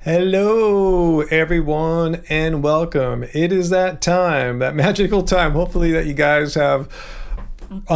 Hello everyone and welcome. It is that time, that magical time, hopefully that you guys have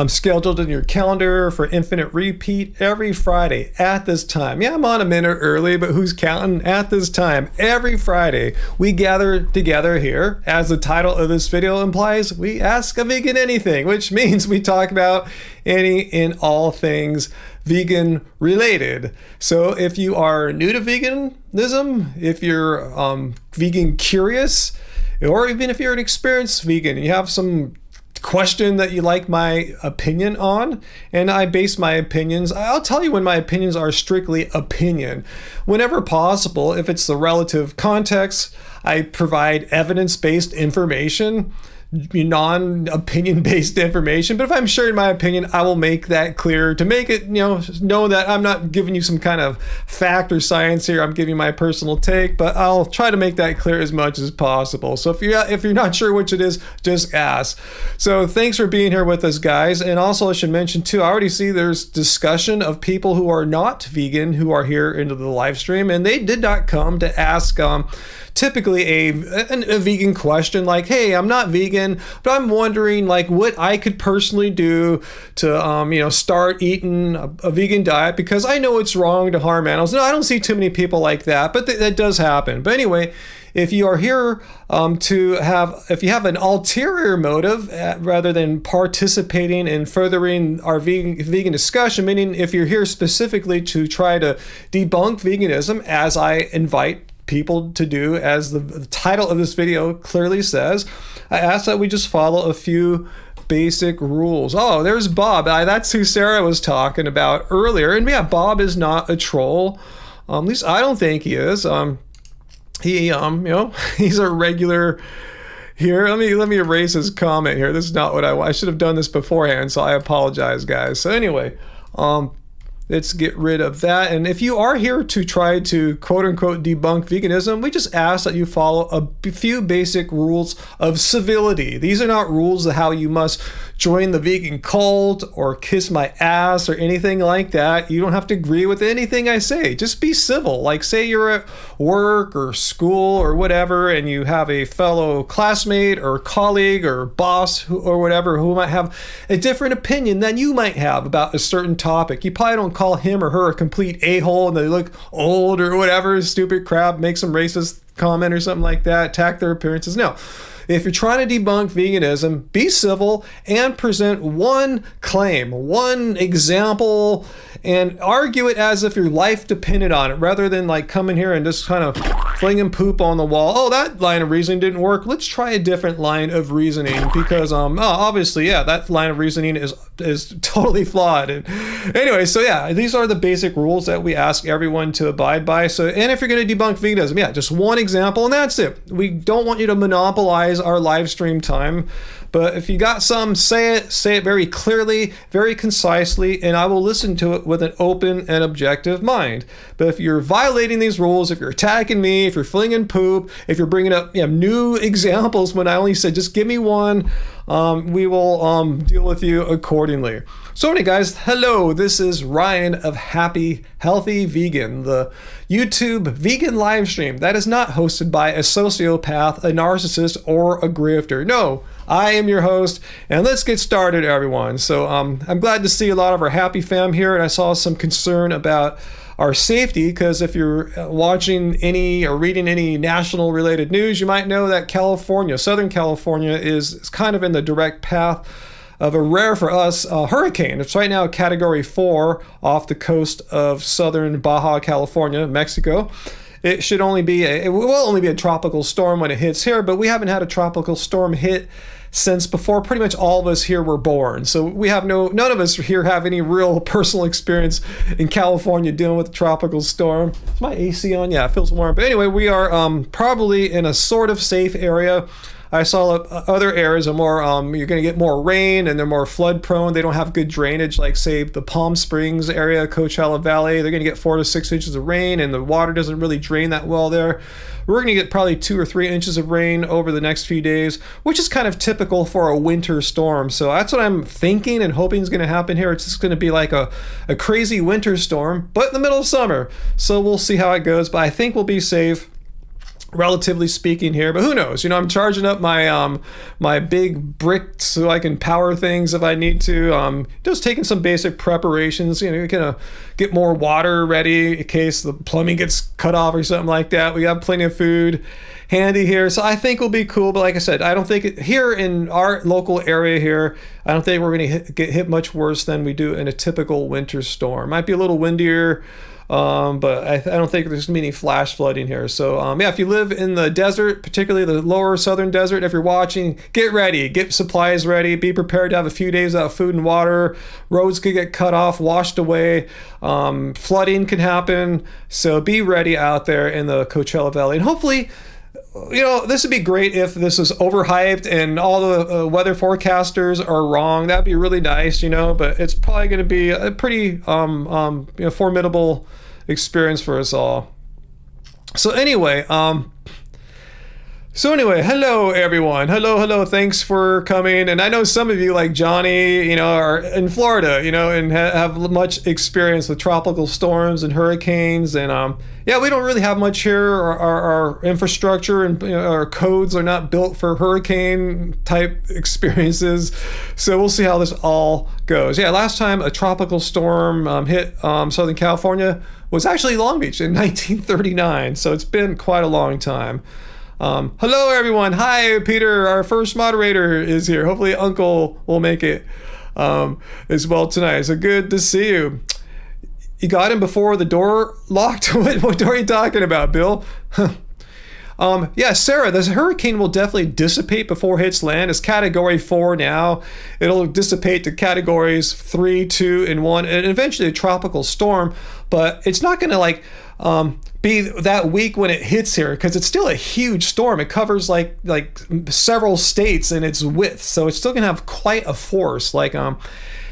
scheduled in your calendar for infinite repeat every Friday at this time. Yeah, I'm on a minute early, but who's counting? At this time, every Friday, we gather together here. As the title of this video implies, we ask a vegan anything, which means we talk about any and all things vegan related. So if you are new to veganism, if you're vegan curious, or even if you're an experienced vegan, you have some question that you like my opinion on, and I base my opinions, I'll tell you when my opinions are strictly opinion. Whenever possible, if it's the relative context, I provide evidence-based information, non-opinion based information. But if I'm sharing my opinion, I will make that clear to make it, know that I'm not giving you some kind of fact or science here. I'm giving my personal take, but I'll try to make that clear as much as possible. So if you're not sure which it is, just ask. So thanks for being here with us, guys. And also I should mention too, I already see there's discussion of people who are not vegan who are here into the live stream, and they did not come to ask typically a vegan question like, hey, I'm not vegan, but I'm wondering like what I could personally do to start eating a vegan diet because I know it's wrong to harm animals. No, I don't see too many people like that, but that does happen. But anyway, if you are here if you have an ulterior motive rather than participating in furthering our vegan discussion, meaning if you're here specifically to try to debunk veganism, as I invite people to do, as the title of this video clearly says, I ask that we just follow a few basic rules. Oh, there's Bob. That's who Sarah was talking about earlier. And yeah, Bob is not a troll. At least I don't think he is. He's a regular here. Let me erase his comment here. This is not what I should have done this beforehand, so I apologize, guys. So anyway, let's get rid of that. And if you are here to try to quote unquote debunk veganism, we just ask that you follow a few basic rules of civility. These are not rules of how you must join the vegan cult or kiss my ass or anything like that. You don't have to agree with anything I say. Just be civil. Like say you're at work or school or whatever, and you have a fellow classmate or colleague or boss or whatever who might have a different opinion than you might have about a certain topic. You probably don't call him or her a complete a-hole and they look old or whatever, stupid crap, make some racist comment or something like that, attack their appearances. No. If you're trying to debunk veganism, be civil and present one claim, one example, and argue it as if your life depended on it, rather than like coming here and just kind of flinging poop on the wall. Oh, that line of reasoning didn't work. Let's try a different line of reasoning because obviously, yeah, that line of reasoning is totally flawed. And anyway, so yeah, these are the basic rules that we ask everyone to abide by. So, and if you're going to debunk veganism, yeah, just one example and that's it. We don't want you to monopolize our live stream time, but if you got some, say it very clearly, very concisely, and I will listen to it with an open and objective mind. But if you're violating these rules, if you're attacking me, if you're flinging poop, if you're bringing up new examples when I only said just give me one, we will deal with you accordingly. So anyway, guys, hello, this is Ryan of Happy Healthy Vegan, the YouTube vegan live stream that is not hosted by a sociopath, a narcissist, or a grifter. No, I am your host, and let's get started, everyone. So I'm glad to see a lot of our happy fam here, and I saw some concern about our safety, because if you're watching any or reading any national related news, you might know that Southern California is kind of in the direct path of a rare for us hurricane. It's right now a category 4 off the coast of southern Baja California, Mexico. It will only be a tropical storm when it hits here, but we haven't had a tropical storm hit since before pretty much all of us here were born. So we have none of us here have any real personal experience in California dealing with a tropical storm. Is my AC on? Yeah, it feels warm. But anyway, we are probably in a sort of safe area. I saw other areas are more, you're going to get more rain and they're more flood prone. They don't have good drainage, like say the Palm Springs area, Coachella Valley. They're going to get 4 to 6 inches of rain and the water doesn't really drain that well there. We're going to get probably 2 or 3 inches of rain over the next few days, which is kind of typical for a winter storm. So that's what I'm thinking and hoping is going to happen here. It's just going to be like a crazy winter storm, but in the middle of summer. So we'll see how it goes, but I think we'll be safe, relatively speaking here, but who knows? I'm charging up my my big brick so I can power things if I need to. Just taking some basic preparations. You're gonna get more water ready in case the plumbing gets cut off or something like that. We have plenty of food handy here, so I think we'll be cool. But like I said, I don't think here in our local area here, I don't think we're gonna get hit much worse than we do in a typical winter storm. Might be a little windier. But I don't think there's gonna be any flash flooding here. So yeah, if you live in the desert, particularly the lower southern desert, if you're watching, get ready, get supplies ready, be prepared to have a few days without food and water. Roads could get cut off, washed away, flooding can happen. So be ready out there in the Coachella Valley, and hopefully, this would be great if this is overhyped and all the weather forecasters are wrong. That'd be really nice, but it's probably going to be a pretty formidable experience for us all. So anyway, hello everyone. Hello. Thanks for coming. And I know some of you, like Johnny, are in Florida, and have much experience with tropical storms and hurricanes. And yeah, we don't really have much here. Our infrastructure and our codes are not built for hurricane type experiences. So we'll see how this all goes. Yeah, last time a tropical storm hit Southern California was actually Long Beach in 1939. So it's been quite a long time. Hello everyone. Hi Peter, our first moderator is here. Hopefully Uncle will make it as well tonight. So good to see you. You got him before the door locked? What door are you talking about, Bill? Yeah, Sarah, this hurricane will definitely dissipate before it hits land. It's category 4 now. It'll dissipate to categories 3, 2, and 1, and eventually a tropical storm. But it's not going to be that weak when it hits here, because it's still a huge storm. It covers like several states in its width, so it's still going to have quite a force.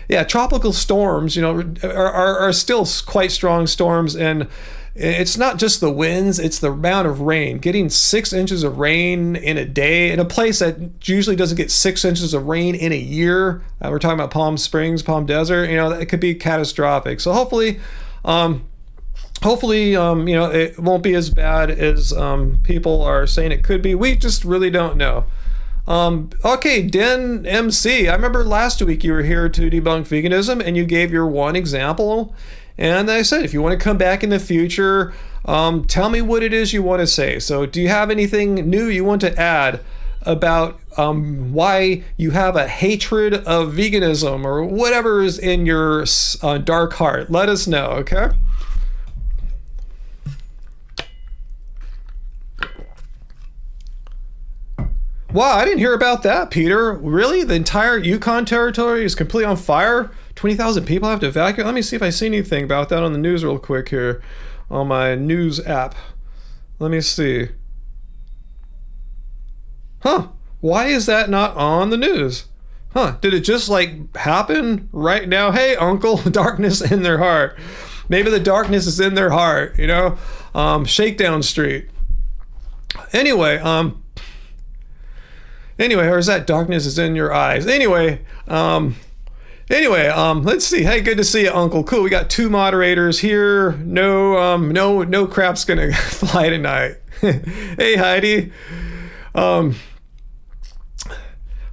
Yeah, tropical storms, are still quite strong storms, and it's not just the winds, it's the amount of rain. Getting 6 inches of rain in a day in a place that usually doesn't get 6 inches of rain in a year. We're talking about Palm Springs, Palm Desert, it could be catastrophic. So hopefully, it won't be as bad as people are saying it could be. We just really don't know. Okay, Den MC, I remember last week you were here to debunk veganism and you gave your one example. And I said, if you want to come back in the future, tell me what it is you want to say. So do you have anything new you want to add about why you have a hatred of veganism or whatever is in your dark heart? Let us know, okay? Wow, I didn't hear about that, Peter. Really? The entire Yukon territory is completely on fire? 20,000 people have to evacuate? Let me see if I see anything about that on the news real quick here on my news app. Let me see. Huh. Why is that not on the news? Huh. Did it just happen right now? Hey, Uncle, darkness in their heart. Maybe the darkness is in their heart, Shakedown Street. Anyway, or is that darkness is in your eyes? Anyway, let's see. Hey, good to see you, Uncle. Cool. We got 2 moderators here. No crap's gonna fly tonight. Hey, Heidi.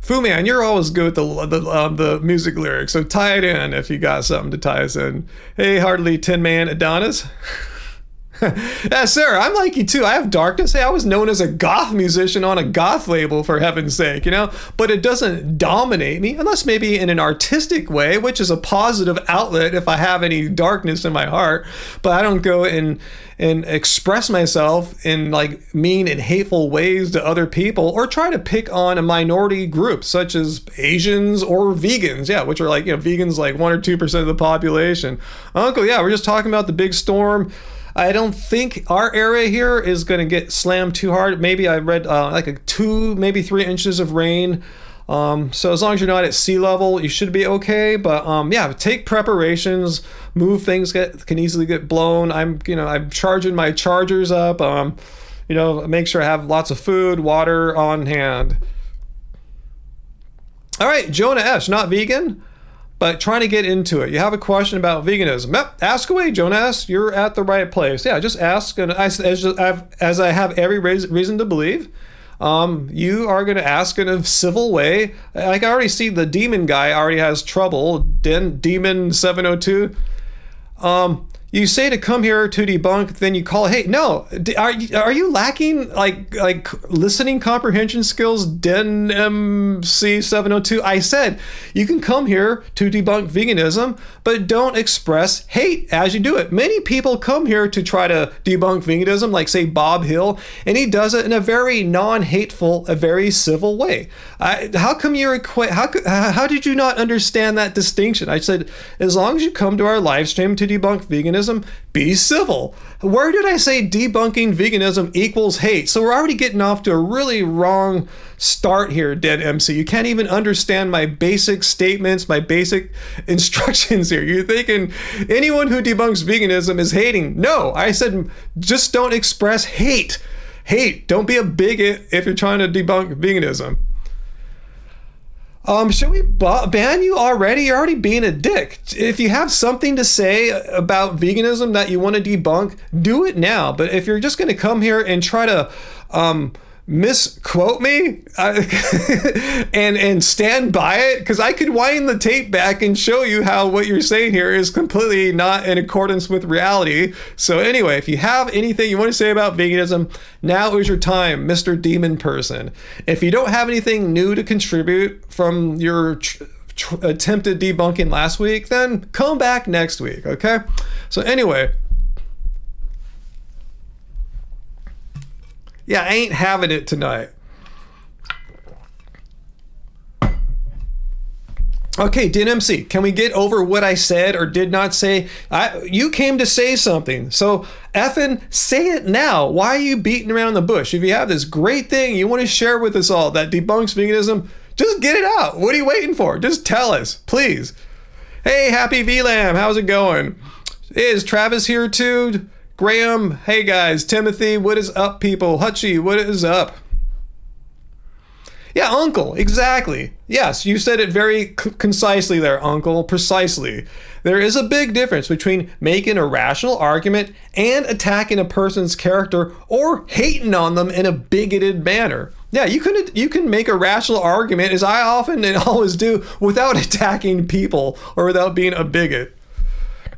Fu Man, you're always good with the music lyrics, so tie it in if you got something to tie us in. Hey, Hardly Tin Man Adonis. Yeah, Sarah, I'm like you too. I have darkness. Hey, I was known as a goth musician on a goth label, for heaven's sake, but it doesn't dominate me, unless maybe in an artistic way, which is a positive outlet if I have any darkness in my heart. But I don't go and express myself in mean and hateful ways to other people, or try to pick on a minority group such as Asians or vegans, which are vegans 1 or 2% of the population. Uncle, yeah, we're just talking about the big storm I don't think our area here is going to get slammed too hard. Maybe I read like a 2, maybe 3 inches of rain. So as long as you're not at sea level, you should be okay. But yeah, take preparations. Move things can easily get blown. I'm charging my chargers up. Make sure I have lots of food, water on hand. All right, Jonah S, not vegan, but trying to get into it. You have a question about veganism. Yep, ask away, Jonah S. You're at the right place. Yeah, just ask. And as I have every reason to believe, you are going to ask in a civil way. Like I already see the demon guy already has trouble. Demon 702. You say to come here to debunk, then you call, hey, no, are you lacking like listening comprehension skills, Den MC 702? I said you can come here to debunk veganism, but don't express hate as you do it. Many people come here to try to debunk veganism, like say Bob Hill, and he does it in a very non-hateful, a very civil way. How come you're how did you not understand that distinction? I said, as long as you come to our live stream to debunk veganism, be civil. Where did I say debunking veganism equals hate? So we're already getting off to a really wrong start here, Dead MC. You can't even understand my basic statements, my basic instructions here. You're thinking anyone who debunks veganism is hating. No, I said just don't express hate. Hate. Don't be a bigot if you're trying to debunk veganism. Should we ban you already? You're already being a dick. If you have something to say about veganism that you want to debunk, do it now. But if you're just going to come here and try to misquote me and stand by it, because I could wind the tape back and show you how what you're saying here is completely not in accordance with reality. So anyway, if you have anything you want to say about veganism, now is your time, Mr. Demon Person. If you don't have anything new to contribute from your attempted debunking last week, then come back next week, okay? So anyway, yeah, I ain't having it tonight. Okay, DNMC, can we get over what I said or did not say? You came to say something, so effing say it now. Why are you beating around the bush? If you have this great thing you want to share with us all that debunks veganism, just get it out. What are you waiting for? Just tell us, please. Hey, Happy VLAM, how's it going? Is Travis here too? Graham, hey guys. Timothy, what is up, people? Hutchie, what is up? Yeah, Uncle, exactly. Yes, you said it very concisely there, Uncle, precisely. There is a big difference between making a rational argument and attacking a person's character or hating on them in a bigoted manner. Yeah, you can make a rational argument, as I often and always do, without attacking people or without being a bigot.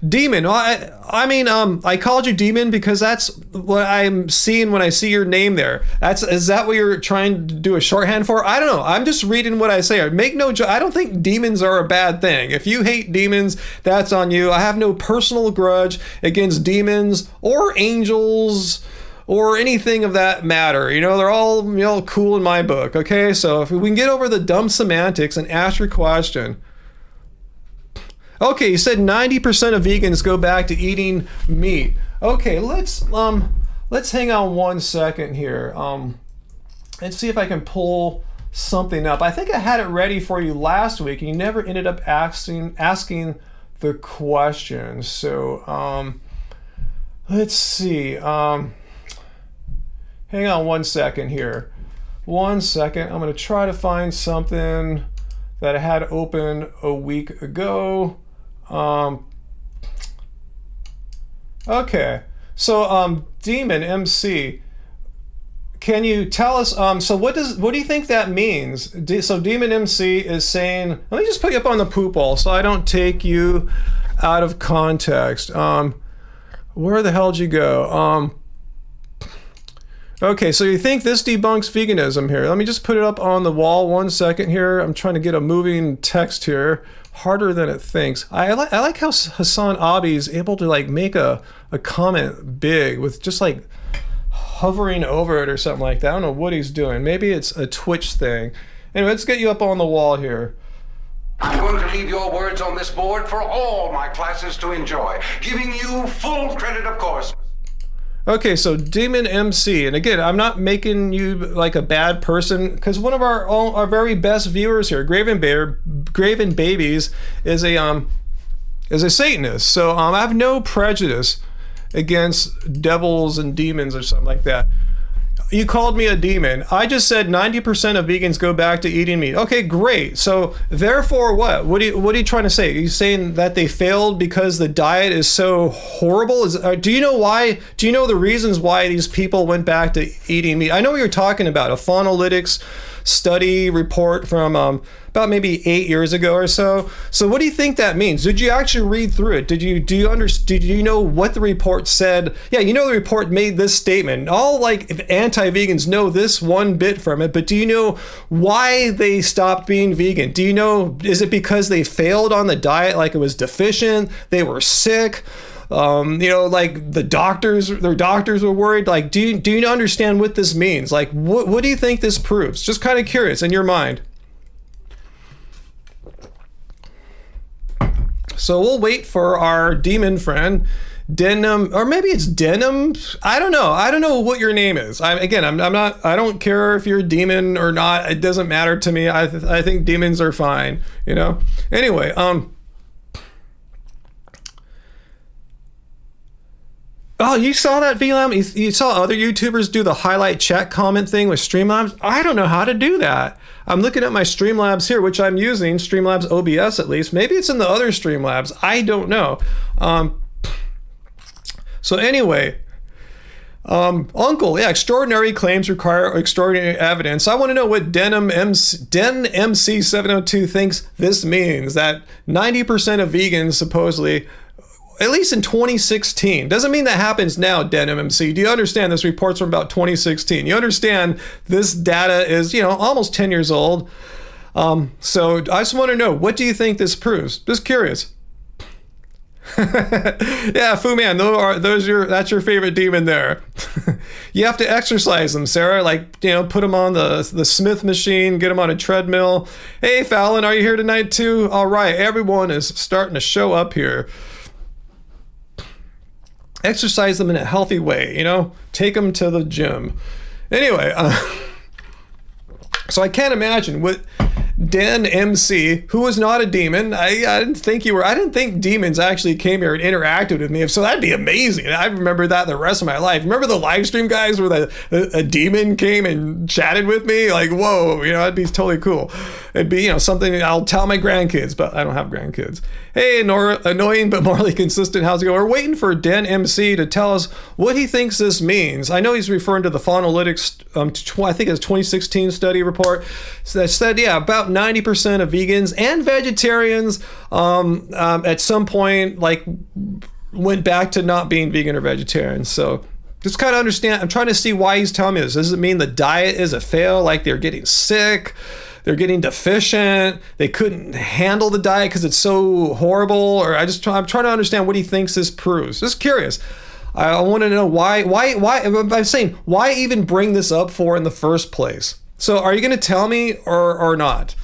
Demon. I called you Demon because that's what I'm seeing when I see your name there. Is that what you're trying to do a shorthand for? I don't know. I'm just reading what I say. Make no joke. I don't think demons are a bad thing. If you hate demons, that's on you. I have no personal grudge against demons or angels or anything of that matter. They're all cool in my book. Okay, so if we can get over the dumb semantics and ask your question. Okay, you said 90% of vegans go back to eating meat. Okay, let's hang on 1 second here. And see if I can pull something up. I think I had it ready for you last week, and you never ended up asking the question. So let's see. Hang on 1 second here. 1 second. I'm going to try to find something that I had open a week ago. Okay, so Demon MC, can you tell us, so what do you think that means? So Demon MC is saying, let me just put you up on the poop wall so I don't take you out of context. Where the hell did you go? Okay, so you think this debunks veganism here. Let me just put it up on the wall 1 second here. I'm trying to get a moving text here. Harder than it thinks. I like how Hassan Abi is able to make a comment big with just hovering over it or something like that. I don't know what he's doing. Maybe it's a Twitch thing. Anyway, let's get you up on the wall here. I'm going to leave your words on this board for all my classes to enjoy, giving you full credit, of course. Okay, so Demon MC, and again, I'm not making you like a bad person, because one of our very best viewers here, Graven Babies, is a Satanist. So I have no prejudice against devils and demons or something like that. You called me a demon. I just said 90% of vegans go back to eating meat. Okay, great. So therefore what? What are you trying to say? Are you saying that they failed because the diet is so horrible? Do you know why? Do you know the reasons why these people went back to eating meat? I know what you're talking about, a Fuanalytics study report from about maybe 8 years ago or so. So what do you think that means? Did you actually read through it? Did you know what the report said? Yeah, you know the report made this statement. All like anti-vegans know this one bit from it, but do you know why they stopped being vegan? Do you know, is it because they failed on the diet, like it was deficient, they were sick? Like their doctors were worried. Like, do you understand what this means? Like, what do you think this proves? Just kind of curious in your mind. So we'll wait for our demon friend, Denim, or maybe it's Denim. I don't know what your name is. I don't care if you're a demon or not. It doesn't matter to me. I think demons are fine, Anyway, oh, you saw that, VLAM? You saw other YouTubers do the highlight chat comment thing with Streamlabs? I don't know how to do that. I'm looking at my Streamlabs here, which I'm using, Streamlabs OBS at least. Maybe it's in the other Streamlabs. I don't know. So anyway, Uncle, yeah, extraordinary claims require extraordinary evidence. I want to know what DenMC702 thinks this means, that 90% of vegans supposedly, at least in 2016. Doesn't mean that happens now, DenMC. Do you understand this report's from about 2016? You understand this data is, almost 10 years old. So I just want to know, what do you think this proves? Just curious. Yeah, Fu Man, that's your favorite demon there. You have to exercise them, Sarah. Like, put them on the Smith machine, get them on a treadmill. Hey, Fallon, are you here tonight too? All right, everyone is starting to show up here. Exercise them in a healthy way, take them to the gym. Anyway, so I can't imagine what Dan MC, who was not a demon, I didn't think demons actually came here and interacted with me. So that'd be amazing. I remember that the rest of my life. Remember the live stream guys where a demon came and chatted with me? Like, whoa, that'd be totally cool. It'd be, something I'll tell my grandkids, but I don't have grandkids. Hey, Nora, annoying but morally consistent. How's it going? We're waiting for Dan MC to tell us what he thinks this means. I know he's referring to the Fuanalytics, I think it's 2016 study report that said, yeah, about 90% of vegans and vegetarians at some point went back to not being vegan or vegetarian. So just kind of understand. I'm trying to see why he's telling me this. Does it mean the diet is a fail? Like they're getting sick? They're getting deficient. They couldn't handle the diet because it's so horrible. Or I'm trying to understand what he thinks this proves. Just curious. I want to know why. I'm saying, why even bring this up for in the first place? So are you going to tell me or not?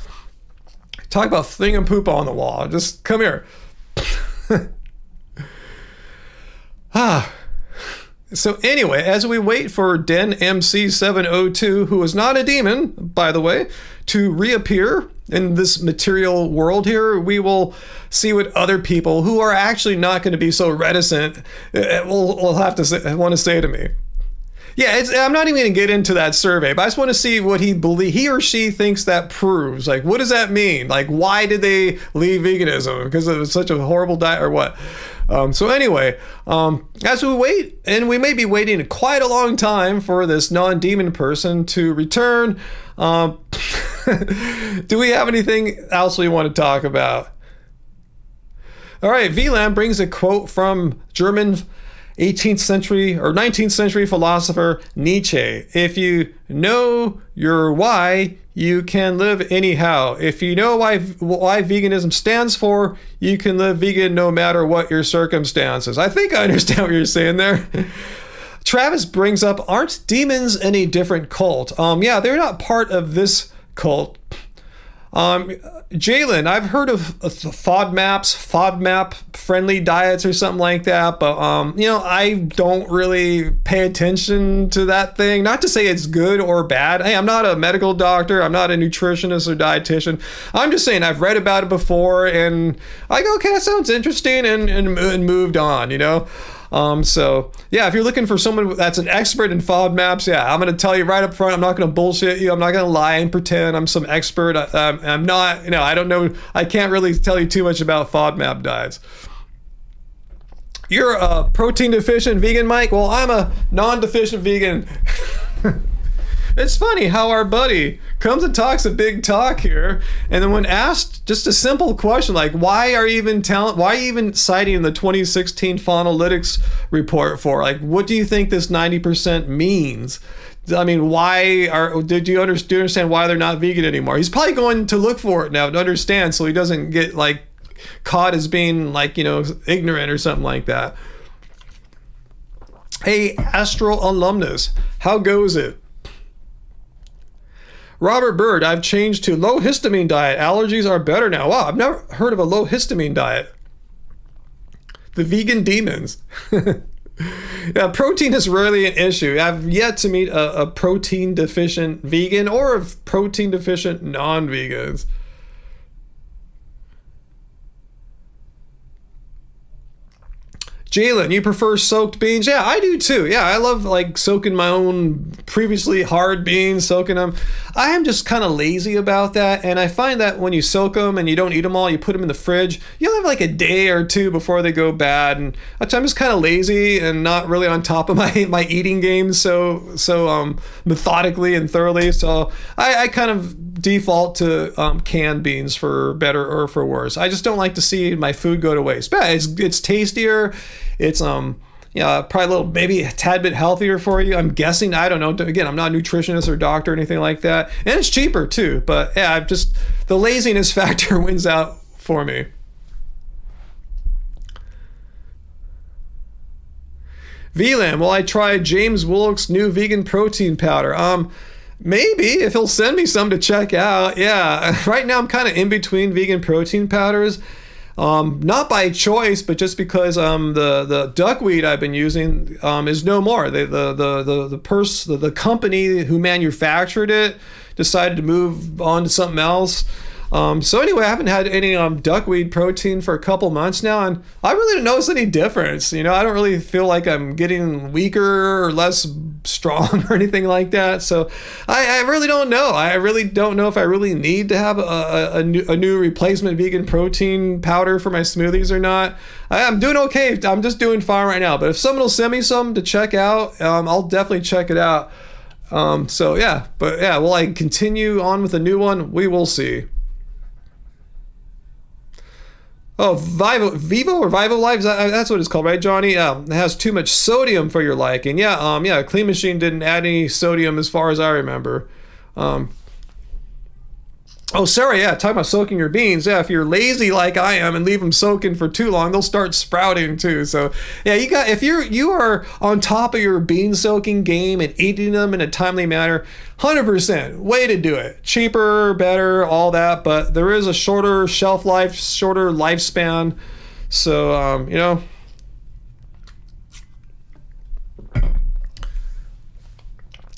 Talk about flinging poop on the wall. Just come here. So anyway, as we wait for Den MC702, who is not a demon, by the way, to reappear in this material world here, we will see what other people who are actually not going to be so reticent will have to want to say to me. Yeah, I'm not even going to get into that survey, but I just want to see what he or she thinks that proves. Like, what does that mean? Like, why did they leave veganism? Because it was such a horrible diet or what? So anyway, as we wait, and we may be waiting quite a long time for this non-demon person to return, do we have anything else we want to talk about? All right, VLAM brings a quote from German 18th century or 19th century philosopher Nietzsche. If you know your why, you can live anyhow. If you know why veganism stands for, you can live vegan no matter what your circumstances. I think I understand what you're saying there. Travis brings up, aren't demons in a different cult? Yeah, they're not part of this cult. Jalen, I've heard of FODMAP friendly diets or something like that, but I don't really pay attention to that thing. Not to say it's good or bad. Hey, I'm not a medical doctor. I'm not a nutritionist or dietitian. I'm just saying I've read about it before, and I go, okay, that sounds interesting, and moved on. So yeah, if you're looking for someone that's an expert in FODMAPs, yeah, I'm going to tell you right up front, I'm not going to bullshit you. I'm not going to lie and pretend I'm some expert. I'm not, I don't know. I can't really tell you too much about FODMAP diets. You're a protein deficient vegan, Mike? Well, I'm a non-deficient vegan. It's funny how our buddy comes and talks a big talk here, and then when asked just a simple question like, why are you even citing the 2016 Funnelytics report for? Like, what do you think this 90% means? I mean, do you understand why they're not vegan anymore? He's probably going to look for it now to understand, so he doesn't get like caught as being ignorant or something like that. Hey, Astral alumnus, how goes it? Robert Bird, I've changed to low histamine diet. Allergies are better now. Wow, I've never heard of a low histamine diet. The vegan demons. Yeah, protein is rarely an issue. I've yet to meet a protein deficient vegan or a protein deficient non-vegans. Jalen, you prefer soaked beans? Yeah, I do too. Yeah, I love soaking my own previously hard beans, soaking them. I am just kind of lazy about that, and I find that when you soak them and you don't eat them all, you put them in the fridge, you'll have a day or two before they go bad, and I'm just kind of lazy and not really on top of my eating game so methodically and thoroughly, so I kind of default to canned beans for better or for worse. I just don't like to see my food go to waste. But it's tastier. It's probably a little, maybe a tad bit healthier for you. I'm guessing. I don't know. Again, I'm not a nutritionist or doctor or anything like that. And it's cheaper too. But yeah, the laziness factor wins out for me. VLAN, well, I tried James Wilk's new vegan protein powder. Maybe if he'll send me some to check out. Yeah, right now I'm kind of in between vegan protein powders. Not by choice, but just because the duckweed I've been using is no more. The company who manufactured it decided to move on to something else. So anyway, I haven't had any duckweed protein for a couple months now, and I really don't notice any difference. I don't really feel like I'm getting weaker or less strong or anything like that. So I really don't know. I really don't know if I really need to have a new replacement vegan protein powder for my smoothies or not. I'm doing okay. I'm just doing fine right now. But if someone will send me some to check out, I'll definitely check it out. Will I continue on with a new one? We will see. Oh, Vivo Live, that's what it's called, right, Johnny? It has too much sodium for your liking. Yeah, Clean Machine didn't add any sodium as far as I remember. Oh, Sarah, yeah, talking about soaking your beans. Yeah, if you're lazy like I am and leave them soaking for too long, they'll start sprouting too. So, yeah, if you are on top of your bean soaking game and eating them in a timely manner, 100% way to do it. Cheaper, better, all that, but there is a shorter shelf life, shorter lifespan. So,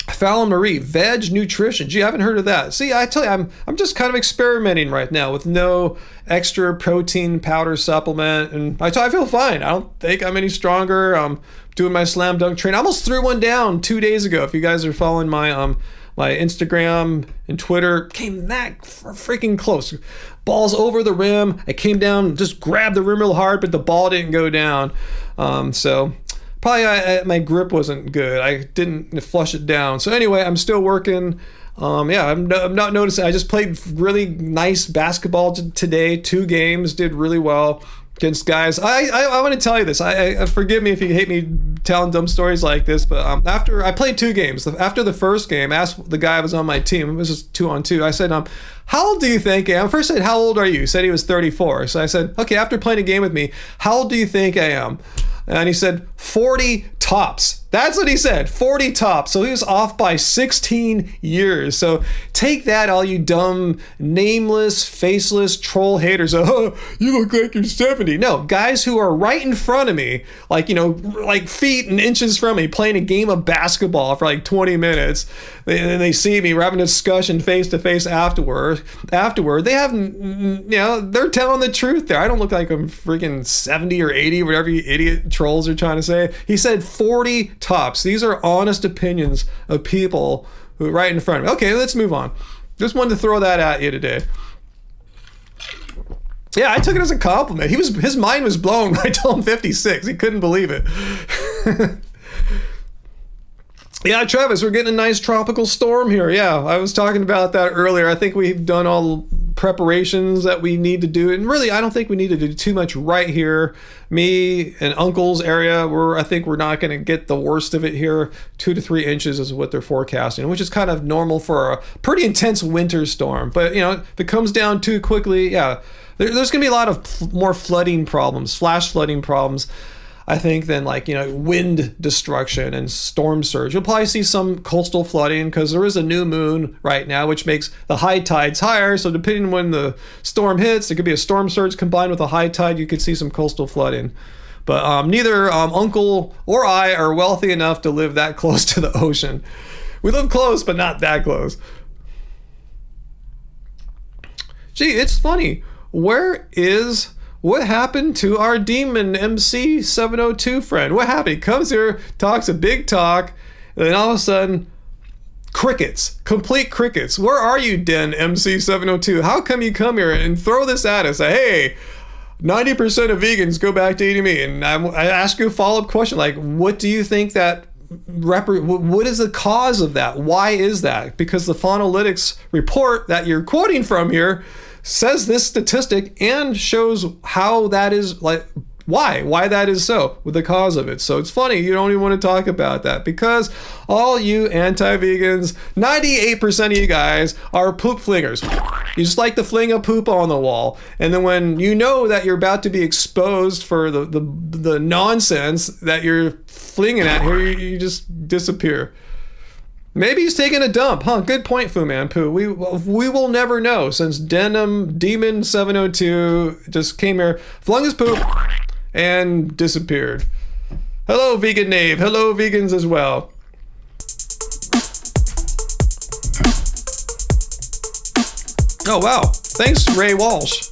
Fallon Marie, veg nutrition. Gee, I haven't heard of that. See, I tell you, I'm just kind of experimenting right now with no extra protein powder supplement, and I feel fine. I don't think I'm any stronger. I'm doing my slam dunk train. I almost threw one down 2 days ago. If you guys are following my my Instagram and Twitter, came that freaking close. Ball's over the rim. I came down, just grabbed the rim real hard, but the ball didn't go down. So probably my grip wasn't good. I didn't flush it down. So anyway, I'm still working. I'm not noticing. I just played really nice basketball today. 2 games, did really well against guys. I want to tell you this. I forgive me if you hate me telling dumb stories like this, but after I played 2 games. After the first game, I asked the guy who was on my team. It was just 2-on-2. I said, how old do you think I am? First I said, how old are you? He said he was 34. So I said, okay, after playing a game with me, how old do you think I am? And he said, 40 tops. That's what he said, 40 tops. So he was off by 16 years. So take that, all you dumb, nameless, faceless troll haters. Oh, you look like you're 70. No, guys who are right in front of me, like, you know, like feet and inches from me, playing a game of basketball for like 20 minutes. And they see me, we're having a discussion face to face afterward. They have, you know, they're telling the truth there. I don't look like I'm freaking 70 or 80, whatever you idiot trolls are trying to say. He said 40 tops. These are honest opinions of people who are right in front of me. Okay, let's move on. Just wanted to throw that at you today. Yeah, I took it as a compliment. His mind was blown when I told him 56. He couldn't believe it. Yeah, Travis, we're getting a nice tropical storm here. Yeah, I was talking about that earlier. I think we've done all preparations that we need to do. And really, I don't think we need to do too much right here. Me and Uncle's area, I think we're not going to get the worst of it here. 2 to 3 inches is what they're forecasting, which is kind of normal for a pretty intense winter storm. But, you know, if it comes down too quickly, yeah, there's going to be a lot of more flooding problems, flash flooding problems, I think, than like, you know, wind destruction and storm surge. You'll probably see some coastal flooding because there is a new moon right now, which makes the high tides higher. So depending on when the storm hits, there could be a storm surge combined with a high tide. You could see some coastal flooding. But neither Uncle or I are wealthy enough to live that close to the ocean. We live close, but not that close. Gee, it's funny. What happened to our demon MC 702 friend? What happened? He comes here, talks a big talk, and then all of a sudden, crickets. Complete crickets. Where are you, Den MC 702? How come you come here and throw this at us? Hey, 90% of vegans go back to eating meat. And I ask you a follow-up question, like, what do you think that what is the cause of that? Why is that? Because the Faunalytics report that you're quoting from here says this statistic and shows how that is, like, why that is so, with the cause of it. So it's funny you don't even want to talk about that, because all you anti-vegans, 98% of you guys are poop flingers. You just like to fling a poop on the wall, and then when you know that you're about to be exposed for the nonsense that you're flinging at here, you just disappear. Maybe he's taking a dump, huh? Good point, Fu Manpu. We will never know, since Demon 702 just came here, flung his poop, and disappeared. Hello, Vegan Knave. Hello, vegans as well. Oh, wow. Thanks, Ray Walsh.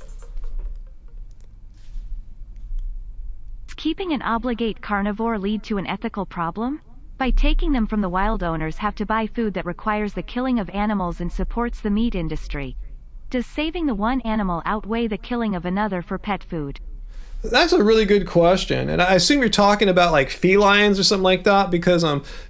Does keeping an obligate carnivore lead to an ethical problem? By taking them from the wild, owners have to buy food that requires the killing of animals and supports the meat industry. Does saving the one animal outweigh the killing of another for pet food? That's a really good question. And I assume you're talking about like felines or something like that, because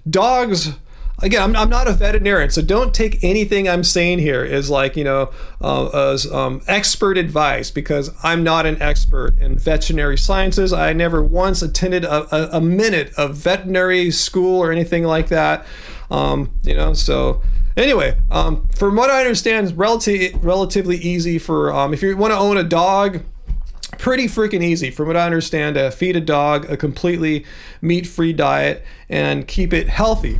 dogs, again, I'm not a veterinarian, so don't take anything I'm saying here as like, you know, as expert advice, because I'm not an expert in veterinary sciences. I never once attended a minute of veterinary school or anything like that. You know, so anyway, from what I understand, it's relatively easy for, if you want to own a dog, pretty freaking easy, from what I understand, to feed a dog a completely meat-free diet and keep it healthy.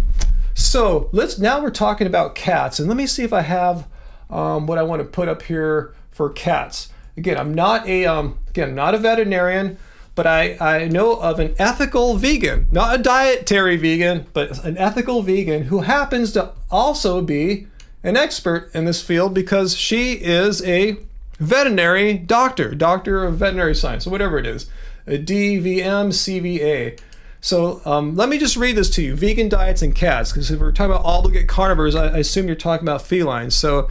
So now we're talking about cats, and let me see if I have what I want to put up here for cats. Again, I'm not a veterinarian, but I know of an ethical vegan, not a dietary vegan, but an ethical vegan who happens to also be an expert in this field, because she is a veterinary doctor of veterinary science, or whatever it is, a DVM CVA. So let me just read this to you. Vegan diets and cats, because if we're talking about obligate carnivores, I assume you're talking about felines. So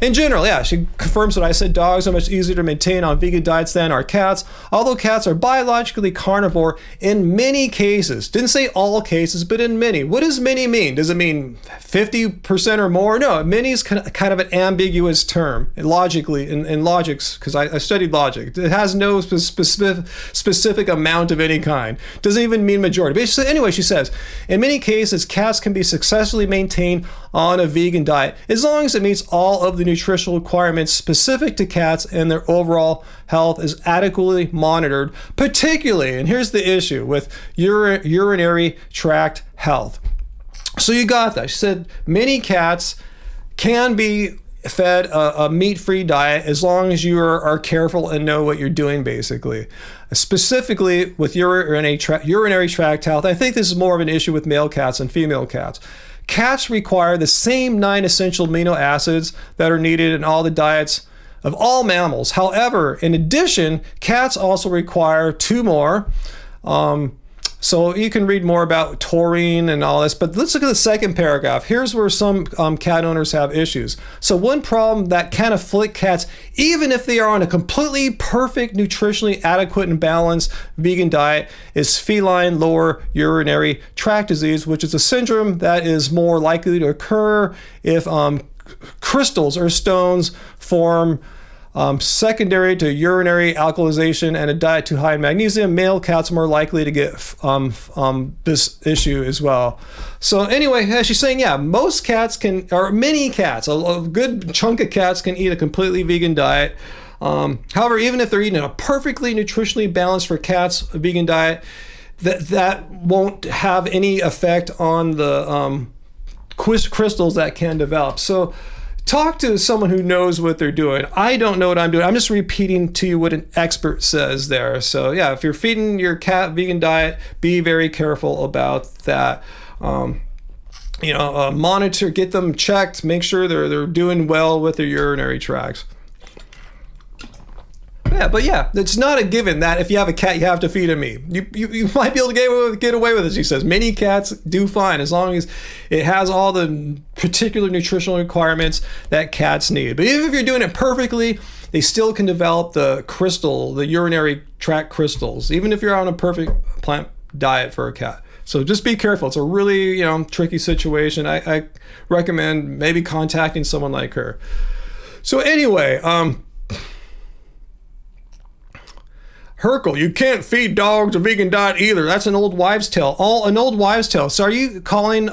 in general, yeah, she confirms what I said. Dogs are much easier to maintain on vegan diets than are cats, although cats are biologically carnivore in many cases. Didn't say all cases, but in many. What does many mean? Does it mean 50% or more? No, many is kind of an ambiguous term, logically, in logics, because I studied logic. It has no specific amount of any kind. Doesn't even mean majority. But anyway, she says, in many cases, cats can be successfully maintained on a vegan diet as long as it meets all of the nutritional requirements specific to cats and their overall health is adequately monitored, particularly, and here's the issue, with urinary tract health. So you got that. She said many cats can be fed a meat-free diet as long as you are careful and know what you're doing, basically. Specifically with urinary tract health, I think this is more of an issue with male cats than female cats. Cats require the same 9 essential amino acids that are needed in all the diets of all mammals. However, in addition, cats also require 2 more. So you can read more about taurine and all this, but let's look at the second paragraph. Here's where some cat owners have issues. So one problem that can afflict cats, even if they are on a completely perfect, nutritionally adequate and balanced vegan diet, is feline lower urinary tract disease, which is a syndrome that is more likely to occur if crystals or stones form secondary to urinary alkalization and a diet too high in magnesium. Male cats are more likely to get this issue as well. So anyway, as she's saying, yeah, most cats can, or many cats, a good chunk of cats can eat a completely vegan diet. However, even if they're eating a perfectly nutritionally balanced for cats vegan diet, that won't have any effect on the crystals that can develop. So talk to someone who knows what they're doing. I don't know what I'm doing. I'm just repeating to you what an expert says there. So yeah, if you're feeding your cat vegan diet, be very careful about that. Monitor, get them checked, make sure they're doing well with their urinary tracts. Yeah, but yeah, it's not a given that if you have a cat, you have to feed it meat. You might be able to get away with it, she says. Many cats do fine as long as it has all the particular nutritional requirements that cats need. But even if you're doing it perfectly, they still can develop the urinary tract crystals, even if you're on a perfect plant diet for a cat. So just be careful. It's a really, tricky situation. I recommend maybe contacting someone like her. So anyway, Herkel, you can't feed dogs a vegan diet either. That's an old wives' tale. An old wives' tale. So are you calling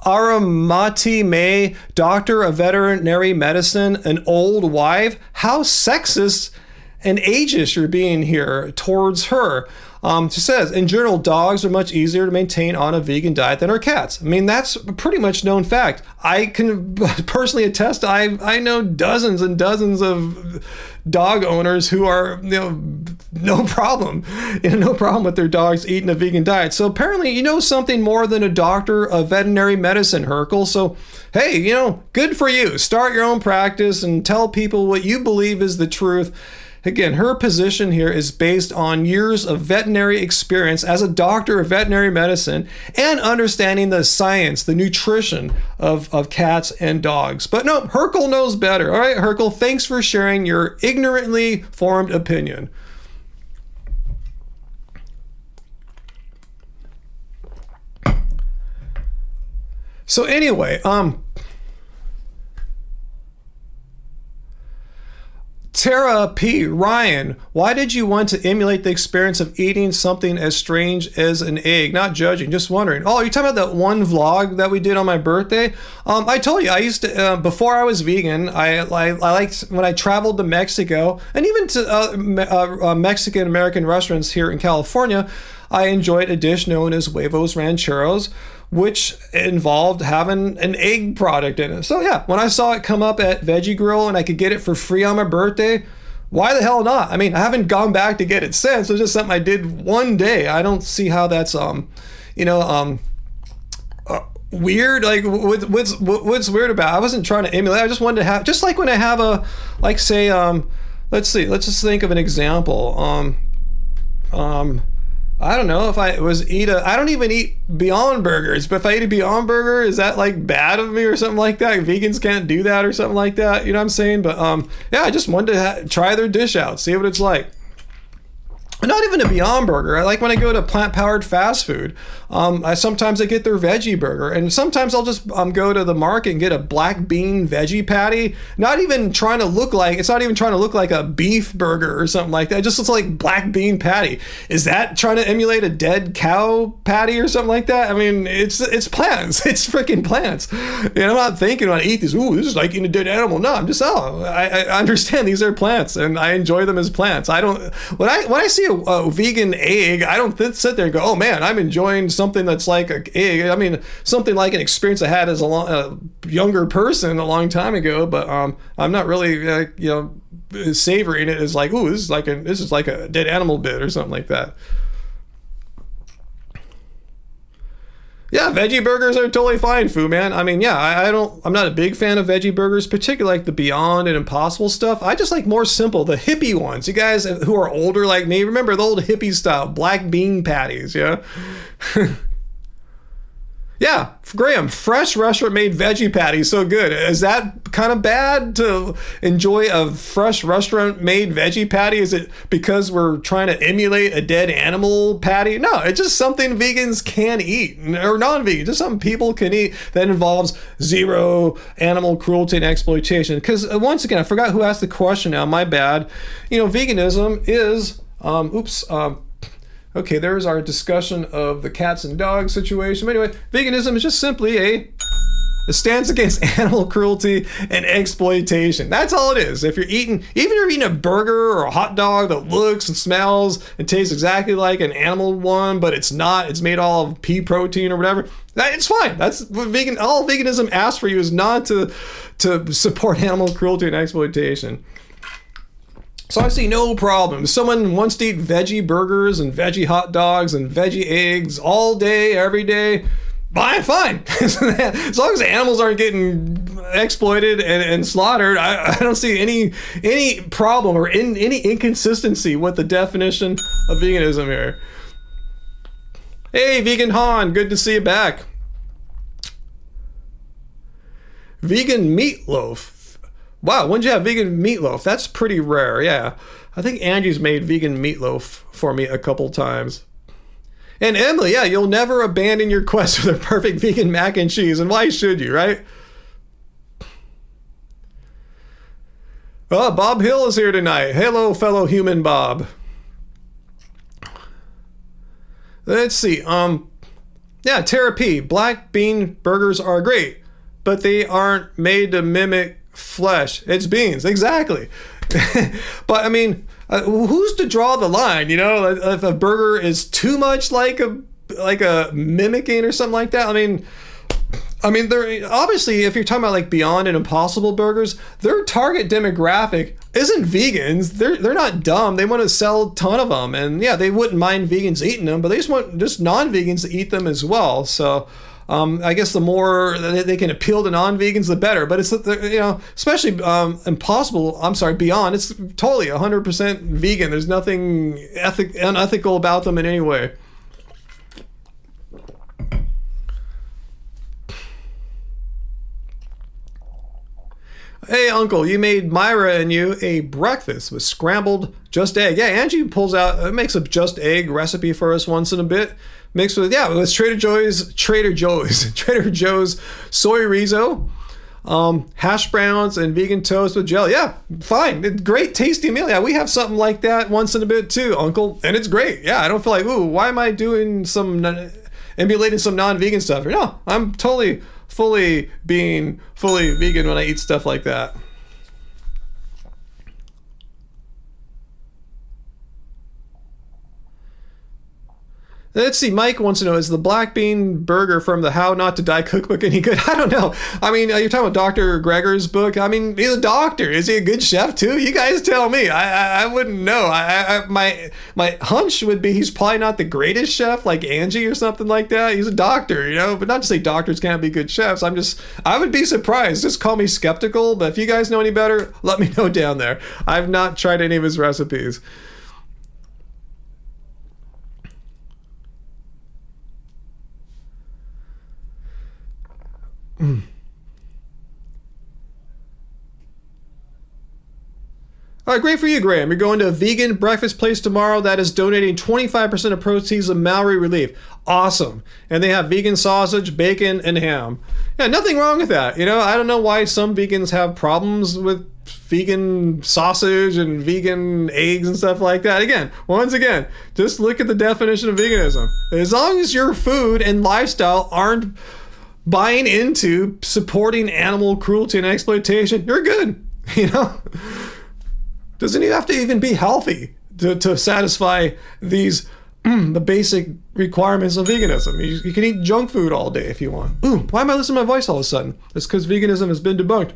Aramati May, doctor of veterinary medicine, an old wife? How sexist and ageist you're being here towards her. She says, in general, dogs are much easier to maintain on a vegan diet than our cats. I mean, that's a pretty much known fact. I can personally attest, I know dozens and dozens of dog owners who are, no problem with their dogs eating a vegan diet. So apparently you know something more than a doctor of veterinary medicine, Herkel. So, hey, good for you. Start your own practice and tell people what you believe is the truth. Again, her position here is based on years of veterinary experience as a doctor of veterinary medicine and understanding the science, the nutrition of cats and dogs. But no, Herkel knows better. All right, Herkel, thanks for sharing your ignorantly formed opinion. So anyway, Tara P. Ryan, why did you want to emulate the experience of eating something as strange as an egg? Not judging, just wondering. Oh, are you talking about that one vlog that we did on my birthday? I told you, I used to, before I was vegan, I liked, when I traveled to Mexico, and even to Mexican-American restaurants here in California, I enjoyed a dish known as huevos rancheros, which involved having an egg product in it. So yeah, when I saw it come up at Veggie Grill and I could get it for free on my birthday, why the hell not? I mean, I haven't gone back to get it since. It's just something I did one day. I don't see how that's weird. Like what's weird about it? I wasn't trying to emulate. I just wanted to have, just like when I have a, like say, let's just think of an example. I don't know if I don't even eat Beyond Burgers, but if I eat a Beyond Burger, is that like bad of me or something like that? Vegans can't do that or something like that. You know what I'm saying? But yeah, I just wanted to try their dish out, see what it's like. Not even a Beyond Burger. I like when I go to plant-powered fast food. Sometimes I get their veggie burger, and sometimes I'll just go to the market and get a black bean veggie patty. It's not even trying to look like a beef burger or something like that. It just looks like black bean patty. Is that trying to emulate a dead cow patty or something like that? I mean, it's plants. It's freaking plants. And I'm not thinking when I eat this, ooh, this is like eating a dead animal. No, I'm just I understand these are plants, and I enjoy them as plants. I don't when I see a vegan egg, I don't sit there and go, oh man, I'm enjoying something that's like an egg. I mean, something like an experience I had as a younger person a long time ago, but I'm not really savoring it as like, ooh, this is like a dead animal bit or something like that. Yeah, veggie burgers are totally fine, Fu Man. I mean, yeah, I'm not a big fan of veggie burgers, particularly like the Beyond and Impossible stuff. I just like more simple, the hippie ones. You guys who are older like me, remember the old hippie style black bean patties, yeah? Yeah, Graham, fresh restaurant-made veggie patty, so good. Is that kind of bad to enjoy a fresh restaurant-made veggie patty? Is it because we're trying to emulate a dead animal patty? No, it's just something vegans can eat, or non-vegan, just something people can eat that involves zero animal cruelty and exploitation. Because once again, I forgot who asked the question now, my bad. Veganism is, okay, there's our discussion of the cats and dogs situation. But anyway, veganism is just simply a stance against animal cruelty and exploitation. That's all it is. If you're eating, even if you're eating a burger or a hot dog that looks and smells and tastes exactly like an animal one, but it's not, it's made all of pea protein or whatever, it's fine. That's what all veganism asks for you, is not to support animal cruelty and exploitation. So I see no problem. If someone wants to eat veggie burgers and veggie hot dogs and veggie eggs all day, every day, fine. As long as the animals aren't getting exploited and slaughtered, I don't see any problem or any inconsistency with the definition of veganism here. Hey, Vegan Han, good to see you back. Vegan meatloaf. Wow, when did you have vegan meatloaf? That's pretty rare, yeah. I think Angie's made vegan meatloaf for me a couple times. And Emily, yeah, you'll never abandon your quest for the perfect vegan mac and cheese, and why should you, right? Oh, Bob Hill is here tonight. Hello, fellow human Bob. Let's see, yeah, Tara P. Black bean burgers are great, but they aren't made to mimic flesh. It's beans, exactly. But I mean, who's to draw the line? If a burger is too much like a mimicking or something like that. I mean, they're obviously, if you're talking about like Beyond and Impossible burgers, their target demographic isn't vegans. They're not dumb. They want to sell a ton of them, and yeah, they wouldn't mind vegans eating them, but they just want non-vegans to eat them as well. So. I guess the more they can appeal to non-vegans, the better. But it's, especially Beyond, it's totally 100% vegan. There's nothing unethical about them in any way. Hey, Uncle, you made Myra and you a breakfast with scrambled just egg. Yeah, Angie makes a just egg recipe for us once in a bit. Mixed with Trader Joe's soy riso, hash browns, and vegan toast with jelly. Yeah, fine. Great tasty meal. Yeah, we have something like that once in a bit too, Uncle. And it's great. Yeah, I don't feel like, ooh, why am I doing emulating some non-vegan stuff? No, I'm fully vegan when I eat stuff like that. Let's see, Mike wants to know, is the black bean burger from the How Not to Die cookbook any good? I don't know. I mean, you're talking about Dr. Greger's book. I mean, he's a doctor. Is he a good chef too? You guys tell me. I wouldn't know. My hunch would be he's probably not the greatest chef like Angie or something like that. He's a doctor, but not to say doctors can't be good chefs. I would be surprised. Just call me skeptical, but if you guys know any better, let me know down there. I've not tried any of his recipes. All right, great for you, Graham. You're going to a vegan breakfast place tomorrow that is donating 25% of proceeds of Maori relief. Awesome. And they have vegan sausage, bacon, and ham. Yeah, nothing wrong with that. You know, I don't know why some vegans have problems with vegan sausage and vegan eggs and stuff like that. Once again, just look at the definition of veganism. As long as your food and lifestyle aren't buying into supporting animal cruelty and exploitation, you're good. You know? Doesn't even have to even be healthy to satisfy these the basic requirements of veganism. You can eat junk food all day if you want. Ooh, why am I listening to my voice all of a sudden? It's because veganism has been debunked.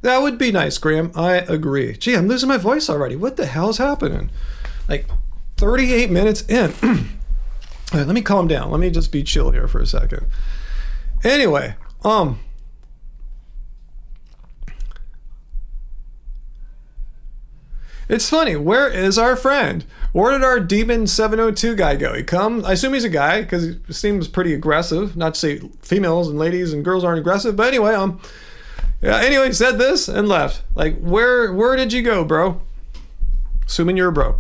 That would be nice, Graham. I agree. Gee, I'm losing my voice already. What the hell's happening? Like 38 minutes in. All right, let me calm down. Let me just be chill here for a second. Anyway, it's funny. Where is our friend? Where did our Demon 702 guy go? He comes. I assume he's a guy because he seems pretty aggressive. Not to say females and ladies and girls aren't aggressive, but anyway, yeah. Anyway, he said this and left. Like, where did you go, bro? Assuming you're a bro.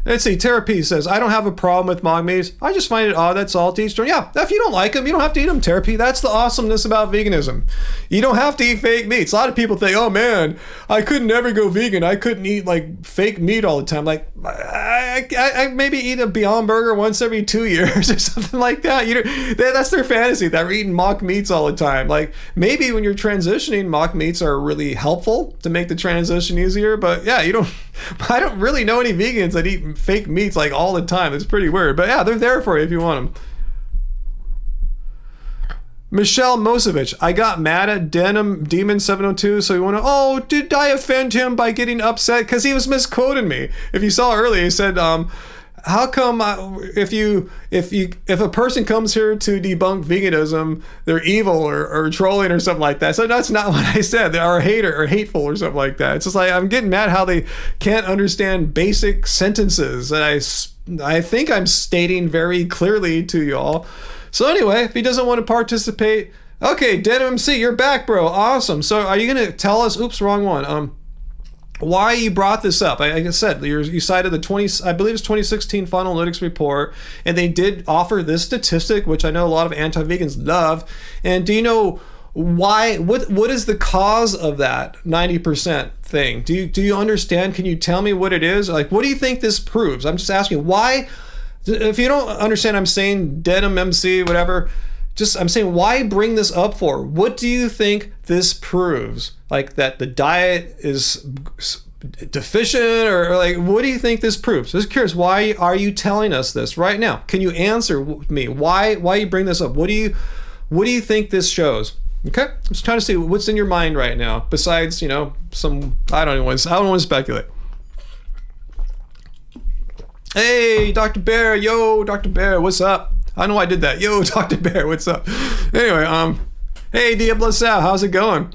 Let's see, Therapy says, I don't have a problem with mock meats. I just find it odd that salty. Yeah, if you don't like them, you don't have to eat them, Therapy. That's the awesomeness about veganism. You don't have to eat fake meats. A lot of people think, oh man, I could never go vegan. I couldn't eat like fake meat all the time. Like, I maybe eat a Beyond Burger once every 2 years or something like that. That's their fantasy, that we're eating mock meats all the time. Like, maybe when you're transitioning, mock meats are really helpful to make the transition easier. But yeah, I don't really know any vegans that eat fake meats like all the time. It's pretty weird, but yeah, they're there for you if you want them. Michelle Mosevich, I got mad at Demon 702, so you want to, did I offend him by getting upset? Because he was misquoting me. If you saw earlier, he said, how come if a person comes here to debunk veganism, they're evil or trolling or something like that? So that's not what I said. They are a hater or hateful or something like that. It's just like, I'm getting mad how they can't understand basic sentences that I think I'm stating very clearly to y'all. So anyway, if he doesn't want to participate, okay, Denim MC, you're back, bro. Awesome. So are you gonna tell us? Oops, wrong one. Why you brought this up? Like I said, you cited the 2016 Funnelytics report, and they did offer this statistic, which I know a lot of anti-vegans love. And do you know why? What is the cause of that 90% thing? Do you understand? Can you tell me what it is? Like, what do you think this proves? I'm just asking why. If you don't understand, I'm saying Denim MC, whatever. I'm saying, why bring this up for? What do you think this proves? Like that the diet is deficient, or like, what do you think this proves? Just curious, why are you telling us this right now? Can you answer me? Why you bring this up? What do you think this shows? Okay, I'm just trying to see what's in your mind right now. Besides, some I don't want to speculate. Hey, Dr. Bear, yo, Dr. Bear, what's up? I know I did that. Yo, Dr. Bear, what's up? Anyway, hey, Diablo Sal, how's it going?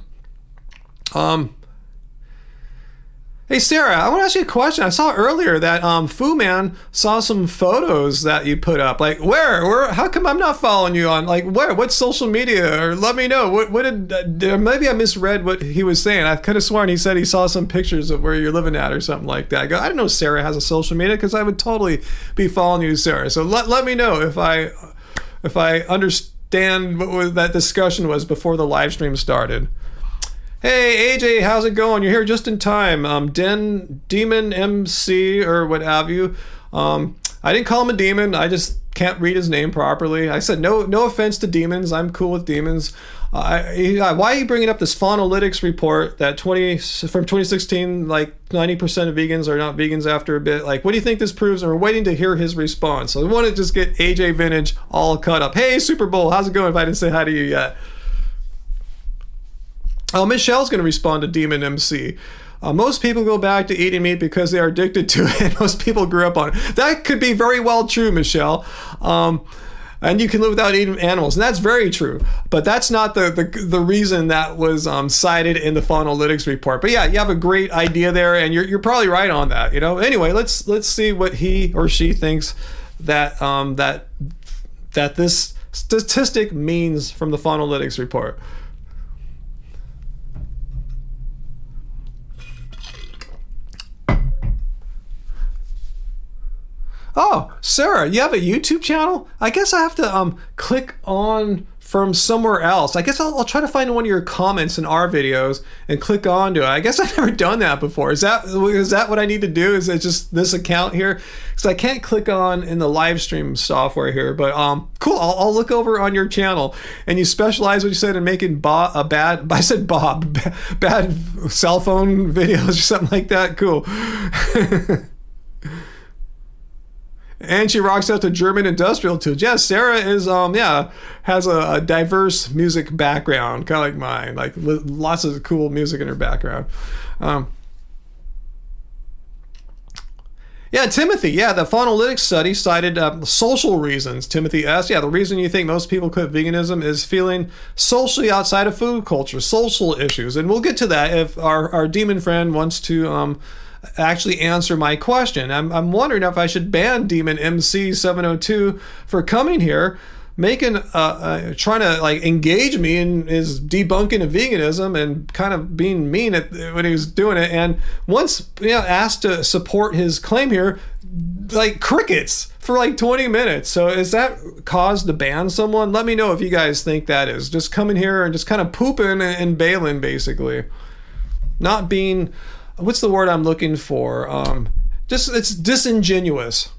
Hey, Sarah, I want to ask you a question. I saw earlier that Fu Man saw some photos that you put up. Like, where? How come I'm not following you on? Like, where? What social media? Or let me know. What did maybe I misread what he was saying. I could have sworn he said he saw some pictures of where you're living at or something like that. I go, I didn't know Sarah has a social media, because I would totally be following you, Sarah. So let me know if I understand what that discussion was before the live stream started. Hey, AJ, how's it going? You're here just in time. Demon MC or what have you. I didn't call him a demon. I just can't read his name properly. I said no offense to demons. I'm cool with demons. Why are you bringing up this Funnelytics report that from 2016, like 90% of vegans are not vegans after a bit? Like, what do you think this proves? And we're waiting to hear his response. So I want to just get AJ Vintage all cut up. Hey, Super Bowl, how's it going? If I didn't say hi to you yet. Michelle's going to respond to Demon MC. Most people go back to eating meat because they are addicted to it. Most people grew up on it. That could be very well true, Michelle. And you can live without eating animals. And that's very true. But that's not the reason that was cited in the Funnelytics report. But yeah, you have a great idea there, and you're probably right on that. Anyway, let's see what he or she thinks that this statistic means from the Funnelytics report. Oh, Sarah, you have a YouTube channel? I guess I have to click on from somewhere else. I guess I'll try to find one of your comments in our videos and click onto it. I guess I've never done that before. Is that what I need to do? Is it just this account here? Because I can't click on in the live stream software here. But cool. I'll look over on your channel. And you specialize, what you said, in making bad cell phone videos or something like that. Cool. And she rocks out to German industrial tools. Yeah, Sarah is has a diverse music background, kind of like mine. Like lots of cool music in her background. Yeah, Timothy. Yeah, the Funnelytics study cited social reasons. Timothy S. Yeah, the reason you think most people quit veganism is feeling socially outside of food culture, social issues, and we'll get to that if our demon friend wants to actually answer my question. I'm wondering if I should ban Demon MC702 for coming here, making trying to like engage me in his debunking of veganism and kind of being mean at when he was doing it. And once asked to support his claim here, like crickets for like 20 minutes. So is that cause to ban someone? Let me know if you guys think that is. Just coming here and just kind of pooping and bailing, basically. Not being, what's the word I'm looking for? It's disingenuous.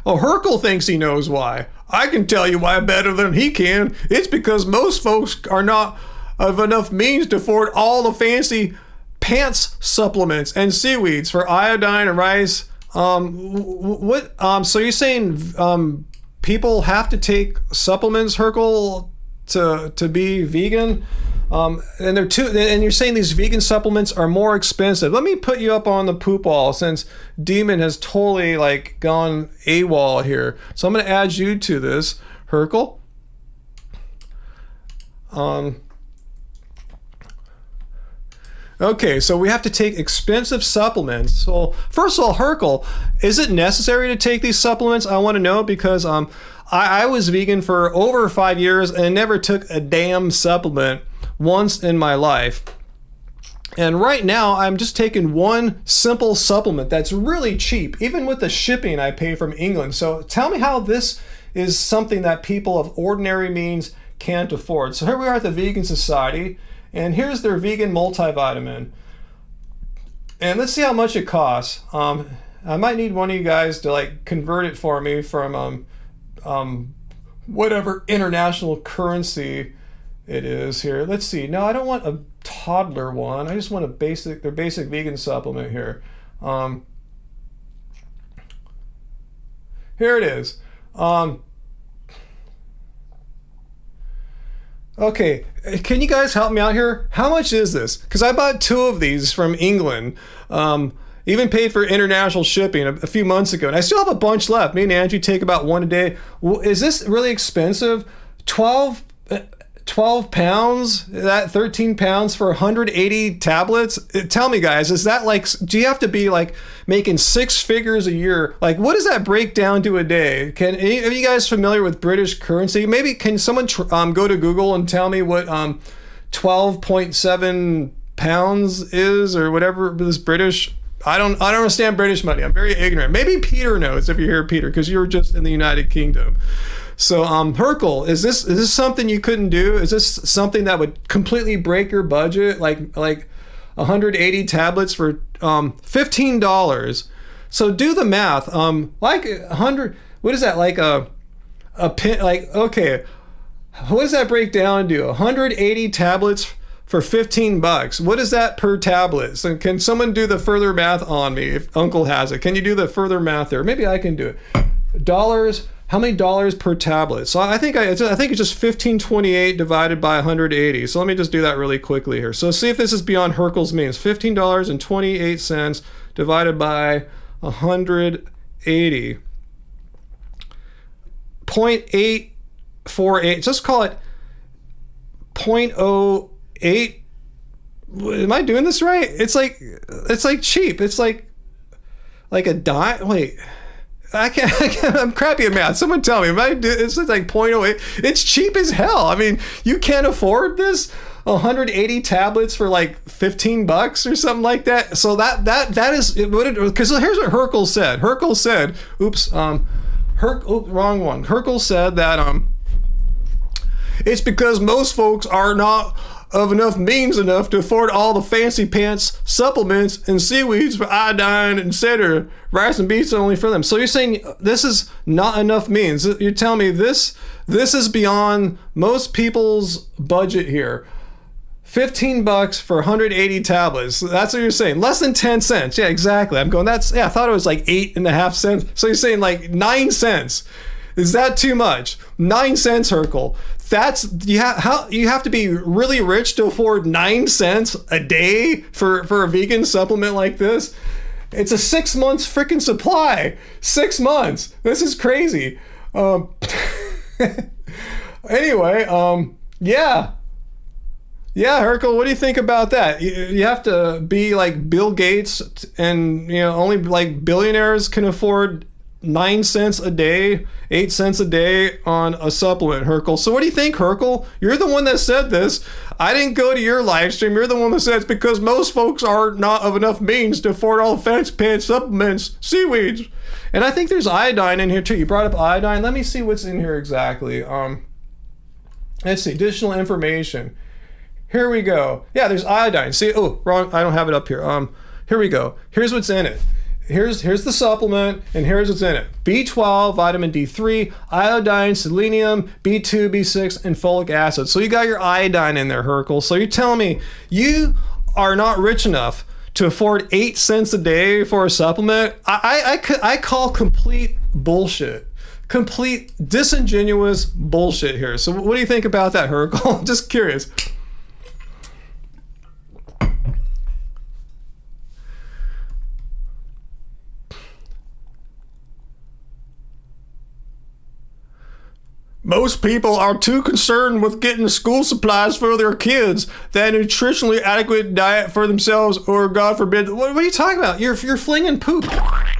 Oh, Herkel thinks he knows why. I can tell you why better than he can. It's because most folks are not of enough means to afford all the fancy pants supplements and seaweeds for iodine and rice. So you're saying people have to take supplements, Herkel, to be vegan? And you're saying these vegan supplements are more expensive. Let me put you up on the poop wall, since Demon has totally like gone AWOL here. So I'm going to add you to this, Herkel. Okay, so we have to take expensive supplements. So first of all, Herkel, is it necessary to take these supplements? I want to know, because I was vegan for over 5 years and never took a damn supplement once in my life. And right now I'm just taking one simple supplement that's really cheap, even with the shipping I pay from England. So tell me how this is something that people of ordinary means can't afford. So here we are at the Vegan Society, and here's their vegan multivitamin. And let's see how much it costs. I might need one of you guys to like convert it for me from whatever international currency it is here. Let's see. No, I don't want a toddler one. I just want their basic vegan supplement here. Here it is. Okay, can you guys help me out here? How much is this? Because I bought 2 of these from England. Even paid for international shipping a few months ago, and I still have a bunch left. Me and Andrew take about 1 a day. Is this really expensive? 12 pounds, that 13 pounds for 180 tablets? Tell me, guys, is that like, do you have to be like making 6 figures a year? Like, what does that break down to a day? Are you guys familiar with British currency? Maybe can someone go to Google and tell me what 12.7 pounds is, or whatever this British? I don't understand British money. I'm very ignorant. Maybe Peter knows, if you're here, Peter, because you were just in the United Kingdom. So, Herkel, is this something you couldn't do? Is this something that would completely break your budget? Like 180 tablets for $15. So do the math. Like 100. What is that? Like a pin? Like, okay, what does that break down to? 180 tablets for $15. What is that per tablet? So can someone do the further math on me if Uncle has it? Can you do the further math there? Maybe I can do it. Dollars. How many dollars per tablet? So I think it's just 1528 divided by 180. So let me just do that really quickly here. So see if this is beyond Herkel's means. $15.28 divided by 180. 0.848. Just call it 0.08. Am I doing this right? It's like cheap. It's like, like a dime. Wait, I can't, I'm crappy at math. Someone tell me. It's like 0.08. It's cheap as hell. I mean, you can't afford this. 180 tablets for like $15 or something like that. So that is what it, because here's what Herkel said. Herkel said, wrong one. Herkel said that it's because most folks are not of enough means enough to afford all the fancy pants supplements and seaweeds for iodine, etc. Rice and beets only for them. So you're saying this is not enough means. You're telling me this is beyond most people's budget here. $15 for 180 tablets. That's what you're saying. Less than 10 cents. Yeah, exactly. I'm going, I thought it was like 8.5 cents. So you're saying like 9 cents. Is that too much? 9 cents, Herkel. You have to be really rich to afford 9 cents a day for a vegan supplement like this. It's a 6 months freaking supply. 6 months. This is crazy. Anyway, yeah. Yeah, Herkel, what do you think about that? You have to be like Bill Gates, and only like billionaires can afford 9 cents a day, 8 cents a day on a supplement, Herkel. So what do you think, Herkel? You're the one that said this. I didn't go to your live stream. You're the one that said it's because most folks are not of enough means to afford all the fancy pants, supplements, seaweeds. And I think there's iodine in here too. You brought up iodine. Let me see what's in here exactly. Let's see, additional information. Here we go. Yeah, there's iodine. See, oh, wrong. I don't have it up here. Here we go. Here's what's in it. Here's the supplement, and here's what's in it. B12, vitamin D3, iodine, selenium, B2, B6, and folic acid. So you got your iodine in there, Herkel. So you're telling me you are not rich enough to afford 8 cents a day for a supplement? I call complete bullshit. Complete disingenuous bullshit here. So what do you think about that, Herkel? Just curious. Most people are too concerned with getting school supplies for their kids than a nutritionally adequate diet for themselves, or God forbid. What are you talking about? You're flinging poop.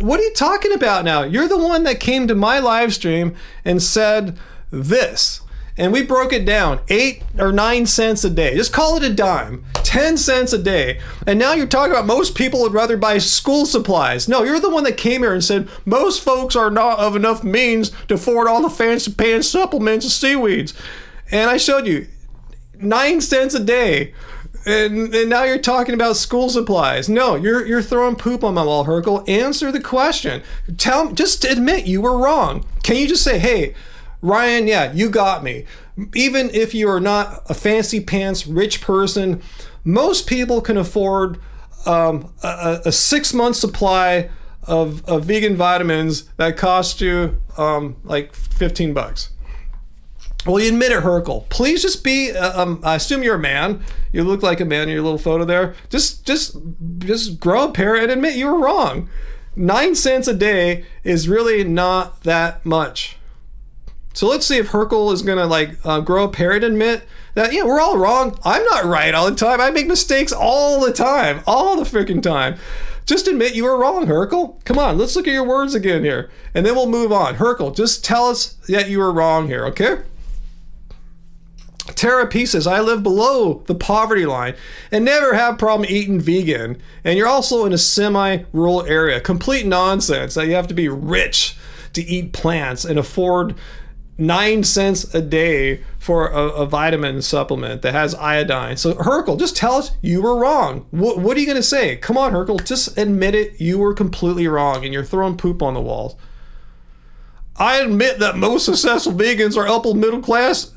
What are you talking about now? You're the one that came to my live stream and said this. And we broke it down, 8 or 9 cents a day. Just call it a dime, 10 cents a day. And now you're talking about most people would rather buy school supplies. No, you're the one that came here and said most folks are not of enough means to afford all the fancy pants, supplements, and seaweeds. And I showed you 9 cents a day. And now you're talking about school supplies. No, you're throwing poop on my wall, Herkel. Answer the question. Just admit you were wrong. Can you just say, hey, Ryan, yeah, you got me. Even if you are not a fancy pants rich person, most people can afford a 6 month supply of vegan vitamins that cost you like $15. Well, you admit it, Herkel. Please just be. I assume you're a man. You look like a man in your little photo there. Just grow up here and admit you were wrong. 9 cents a day is really not that much. So let's see if Herkel is going to grow up here and admit that, yeah, we're all wrong. I'm not right all the time. I make mistakes all the time. All the freaking time. Just admit you were wrong, Herkel. Come on, let's look at your words again here. And then we'll move on. Herkel, just tell us that you were wrong here, okay? Tara P says, I live below the poverty line and never have problem eating vegan. And you're also in a semi-rural area. Complete nonsense that you have to be rich to eat plants and afford 9 cents a day for a vitamin supplement that has iodine. So Herkel, just tell us you were wrong. What are you going to say? Come on, Herkel, just admit it. You were completely wrong and you're throwing poop on the walls. I admit that most successful vegans are upper middle class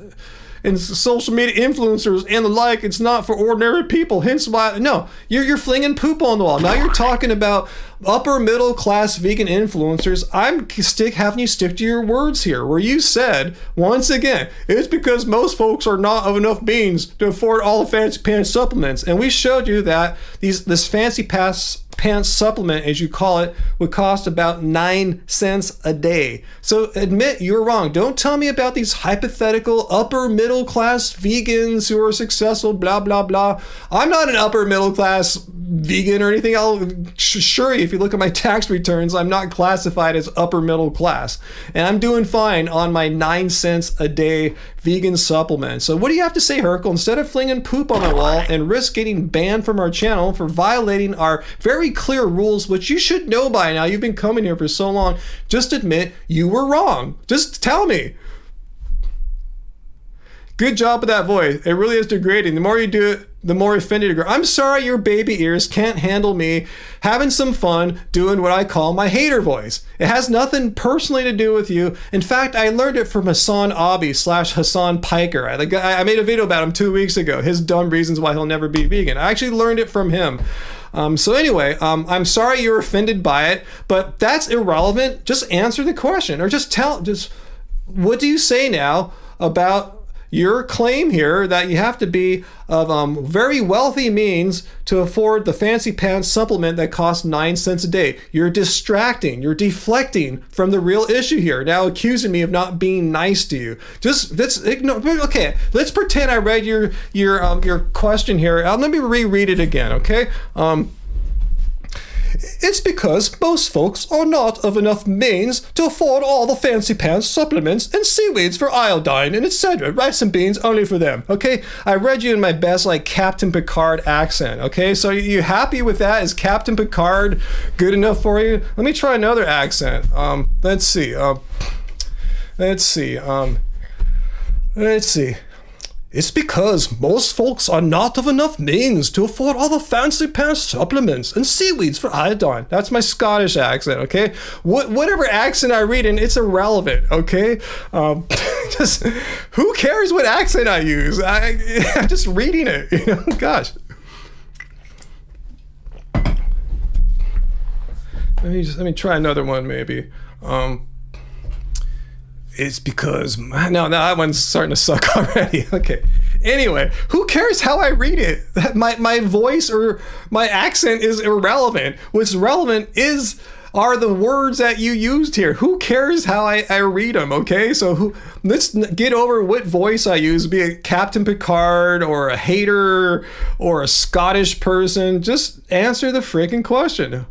and social media influencers and the like. It's not for ordinary people. Hence why, no, you're flinging poop on the wall. Now you're talking about upper middle class vegan influencers. I'm having you stick to your words here, where you said, once again, it's because most folks are not of enough means to afford all the fancy pants supplements. And we showed you that this fancy pants supplement, as you call it, would cost about 9 cents a day. So admit you're wrong. Don't tell me about these hypothetical upper middle class vegans who are successful, blah, blah, blah. I'm not an upper middle class vegan or anything. I'll assure you, if you look at my tax returns, I'm not classified as upper middle class. And I'm doing fine on my 9 cents a day vegan supplement. So what do you have to say, Hercule? Instead of flinging poop on the wall and risk getting banned from our channel for violating our very clear rules, which you should know by now, you've been coming here for so long, just admit you were wrong. Just tell me. Good job with that voice. It really is degrading. The more you do it, the more offended you grow. I'm sorry your baby ears can't handle me having some fun doing what I call my hater voice. It has nothing personally to do with you. In fact, I learned it from Hassan Abi / Hassan Piker. I made a video about him 2 weeks ago. His dumb reasons why he'll never be vegan. I actually learned it from him. So anyway, I'm sorry you're offended by it, but that's irrelevant. Just answer the question, or just what do you say now about your claim here that you have to be of very wealthy means to afford the fancy pants supplement that costs 9 cents a day? You're distracting, you're deflecting from the real issue here, now accusing me of not being nice to you. Just let's ignore. Okay, let's pretend I read your question here. Let me reread it again, okay? It's because most folks are not of enough means to afford all the fancy pants supplements and seaweeds for iodine and etc. Rice and beans only for them. Okay, I read you in my best like Captain Picard accent. Okay, so you happy with that? Is Captain Picard good enough for you? Let me try another accent. Let's see. It's because most folks are not of enough means to afford all the fancy pants supplements and seaweeds for iodine. That's my Scottish accent, okay? Whatever accent I read in, it's irrelevant, okay? Just who cares what accent I use? I'm just reading it, you know? Gosh. Let me try another one, maybe. It's because no, that one's starting to suck already. Okay. Anyway, who cares how I read it? My voice or my accent is irrelevant. What's relevant are the words that you used here. Who cares how I read them? Okay, so let's get over what voice I use, be it Captain Picard or a hater or a Scottish person. Just answer the freaking question.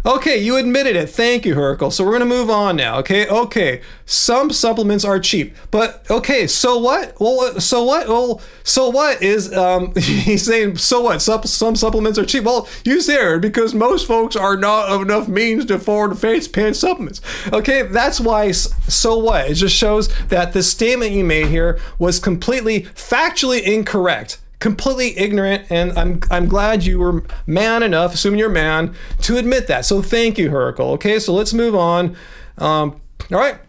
Okay, you admitted it. Thank you, Hercule. So we're going to move on now, okay? Okay, some supplements are cheap. But, okay, so what? Well, so what? Well, so what is, he's saying, so what? Some supplements are cheap. Well, you said because most folks are not of enough means to afford face pants supplements. Okay, that's why, so what? It just shows that the statement you made here was completely factually incorrect. Completely ignorant, and I'm glad you were man enough, assuming you're a man, to admit that. So thank you, Hercule. Okay, so let's move on. All right.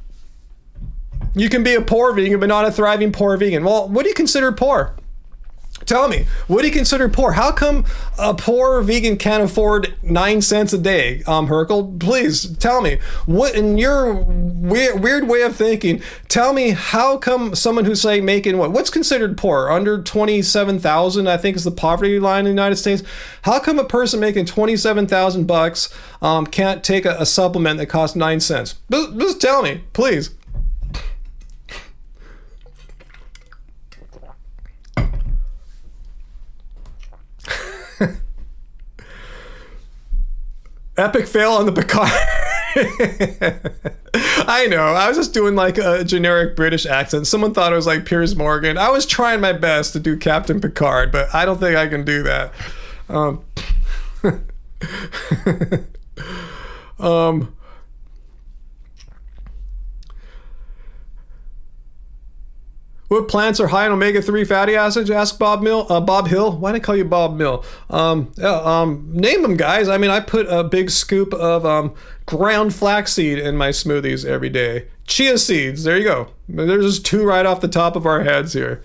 You can be a poor vegan, but not a thriving poor vegan. Well, what do you consider poor? Tell me, what do you consider poor? How come a poor vegan can't afford 9 cents a day, Hercule? Please tell me. What, in your weird way of thinking, tell me how come someone who's say making what's considered poor? Under 27,000, I think is the poverty line in the United States. How come a person making 27,000 bucks can't take a supplement that costs 9 cents? Just tell me, please. Epic fail on the Picard. I know. I was just doing like a generic British accent. Someone thought it was like Piers Morgan. I was trying my best to do Captain Picard, but I don't think I can do that. What plants are high in omega-3 fatty acids? Ask Bob Hill. Why did I call you Bob Mill? Name them, guys. I mean, I put a big scoop of ground flaxseed in my smoothies every day. Chia seeds. There you go. There's just 2 right off the top of our heads here.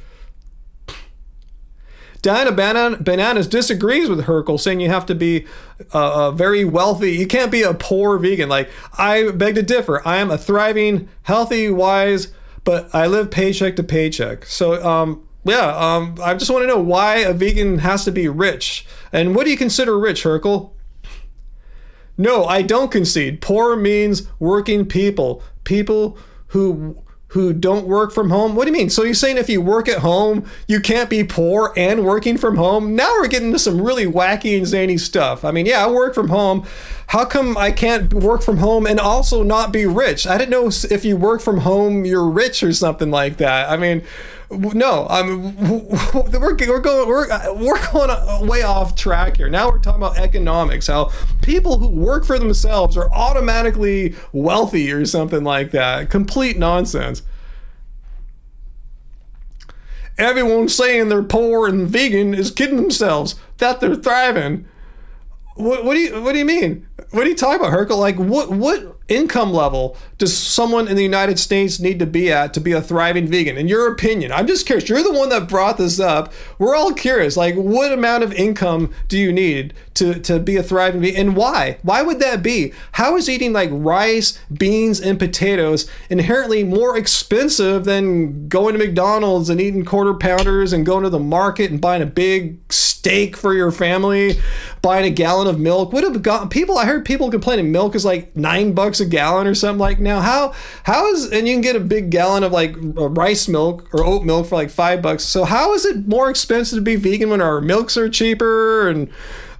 Diana Bananas disagrees with Hercule, saying you have to be very wealthy. You can't be a poor vegan. Like, I beg to differ. I am a thriving, healthy, wise, but I live paycheck to paycheck. So, I just want to know why a vegan has to be rich. And what do you consider rich, Hercule? No, I don't concede. Poor means working people. People who who don't work from home? What do you mean? So you're saying if you work at home, you can't be poor and working from home? Now we're getting into some really wacky and zany stuff. I mean, yeah, I work from home. How come I can't work from home and also not be rich? I didn't know if you work from home, you're rich or something like that. I mean, no, we're going way off track here. Now we're talking about economics, how people who work for themselves are automatically wealthy or something like that. Complete nonsense. Everyone saying they're poor and vegan is kidding themselves that they're thriving. What do you mean? What are you talking about, Hercule? Like, what income level does someone in the United States need to be at to be a thriving vegan? In your opinion, I'm just curious. You're the one that brought this up. We're all curious. Like, what amount of income do you need to be a thriving vegan, and why? Why would that be? How is eating like rice, beans, and potatoes inherently more expensive than going to McDonald's and eating quarter pounders and going to the market and buying a big steak for your family, buying a gallon of milk? What have got people? I heard people complaining milk is like $9 a gallon or something. Like, now how is, and you can get a big gallon of like rice milk or oat milk for like $5. So how is it more expensive to be vegan when our milks are cheaper and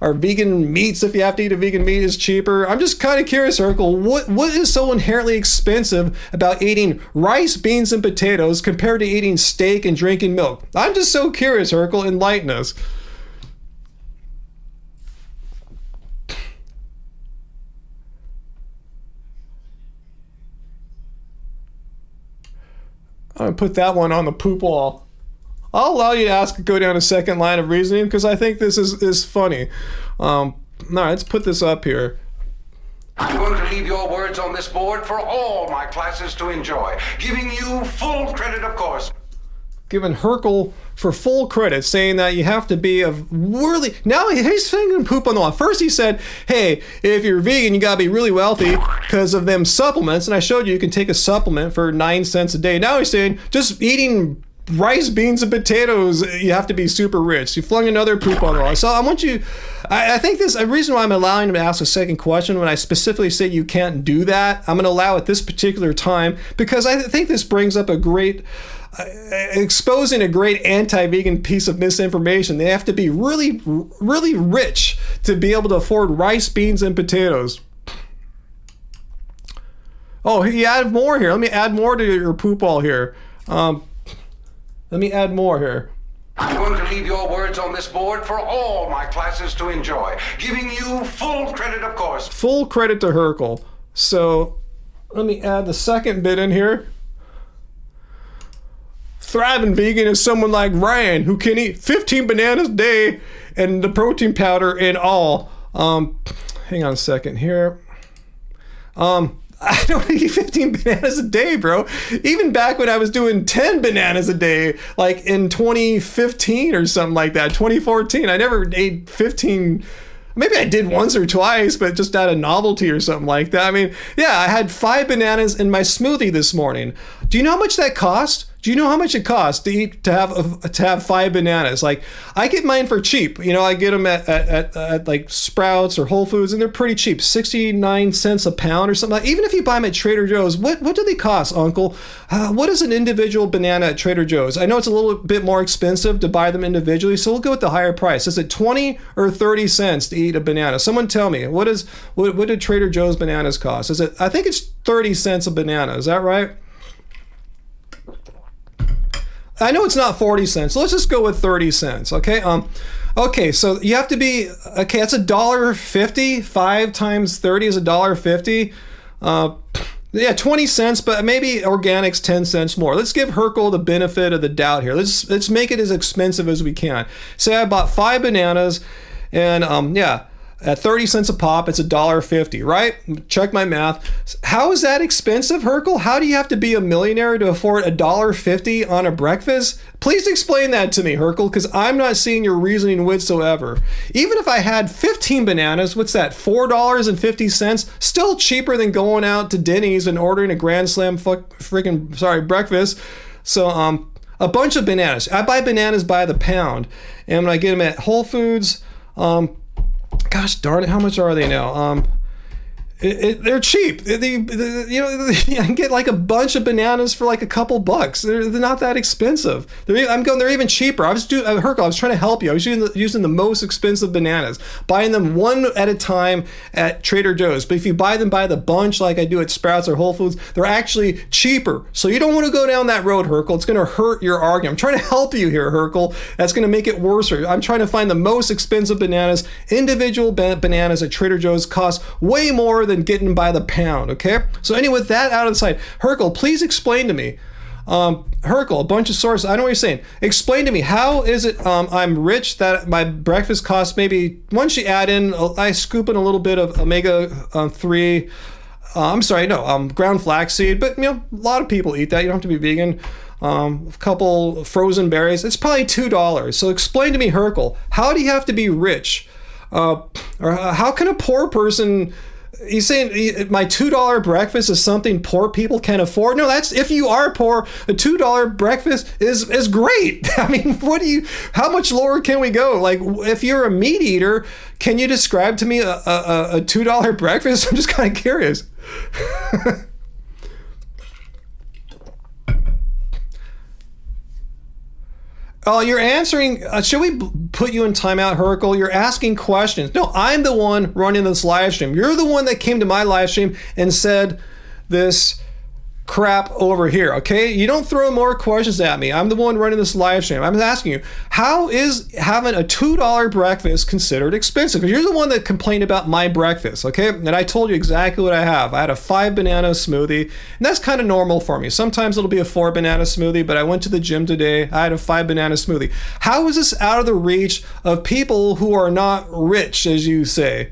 our vegan meats, if you have to eat a vegan meat, is cheaper? I'm just kind of curious, Hercule, what is so inherently expensive about eating rice, beans, and potatoes compared to eating steak and drinking milk? I'm just so curious, Hercule. Enlighten us. I'm going to put that one on the poop wall. I'll allow you to go down a second line of reasoning because I think this is funny. All right, let's put this up here. I'm going to leave your words on this board for all my classes to enjoy, giving you full credit, of course. Giving Hercule for full credit, saying that you have to be a worthy. Now he's thinking poop on the wall. First he said, hey, if you're vegan, you gotta be really wealthy because of them supplements. And I showed you can take a supplement for 9 cents a day. Now he's saying just eating rice, beans, and potatoes, you have to be super rich. You flung another poop on the wall. So I want you, I think this, a reason why I'm allowing him to ask a second question when I specifically say you can't do that, I'm going to allow at this particular time, because I think this brings up a great, exposing a great anti-vegan piece of misinformation. They have to be really, really rich to be able to afford rice, beans, and potatoes. Oh, he added more here. Let me add more to your poop all here. Let me add more here. I'm going to leave your words on this board for all my classes to enjoy, giving you full credit, of course. Full credit to Hercule. So let me add the second bit in here. Thriving vegan is someone like Ryan who can eat 15 bananas a day and the protein powder and all. Hang on a second here. I don't eat 15 bananas a day, bro. Even back when I was doing 10 bananas a day, like in 2015 or something like that, 2014, I never ate 15. Maybe I did once or twice, but just out of novelty or something like that. I mean, yeah, I had 5 bananas in my smoothie this morning. Do you know how much that cost? Do you know how much it costs to have 5 bananas? Like, I get mine for cheap. You know, I get them at like Sprouts or Whole Foods, and they're pretty cheap, 69 cents a pound or something. Like, even if you buy them at Trader Joe's, what do they cost, Uncle? What is an individual banana at Trader Joe's? I know it's a little bit more expensive to buy them individually, so we'll go with the higher price. Is it 20 or 30 cents to eat a banana? Someone tell me, what did Trader Joe's bananas cost? I think it's 30 cents a banana. Is that right? I know it's not 40 cents, so let's just go with 30 cents, okay? Okay, so you have to be, okay, that's $1.50. 5 times 30 is $1.50. Yeah, 20 cents, but maybe organic's 10 cents more. Let's give Hercule the benefit of the doubt here. Let's make it as expensive as we can. Say I bought 5 bananas, and yeah, at 30 cents a pop, it's $1.50, right? Check my math. How is that expensive, Hercule? How do you have to be a millionaire to afford $1.50 on a breakfast? Please explain that to me, Hercule, because I'm not seeing your reasoning whatsoever. Even if I had 15 bananas, what's that, $4.50? Still cheaper than going out to Denny's and ordering a Grand Slam breakfast. So, a bunch of bananas. I buy bananas by the pound, and when I get them at Whole Foods, gosh darn it, how much are they now? They're cheap. You know, I can get like a bunch of bananas for like a couple bucks. They're not that expensive. They're even cheaper. Hercule, I was trying to help you. I was using the most expensive bananas, buying them one at a time at Trader Joe's. But if you buy them by the bunch, like I do at Sprouts or Whole Foods, they're actually cheaper. So you don't want to go down that road, Hercule. It's going to hurt your argument. I'm trying to help you here, Hercule. That's going to make it worse. I'm trying to find the most expensive bananas. Individual bananas at Trader Joe's cost way more than getting by the pound, okay? So anyway, with that out of the sight, Hercule, please explain to me. Hercule, a bunch of sources. I know what you're saying. Explain to me, how is it I'm rich that my breakfast costs maybe, once you add in, I scoop in a little bit of omega-3, ground flaxseed, but you know, a lot of people eat that. You don't have to be vegan. A couple frozen berries. It's probably $2. So explain to me, Hercule, how do you have to be rich? Or how can a poor person... He's saying my $2 breakfast is something poor people can afford. No, that's if you are poor, a $2 breakfast is great. I mean, how much lower can we go? Like, if you're a meat eater, can you describe to me a $2 breakfast? I'm just kind of curious. Oh, you're answering. Should we put you in timeout, Hercule? You're asking questions. No, I'm the one running this live stream. You're the one that came to my live stream and said this crap over here, okay? You don't throw more questions at me. I'm the one running this live stream. I'm asking you, how is having a $2 breakfast considered expensive? Because you're the one that complained about my breakfast, okay? And I told you exactly what I have. I had a 5-banana smoothie, and that's kind of normal for me. Sometimes it'll be a 4-banana smoothie, but I went to the gym today. I had a 5-banana smoothie. How is this out of the reach of people who are not rich, as you say?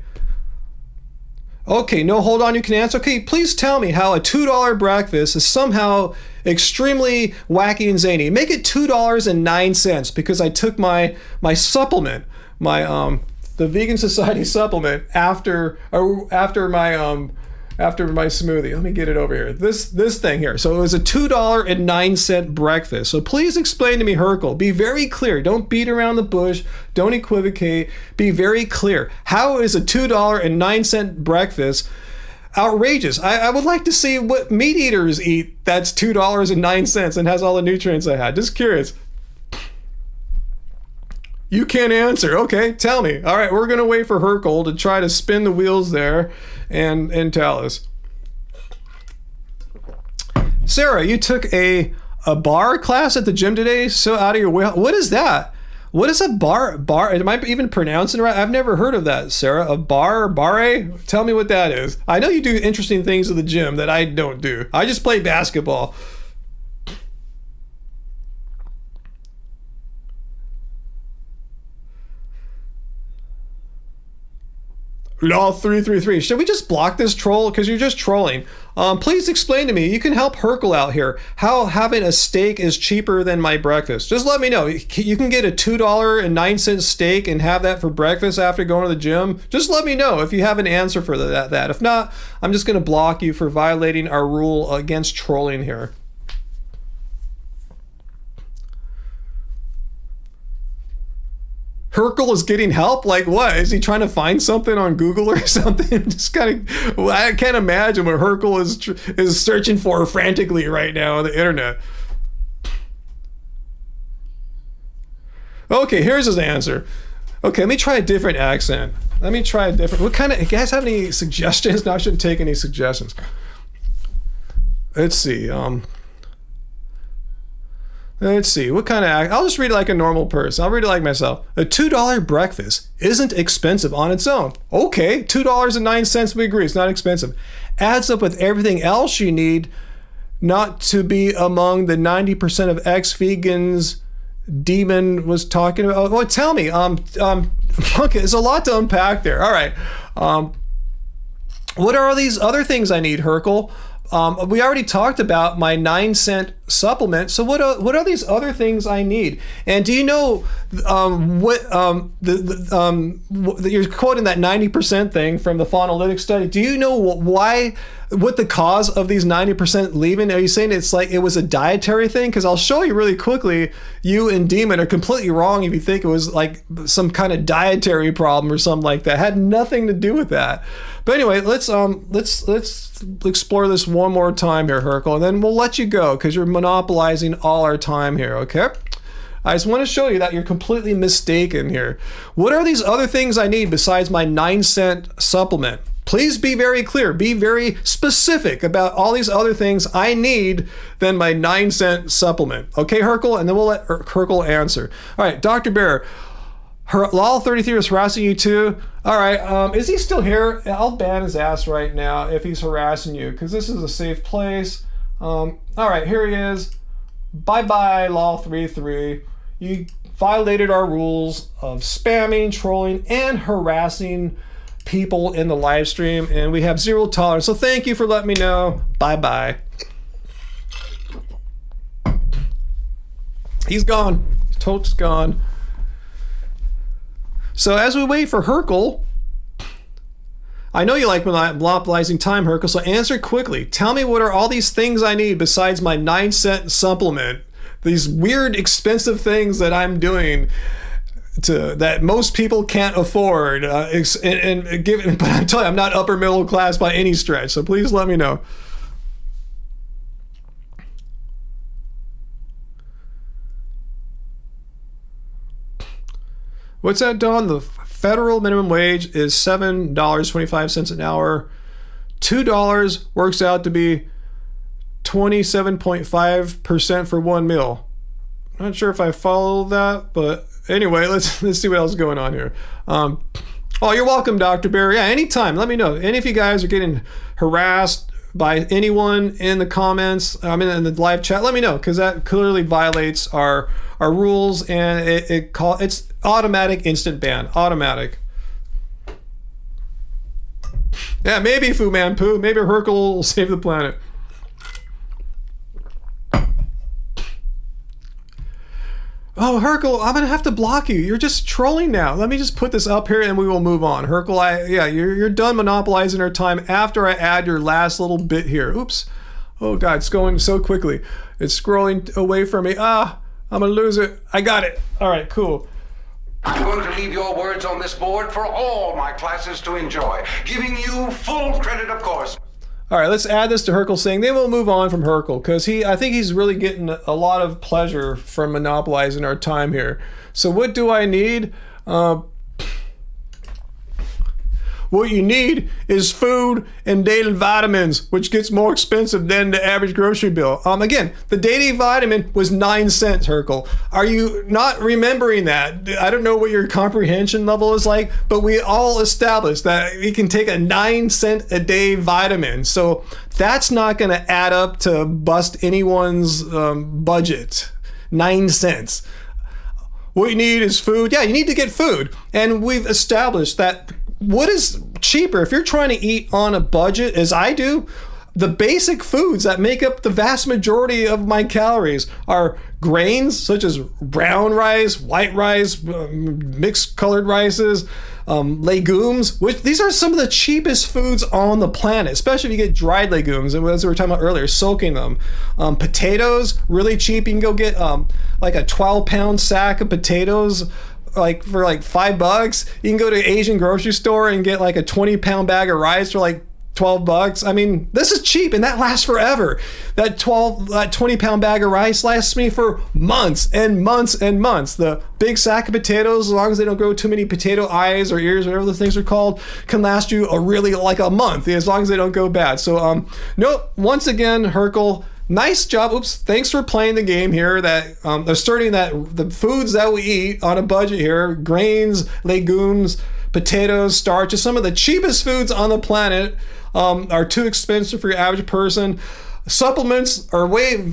Okay, no, hold on, you can answer. Okay, please tell me how a $2 breakfast is somehow extremely wacky and zany. Make it $2.09 because I took my supplement, the Vegan Society supplement after my smoothie. Let me get it over here. This thing here. So it was a $2.09 breakfast. So please explain to me, Hercule. Be very clear. Don't beat around the bush. Don't equivocate. Be very clear. How is a $2.09 breakfast outrageous? I would like to see what meat eaters eat that's $2.09 and has all the nutrients I had. Just curious. You can't answer. Okay, tell me. All right, we're going to wait for Hercule to try to spin the wheels there and tell us. Sarah, you took a bar class at the gym today? So out of your way. What is that? What is a bar? Am I even pronouncing it right? I've never heard of that, Sarah. A barre? Tell me what that is. I know you do interesting things at the gym that I don't do. I just play basketball. Law 333. Should we just block this troll? Because you're just trolling. Please explain to me. You can help Hercule out here. How having a steak is cheaper than my breakfast. Just let me know. You can get a $2.09 steak and have that for breakfast after going to the gym. Just let me know if you have an answer for that. If not, I'm just going to block you for violating our rule against trolling here. Hercule is getting help? Like what? Is he trying to find something on Google or something? Just kind of, I can't imagine what Hercule is searching for frantically right now on the internet. Okay, here's his answer. Okay, let me try a different accent. What kind of, you guys have any suggestions? No, I shouldn't take any suggestions. Let's see. What kind of I'll just read it like a normal person. I'll read it like myself. A $2 breakfast isn't expensive on its own. Okay, $2.09, we agree, it's not expensive. Adds up with everything else you need not to be among the 90% of ex-vegans Demon was talking about. Well, tell me, okay, there's a lot to unpack there. All right. What are all these other things I need, Hercule? We already talked about my 9-cent supplement. So what are these other things I need? And do you know you're quoting that 90% thing from the Faunalytics study? Do you know what the cause of these 90% leaving? Are you saying it's like it was a dietary thing? Because I'll show you really quickly. You and Demon are completely wrong if you think it was like some kind of dietary problem or something like that. It had nothing to do with that. But anyway, let's explore this one more time here, Hercule, and then we'll let you go because you're monopolizing all our time here, okay? I just want to show you that you're completely mistaken here. What are these other things I need besides my 9-cent supplement? Please be very clear, be very specific about all these other things I need than my 9-cent supplement. Okay, Hercule? And then we'll let Hercule answer. All right, Dr. Bear. Lol 33 is harassing you too. All right, is he still here? I'll ban his ass right now if he's harassing you because this is a safe place. All right, here he is. Bye-bye, Lol 33. You violated our rules of spamming, trolling, and harassing people in the live stream, and we have zero tolerance. So thank you for letting me know. Bye-bye. He's gone. Totes gone. So as we wait for Hercule, I know you like monopolizing time, Hercule, so answer quickly. Tell me what are all these things I need besides my 9-cent supplement? These weird, expensive things that I'm doing that most people can't afford. But I'm telling you, I'm not upper middle class by any stretch, so please let me know. What's that, Dawn? The federal minimum wage is $7.25 an hour. $2 works out to be 27.5% for one meal. Not sure if I follow that, but anyway, let's see what else is going on here. Oh, you're welcome, Dr. Bear. Yeah, anytime. Let me know. Any of you guys are getting harassed by anyone in the comments, in the live chat, let me know, because that clearly violates our rules, and it's automatic instant ban. Automatic. Yeah, maybe Fu Man Poo. Maybe Hercule will save the planet. Oh, Hercule, I'm gonna have to block you. You're just trolling now. Let me just put this up here and we will move on. Hercule, you're done monopolizing our time after I add your last little bit here. Oops. Oh God, it's going so quickly. It's scrolling away from me. I'm gonna lose it. I got it. All right, cool. I'm going to leave your words on this board for all my classes to enjoy, giving you full credit, of course. All right, let's add this to Hercule saying, then we'll move on from Hercule, because I think he's really getting a lot of pleasure from monopolizing our time here. So what do I need? What you need is food and daily vitamins, which gets more expensive than the average grocery bill. Again, the daily vitamin was 9 cents, Hercule. Are you not remembering that? I don't know what your comprehension level is like, but we all established that we can take a 9 cent a day vitamin. So that's not going to add up to bust anyone's budget. 9 cents. What you need is food. Yeah, you need to get food. And we've established that what is cheaper if you're trying to eat on a budget, as I do. The basic foods that make up the vast majority of my calories are grains such as brown rice, white rice, mixed colored rices, legumes, which these are some of the cheapest foods on the planet, especially if you get dried legumes, and as we were talking about earlier, soaking them. Potatoes, really cheap. You can go get like a 12-pound sack of potatoes like for like $5. You can go to an Asian grocery store and get like a 20-pound bag of rice for like $12. I mean, this is cheap and that lasts forever. That 20-pound bag of rice lasts me for months and months and months. The big sack of potatoes, as long as they don't grow too many potato eyes or ears, whatever the things are called, can last you like a month, as long as they don't go bad. So nope, once again, Hercule, nice job. Oops. Thanks for playing the game here, that asserting that the foods that we eat on a budget here, grains, legumes, potatoes, starch, is some of the cheapest foods on the planet, are too expensive for your average person. Supplements are way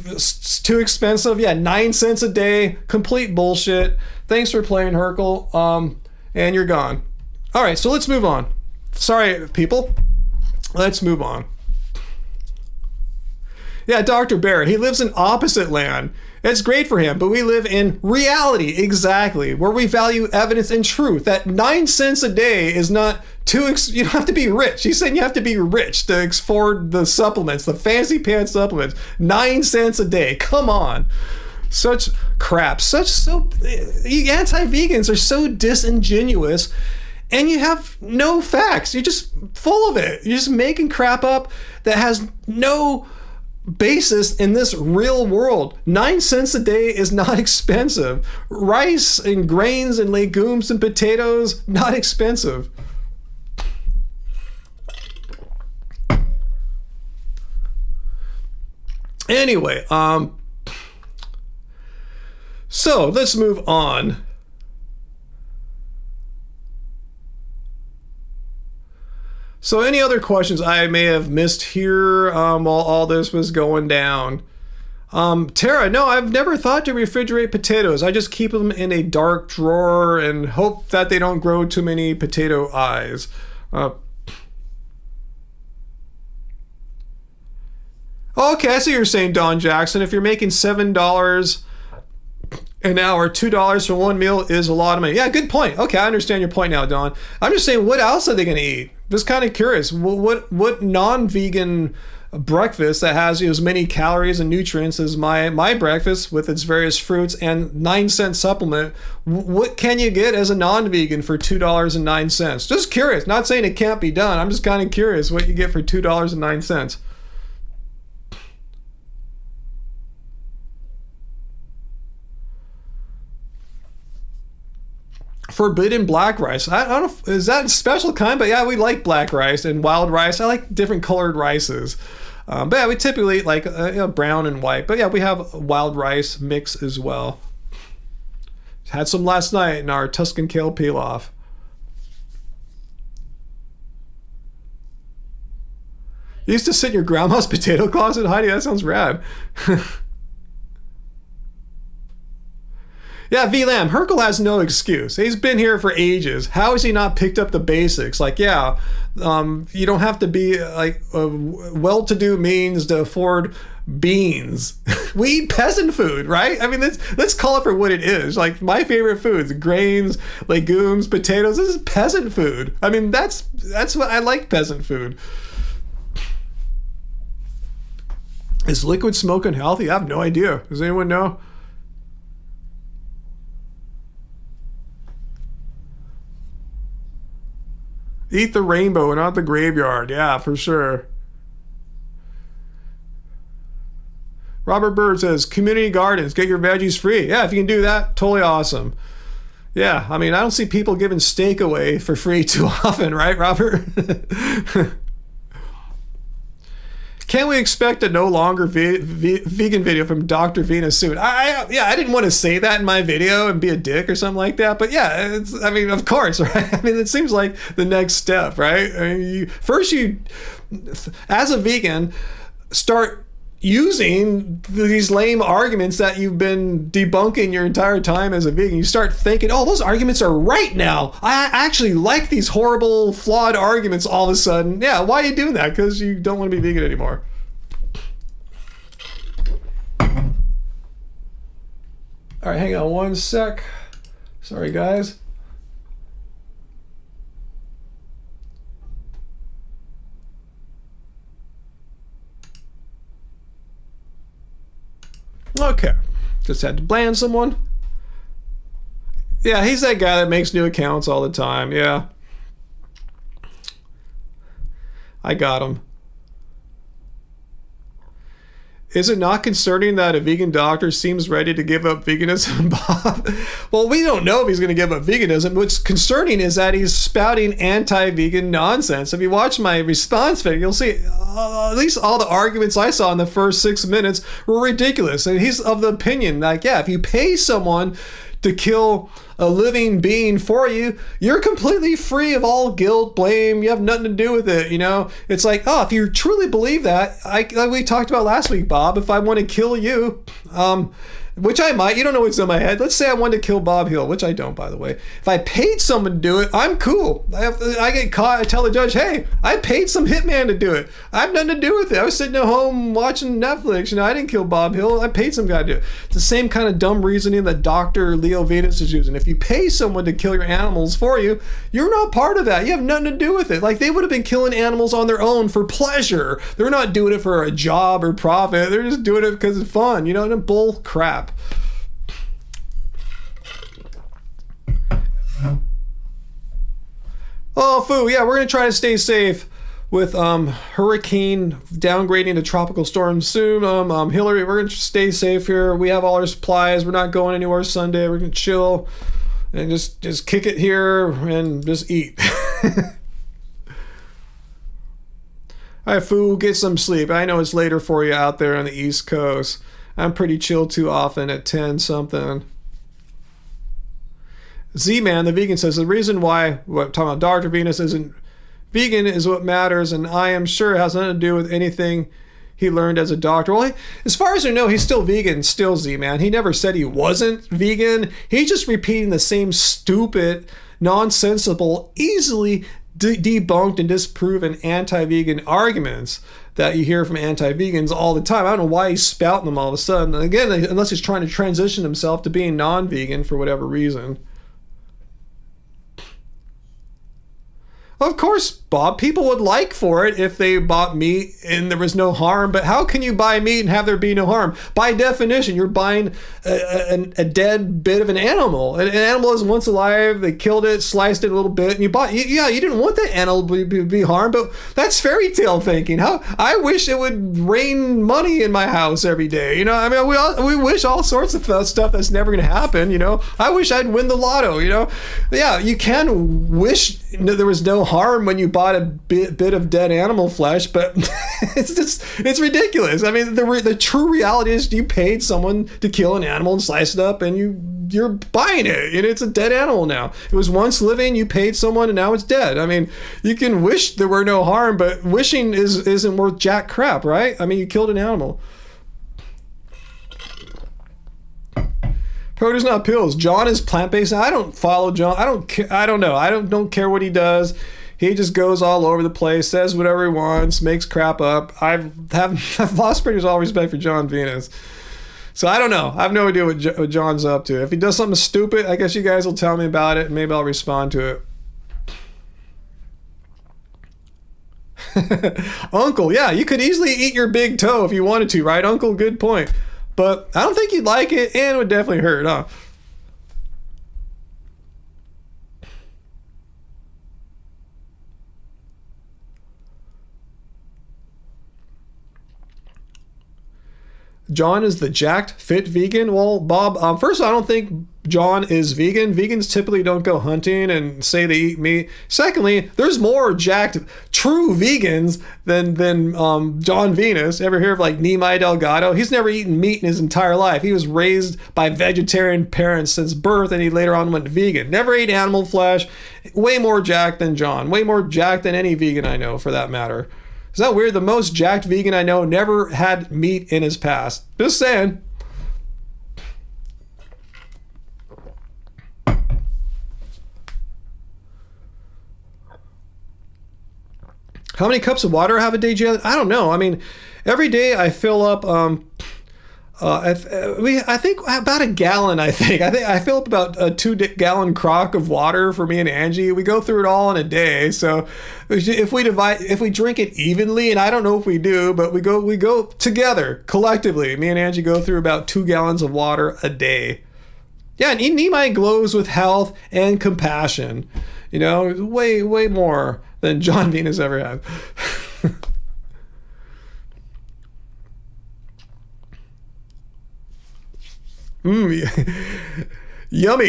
too expensive. Yeah, 9 cents a day. Complete bullshit. Thanks for playing, Hercule. And you're gone. All right, so let's move on. Sorry, people. Let's move on. Yeah, Dr. Bear, he lives in opposite land. It's great for him, but we live in reality, exactly, where we value evidence and truth. That 9 cents a day is not you don't have to be rich. He's saying you have to be rich to afford the supplements, the fancy pants supplements. 9 cents a day. Come on. Such crap. You anti-vegans are so disingenuous, and you have no facts. You're just full of it. You're just making crap up that has no basis in this real world. 9 cents a day is not expensive. Rice and grains and legumes and potatoes, not expensive. Anyway, so let's move on. So any other questions I may have missed here while all this was going down? Tara, no, I've never thought to refrigerate potatoes. I just keep them in a dark drawer and hope that they don't grow too many potato eyes. Okay, I see what you're saying, Don Jackson. If you're making $7 an hour, $2 for one meal is a lot of money. Yeah, good point. Okay, I understand your point now, Don. I'm just saying, what else are they going to eat? Just kind of curious. What non-vegan breakfast that has as many calories and nutrients as my breakfast with its various fruits and 9 cent supplement? What can you get as a non-vegan for $2.09? Just curious. Not saying it can't be done. I'm just kind of curious what you get for $2.09. Forbidden black rice. I don't know if, is that a special kind, but yeah, we like black rice and wild rice. I like different colored rices. But yeah, we typically eat like brown and white. But yeah, we have wild rice mix as well. Had some last night in our Tuscan kale pilaf. You used to sit in your grandma's potato closet, Heidi? That sounds rad. Yeah, V-Lam, Hercule has no excuse. He's been here for ages. How has he not picked up the basics? Like, yeah, you don't have to be like well-to-do means to afford beans. We eat peasant food, right? I mean, let's call it for what it is. Like, my favorite foods, grains, legumes, potatoes, this is peasant food. I mean, that's what I like, peasant food. Is liquid smoke unhealthy? I have no idea. Does anyone know? Eat the rainbow and not the graveyard. Yeah, for sure. Robert Bird says, community gardens, get your veggies free. Yeah, if you can do that, totally awesome. Yeah, I mean, I don't see people giving steak away for free too often, right, Robert? Can we expect a no longer vegan video from Dr. Venus soon? I didn't want to say that in my video and be a dick or something like that, but yeah, I mean, of course, right? I mean, it seems like the next step, right? I mean, you, as a vegan, start using these lame arguments that you've been debunking your entire time as a vegan. You start thinking, oh, those arguments are right now. I actually like these horrible, flawed arguments all of a sudden. Yeah, why are you doing that? Because you don't want to be vegan anymore. All right, hang on one sec. Sorry, guys. Okay, just had to ban someone. Yeah, he's that guy that makes new accounts all the time. Yeah, I got him. Is it not concerning that a vegan doctor seems ready to give up veganism, Bob? Well, we don't know if he's going to give up veganism. What's concerning is that he's spouting anti-vegan nonsense. If you watch my response video, you'll see at least all the arguments I saw in the first 6 minutes were ridiculous. And he's of the opinion, like, yeah, if you pay someone to kill a living being for you, you're completely free of all guilt, blame. You have nothing to do with it, you know? It's like, oh, if you truly believe that, like we talked about last week, Bob, if I want to kill you, which I might, you don't know what's in my head. Let's say I wanted to kill Bob Hill, which I don't, by the way. If I paid someone to do it, I'm cool. I get caught, I tell the judge, hey, I paid some hitman to do it. I have nothing to do with it. I was sitting at home watching Netflix. I didn't kill Bob Hill. I paid some guy to do it. It's the same kind of dumb reasoning that Dr. Leo Venus is using. If you pay someone to kill your animals for you, you're not part of that. You have nothing to do with it. Like, they would have been killing animals on their own for pleasure. They're not doing it for a job or profit. They're just doing it because it's fun, and bull crap. Oh, foo, yeah, we're going to try to stay safe with hurricane downgrading to tropical storm soon. Hilary, we're going to stay safe here. We have all our supplies. We're not going anywhere Sunday. We're going to chill and just kick it here and just eat. All right, foo, get some sleep. I know it's later for you out there on the East Coast. I'm pretty chill too often at 10 something. Z-Man, the vegan, says the reason why what talking about Dr. Venus isn't vegan is what matters, and I am sure it has nothing to do with anything he learned as a doctor. Well, as far as I know, he's still vegan, still Z-Man. He never said he wasn't vegan. He's just repeating the same stupid, nonsensical, easily debunked and disproven anti-vegan arguments that you hear from anti-vegans all the time. I don't know why he's spouting them all of a sudden. Again, unless he's trying to transition himself to being non-vegan for whatever reason. Of course, Bob, people would like for it if they bought meat and there was no harm, but how can you buy meat and have there be no harm? By definition, you're buying a dead bit of an animal. An animal is once alive, they killed it, sliced it a little bit, and you bought, you didn't want that animal to be harmed, but that's fairy tale thinking. I wish it would rain money in my house every day. We wish all sorts of stuff that's never going to happen, I wish I'd win the lotto, Yeah, you can wish there was no harm when you bought a bit of dead animal flesh, but it's ridiculous. I mean, the true reality is you paid someone to kill an animal and slice it up, and you're buying it, and it's a dead animal now. It was once living, you paid someone, and now it's dead. I mean, you can wish there were no harm, but wishing isn't worth jack crap, right? I mean, you killed an animal. Produce not pills. John is plant-based. I don't follow John. I don't know. I don't care what he does. He just goes all over the place, says whatever he wants, makes crap up. I've lost pretty much all respect for John Venus. So I don't know. I have no idea what John's up to. If he does something stupid, I guess you guys will tell me about it, and maybe I'll respond to it. Uncle, yeah, you could easily eat your big toe if you wanted to, right, Uncle? Good point. But I don't think you'd like it, and it would definitely hurt, huh? John is the jacked, fit vegan. Well, Bob, first of all, I don't think John is vegan. Vegans typically don't go hunting and say they eat meat. Secondly, there's more jacked, true vegans than John Venus. Ever hear of like Nimai Delgado? He's never eaten meat in his entire life. He was raised by vegetarian parents since birth, and he later on went vegan. Never ate animal flesh. Way more jacked than John. Way more jacked than any vegan I know, for that matter. Is that weird? The most jacked vegan I know never had meat in his past. Just saying. How many cups of water I have a day, Jalen? I don't know. I mean, every day I fill up I think about a gallon. I think I fill up about a 2-gallon crock of water for me and Angie. We go through it all in a day. So if we drink it evenly, and I don't know if we do, but we go together collectively. Me and Angie go through about 2 gallons of water a day. Yeah, and Nimai glows with health and compassion. Way more than John Venus ever had. Yummy,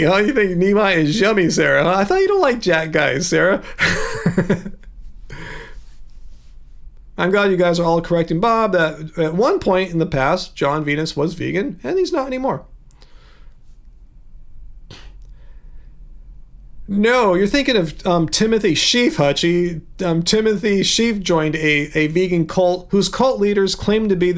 huh? You think Nimai is yummy, Sarah? Huh? I thought you don't like jack guys, Sarah. I'm glad you guys are all correcting Bob that at one point in the past, John Venus was vegan, and he's not anymore. No, you're thinking of Timothy Sheaf, Hutchie. Timothy Sheaf joined a vegan cult whose cult leaders claim to be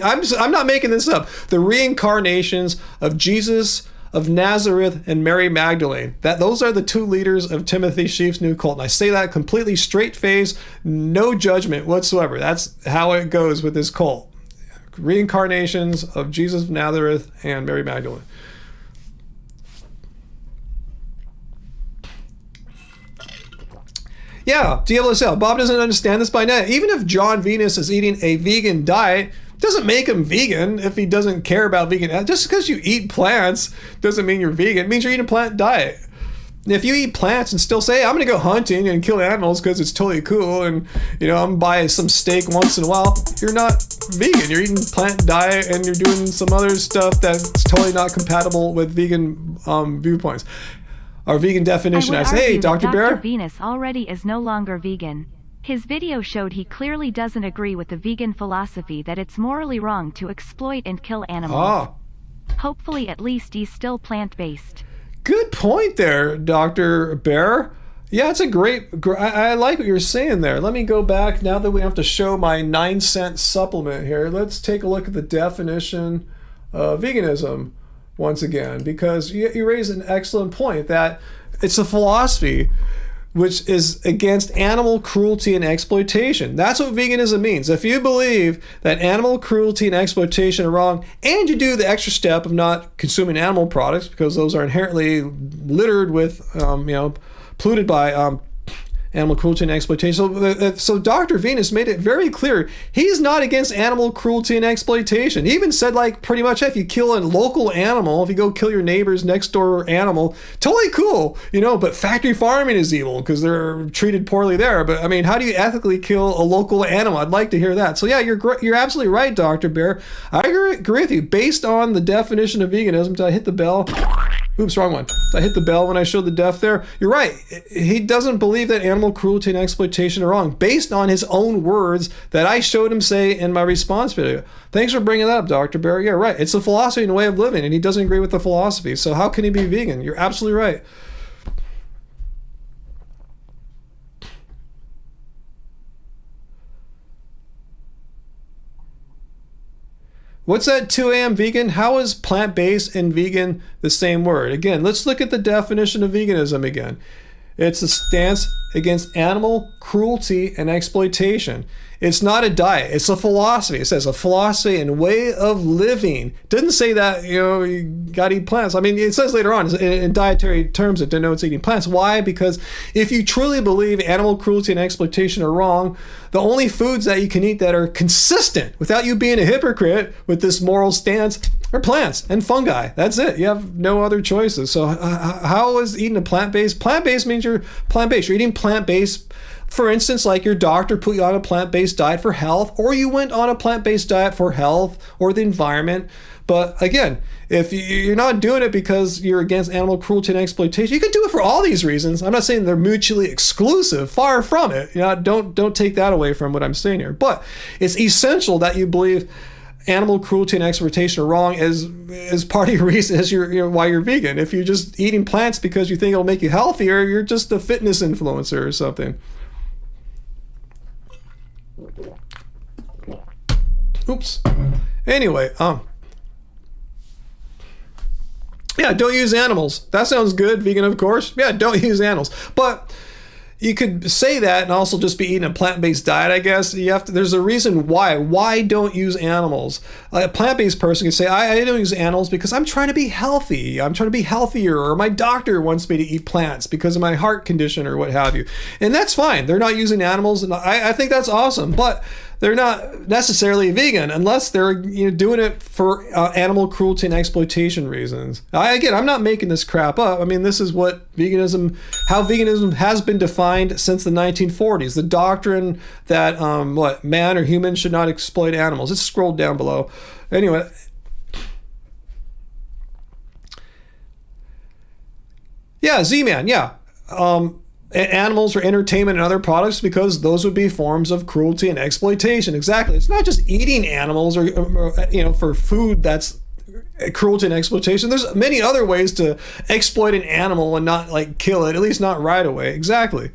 I'm not making this up, the reincarnations of Jesus of Nazareth and Mary Magdalene. Those are the two leaders of Timothy Sheaf's new cult. And I say that completely straight face, no judgment whatsoever. That's how it goes with this cult. Reincarnations of Jesus of Nazareth and Mary Magdalene. Yeah, DLSL. Bob doesn't understand this by now. Even if John Venus is eating a vegan diet, doesn't make him vegan if he doesn't care about vegan. Just because you eat plants doesn't mean you're vegan. It means you're eating a plant diet. If you eat plants and still say, I'm going to go hunting and kill animals because it's totally cool, and I'm going to buy some steak once in a while, you're not vegan. You're eating plant diet and you're doing some other stuff that's totally not compatible with vegan viewpoints. Our vegan definition. I say, hey, Dr. Bear. Dr. Venus already is no longer vegan. His video showed he clearly doesn't agree with the vegan philosophy that it's morally wrong to exploit and kill animals. Hopefully at least he's still plant-based. Good point there, Dr. Bear. Yeah, it's a great, I like what you're saying there. Let me go back now that we have to show my 9-cent supplement here. Let's take a look at the definition of veganism once again, because you raise an excellent point that it's a philosophy which is against animal cruelty and exploitation. That's what veganism means. If you believe that animal cruelty and exploitation are wrong, and you do the extra step of not consuming animal products because those are inherently littered with, polluted by animal cruelty and exploitation. So Dr. Venus made it very clear he's not against animal cruelty and exploitation. He even said, like, pretty much, if you kill a local animal, if you go kill your neighbor's next door animal, totally cool, but factory farming is evil because they're treated poorly there. But I mean, how do you ethically kill a local animal? I'd like to hear that. So yeah, you're absolutely right, Dr. Bear. I agree with you. Based on the definition of veganism, did I hit the bell? Oops, wrong one. I hit the bell when I showed the def there. You're right. He doesn't believe that animal cruelty and exploitation are wrong, based on his own words that I showed him say in my response video. Thanks for bringing that up, Dr. Barry. Yeah, right. It's a philosophy and a way of living, and he doesn't agree with the philosophy. So how can he be vegan? You're absolutely right. What's that 2 a.m. vegan? How is plant-based and vegan the same word? Again, let's look at the definition of veganism again. It's a stance against animal cruelty and exploitation. It's not a diet. It's a philosophy. It says a philosophy and way of living. It doesn't say that, you got to eat plants. I mean, it says later on in dietary terms it denotes eating plants. Why? Because if you truly believe animal cruelty and exploitation are wrong, the only foods that you can eat that are consistent without you being a hypocrite with this moral stance are plants and fungi. That's it. You have no other choices. So how is eating a plant-based? Plant-based means you're plant-based. You're eating plant-based. For instance, like your doctor put you on a plant-based diet for health, or you went on a plant-based diet for health or the environment. But again, if you're not doing it because you're against animal cruelty and exploitation, you could do it for all these reasons. I'm not saying they're mutually exclusive, far from it. Don't take that away from what I'm saying here. But it's essential that you believe animal cruelty and exploitation are wrong as part of your reason as why you're vegan. If you're just eating plants because you think it'll make you healthier, you're just a fitness influencer or something. Oops. Anyway, yeah, don't use animals. That sounds good, vegan, of course. Yeah, don't use animals. But you could say that and also just be eating a plant-based diet, I guess. There's a reason why. Why don't use animals? A plant-based person can say, I don't use animals because I'm trying to be healthy. I'm trying to be healthier, or my doctor wants me to eat plants because of my heart condition or what have you. And that's fine. They're not using animals, and I think that's awesome. But they're not necessarily vegan unless they're doing it for animal cruelty and exploitation reasons. I'm not making this crap up. I mean, this is how veganism has been defined since the 1940s. The doctrine that man or human should not exploit animals. It's scrolled down below. Anyway. Yeah, Z-Man, yeah. Animals for entertainment and other products because those would be forms of cruelty and exploitation. Exactly. It's not just eating animals or for food that's cruelty and exploitation. There's many other ways to exploit an animal and not like kill it, at least not right away. Exactly.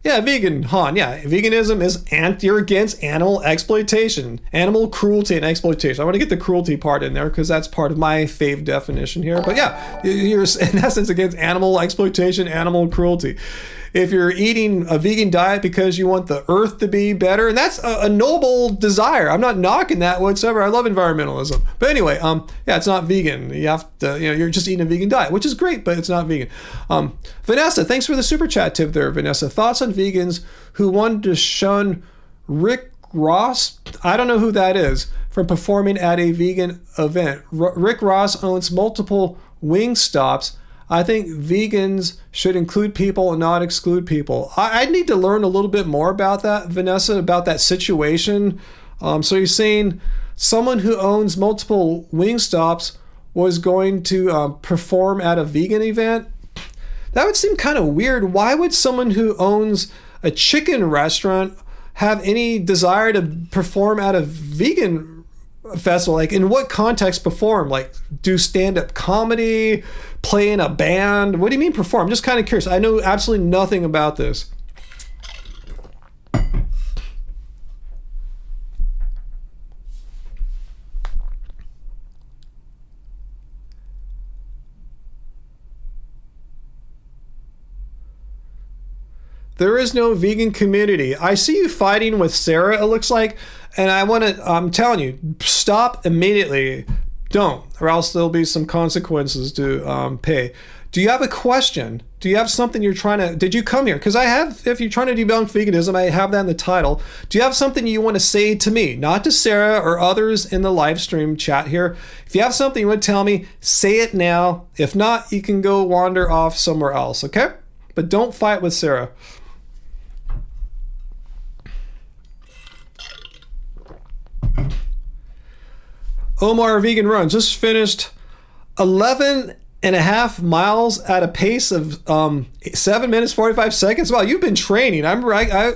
Yeah, vegan, Han. Yeah, veganism is you're against animal exploitation, animal cruelty and exploitation. I want to get the cruelty part in there because that's part of my fave definition here. But yeah, you're in essence against animal exploitation, animal cruelty. If you're eating a vegan diet because you want the earth to be better, and that's a noble desire. I'm not knocking that whatsoever. I love environmentalism. But anyway, yeah, it's not vegan. You have to, you're just eating a vegan diet, which is great, but it's not vegan. Vanessa, thanks for the super chat tip there, Vanessa. Thoughts on vegans who wanted to shun Rick Ross? I don't know who that is, from performing at a vegan event. Rick Ross owns multiple wing stops. I think vegans should include people and not exclude people. I need to learn a little bit more about that, Vanessa, about that situation. So you're saying someone who owns multiple wing stops was going to perform at a vegan event? That would seem kind of weird. Why would someone who owns a chicken restaurant have any desire to perform at a vegan festival? Like, in what context perform? Like, do stand-up comedy, play in a band? What do you mean perform? I'm just kind of curious. I know absolutely nothing about this. There is no vegan community. I see you fighting with Sarah, it looks like, and I'm telling you, stop immediately. Don't, or else there'll be some consequences to pay. Do you have a question? Do you have something you're trying to, did you come here? Because if you're trying to debunk veganism, I have that in the title. Do you have something you want to say to me? Not to Sarah or others in the live stream chat here. If you have something you want to tell me, say it now. If not, you can go wander off somewhere else, okay? But don't fight with Sarah. Omar Vegan Runs just finished 11.5 miles at a pace of 7 minutes 45 seconds. Wow, you've been training. I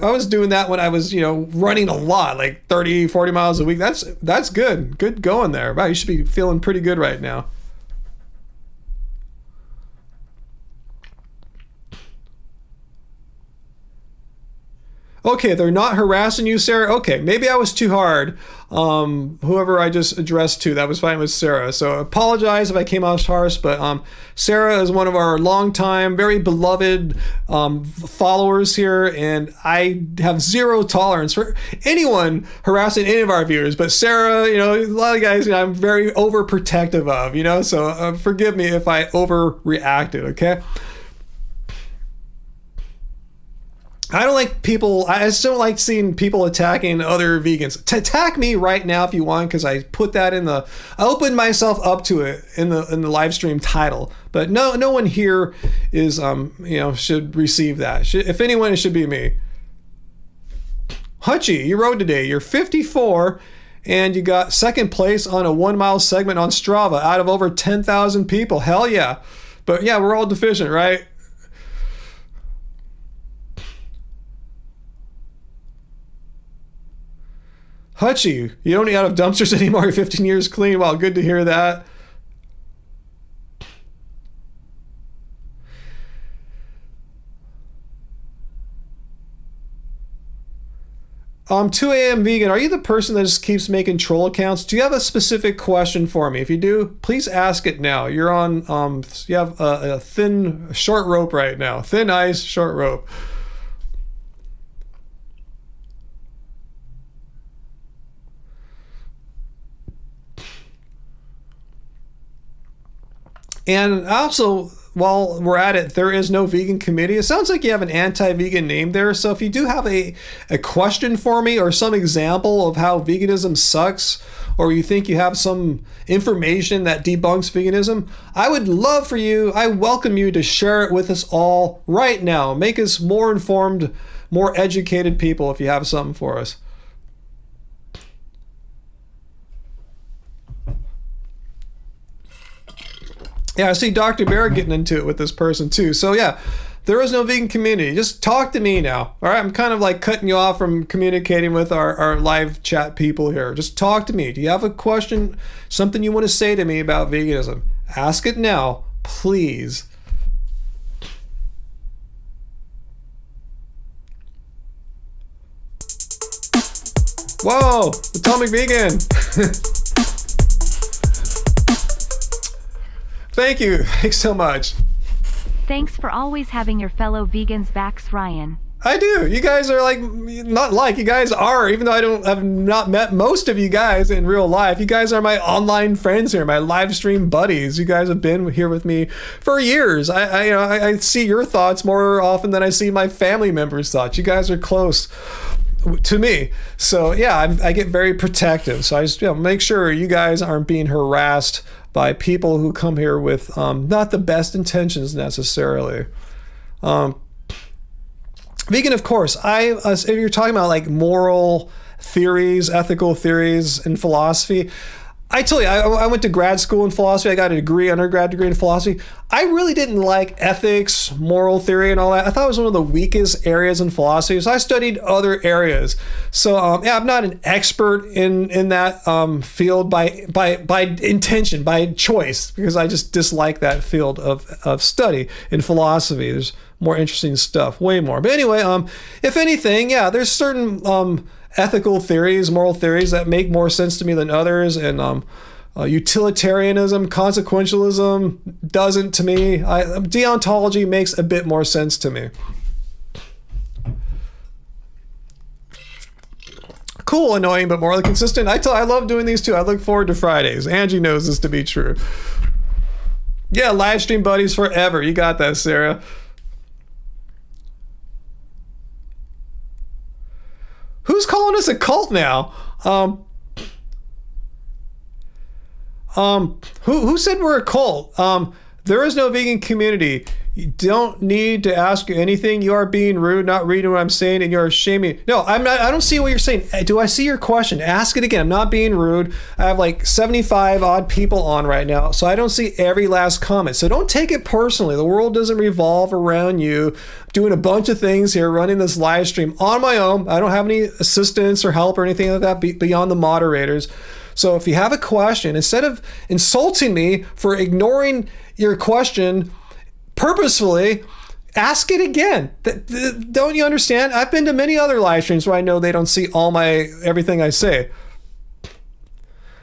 was doing that when I was running a lot, like 30-40 miles a week. That's good going there. Wow, you should be feeling pretty good right now. Okay, they're not harassing you, Sarah. Okay, maybe I was too hard. Whoever I just addressed to, that was fine with Sarah. So I apologize if I came off harsh, but Sarah is one of our longtime, very beloved followers here, and I have zero tolerance for anyone harassing any of our viewers. But Sarah, a lot of guys, I'm very overprotective of, so forgive me if I overreacted, okay? I don't like people. I just don't like seeing people attacking other vegans. Attack me right now if you want, because I put that I opened myself up to it in the live stream title. But no one here is should receive that. If anyone, it should be me. Hutchie, you rode today. You're 54, and you got second place on a 1 mile segment on Strava out of over 10,000 people. Hell yeah! But yeah, we're all deficient, right? Hutchie, you don't eat out of dumpsters anymore. You're 15 years clean. Wow, good to hear that. 2 a.m. vegan, are you the person that just keeps making troll accounts? Do you have a specific question for me? If you do, please ask it now. You're on, you have a short rope right now. Thin ice, short rope. And also, while we're at it, there is no vegan committee. It sounds like you have an anti-vegan name there. So if you do have a question for me or some example of how veganism sucks, or you think you have some information that debunks veganism, I would love for you, I welcome you to share it with us all right now. Make us more informed, more educated people if you have something for us. Yeah, I see Dr. Barrett getting into it with this person too. So yeah, There is no vegan community. Just talk to me now. All right, I'm kind of like cutting you off from communicating with our live chat people here. Just talk to me. Do you have a question, something you want to say to me about veganism? Ask it now, please. Whoa, Atomic Vegan. Thank you. Thanks so much. Thanks for always having your fellow vegans backs, Ryan. I do. You guys are like, not like, you guys are, even though I've not met most of you guys in real life. You guys are my online friends here, my live stream buddies. You guys have been here with me for years. I see your thoughts more often than I see my family members' thoughts. You guys are close to me. So yeah, I get very protective. So I just make sure you guys aren't being harassed by people who come here with not the best intentions necessarily. Vegan, of course. If you're talking about like moral theories, ethical theories, and philosophy, I tell you, I went to grad school in philosophy. I got a undergrad degree in philosophy. I really didn't like ethics, moral theory, and all that. I thought it was one of the weakest areas in philosophy. So I studied other areas. So I'm not an expert in that field by intention, by choice, because I just dislike that field of study in philosophy. There's more interesting stuff, way more. But anyway, if anything, yeah, there's certain ethical theories, moral theories that make more sense to me than others, and utilitarianism, consequentialism doesn't to me. Deontology makes a bit more sense to me. Cool, annoying, but morally consistent. I love doing these too. I look forward to Fridays. Angie knows this to be true. Yeah, live stream buddies forever. You got that, Sarah. Who's calling us a cult now? Who said we're a cult? There is no vegan community. You don't need to ask you anything. You are being rude, not reading what I'm saying, and you're shaming. No, I'm not. I don't see what you're saying. Do I see your question? Ask it again. I'm not being rude. I have like 75 odd people on right now, so I don't see every last comment. So don't take it personally. The world doesn't revolve around you. Doing a bunch of things here, running this live stream on my own. I don't have any assistance or help or anything like that beyond the moderators. So if you have a question, instead of insulting me for ignoring your question purposefully, ask it again. Don't you understand? I've been to many other live streams where I know they don't see everything I say.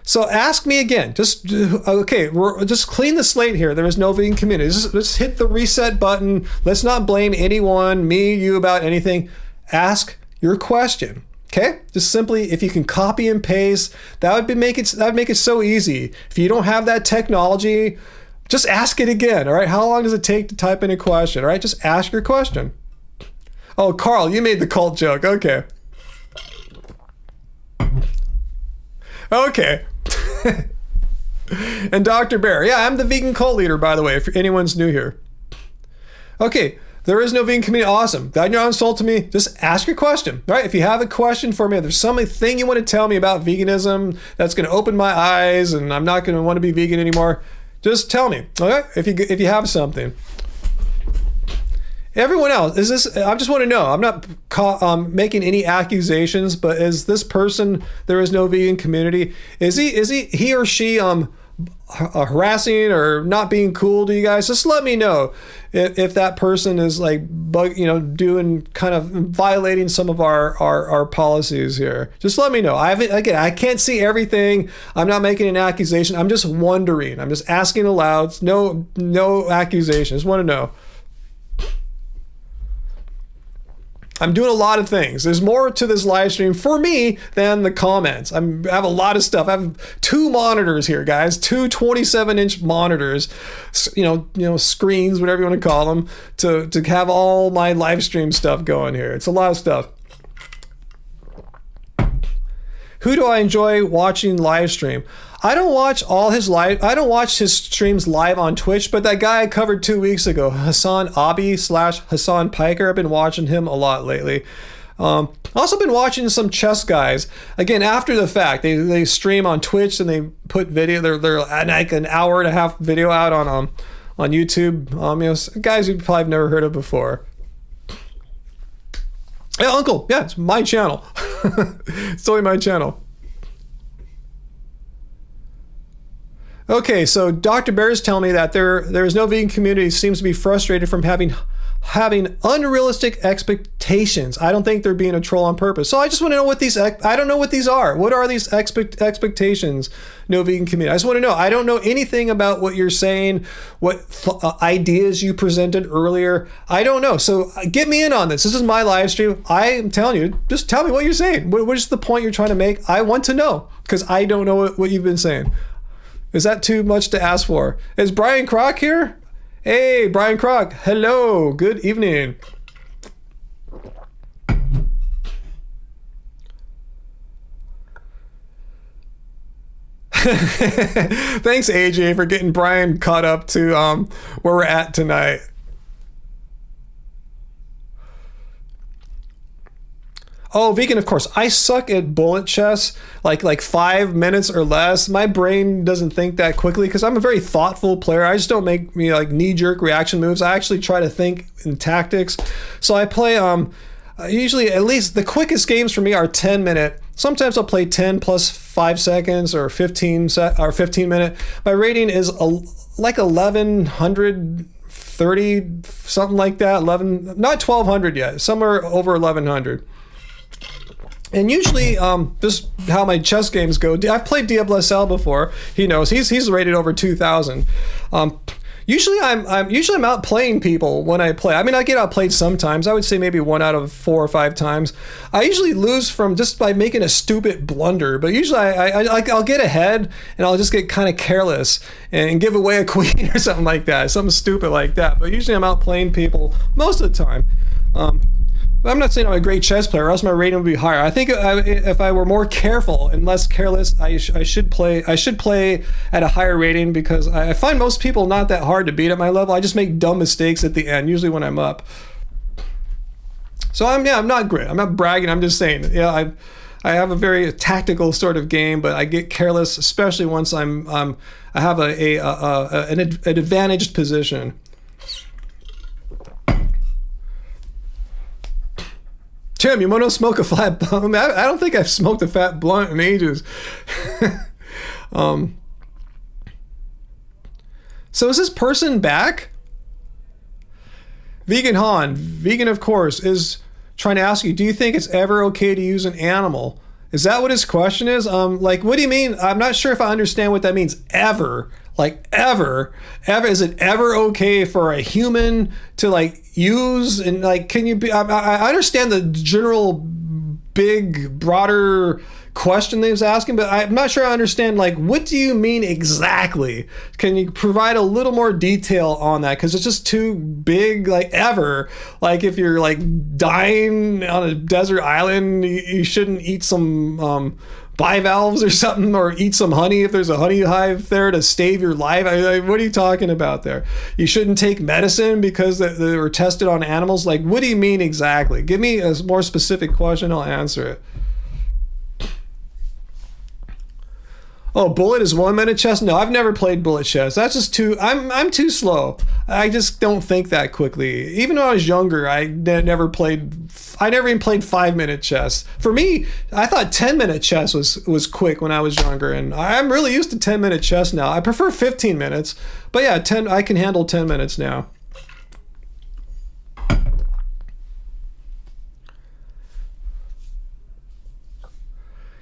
So ask me again. Just clean the slate here. There is no vegan community. Just hit the reset button. Let's not blame anyone, me, you, about anything. Ask your question. Okay? Just simply, if you can copy and paste, that would make it so easy. If you don't have that technology, just ask it again. All right? How long does it take to type in a question? All right? Just ask your question. Oh, Carl, you made the cult joke. Okay. Okay. And Dr. Bear. Yeah, I'm the vegan cult leader, by the way, if anyone's new here. Okay. There is no vegan community. Awesome. Glad you're not insulting me. Just ask your question. All right? If you have a question for me, if there's something you want to tell me about veganism that's going to open my eyes and I'm not going to want to be vegan anymore, just tell me. Okay? If you have something. Everyone else, I just want to know. I'm not making any accusations, but is this person, there is no vegan community, is he or she harassing or not being cool to you guys? Just let me know if that person is like doing kind of violating some of our policies here. Just let me know. I can't see everything. I'm not making an accusation. I'm just wondering. I'm just asking aloud. No accusation. Just want to know. I'm doing a lot of things. There's more to this live stream for me than the comments. I have a lot of stuff. I have 2 monitors here, guys. 2 27-inch monitors, screens, whatever you want to call them, to have all my live stream stuff going here. It's a lot of stuff. Who do I enjoy watching live stream? I don't watch his streams live on Twitch, but that guy I covered 2 weeks ago, Hassan Abi / Hassan Piker, I've been watching him a lot lately. Also been watching some chess guys. Again, after the fact, they stream on Twitch and they put video. They're like an hour and a half video out on YouTube. Guys you probably have never heard of before. Hey, Uncle, yeah, it's my channel. It's totally my channel. Okay, so Dr. Bear is telling me that there is no vegan community seems to be frustrated from having unrealistic expectations. I don't think they're being a troll on purpose. So I just want to know what I don't know what these are. What are these expectations? No vegan community. I just want to know. I don't know anything about what you're saying, what ideas you presented earlier. I don't know. So get me in on this. This is my live stream. I am telling you, just tell me what you're saying. What is the point you're trying to make? I want to know because I don't know what you've been saying. Is that too much to ask for? Is Brian Kroc here? Hey, Brian Kroc. Hello. Good evening. Thanks, AJ, for getting Brian caught up to where we're at tonight. Oh, vegan, of course. I suck at bullet chess, like 5 minutes or less. My brain doesn't think that quickly because I'm a very thoughtful player. I just don't make like knee-jerk reaction moves. I actually try to think in tactics. So I play usually at least the quickest games for me are 10-minute. Sometimes I'll play 10 plus 5 seconds or 15 minute. My rating is like 1130, something like that. Not 1200 yet. Somewhere over 1100. And usually, this is how my chess games go. I've played Diablo SL before. He knows he's rated over 2000. Usually I'm out playing people when I play. I mean, I get outplayed sometimes. I would say maybe 1 out of 4 or 5 times. I usually lose from just by making a stupid blunder. But usually I'll get ahead and I'll just get kind of careless and give away a queen or something like that, something stupid like that. But usually I'm out playing people most of the time. I'm not saying I'm a great chess player, or else my rating would be higher. I think if I were more careful and less careless, I should play at a higher rating because I find most people not that hard to beat at my level. I just make dumb mistakes at the end, usually when I'm up. So I'm not great. I'm not bragging. I'm just saying, I have a very tactical sort of game, but I get careless, especially once I have an advantaged position. Tim, you want to smoke a flat blunt? I don't think I've smoked a fat blunt in ages. So is this person back? Vegan Han, vegan of course, is trying to ask you, do you think it's ever okay to use an animal? Is that what his question is? Like, what do you mean? I'm not sure if I understand what that means. Ever. Like, ever, is it ever okay for a human to like use and like, can you be, I understand the general big, broader question that he was asking, but I'm not sure I understand, like, what do you mean exactly? Can you provide a little more detail on that? Because it's just too big, like, ever. Like, if you're, like, dying on a desert island, you shouldn't eat some bivalves or something, or eat some honey if there's a honey hive there to save your life. What are you talking about there? You shouldn't take medicine because they were tested on animals. Like, what do you mean exactly? Give me a more specific question, I'll answer it. Oh, bullet is 1 minute chess? No, I've never played bullet chess. That's just I'm too slow. I just don't think that quickly. Even when I was younger, I never even played 5 minute chess. For me, I thought 10 minute chess was quick when I was younger, and I'm really used to 10 minute chess now. I prefer 15 minutes, but yeah, I can handle 10 minutes now.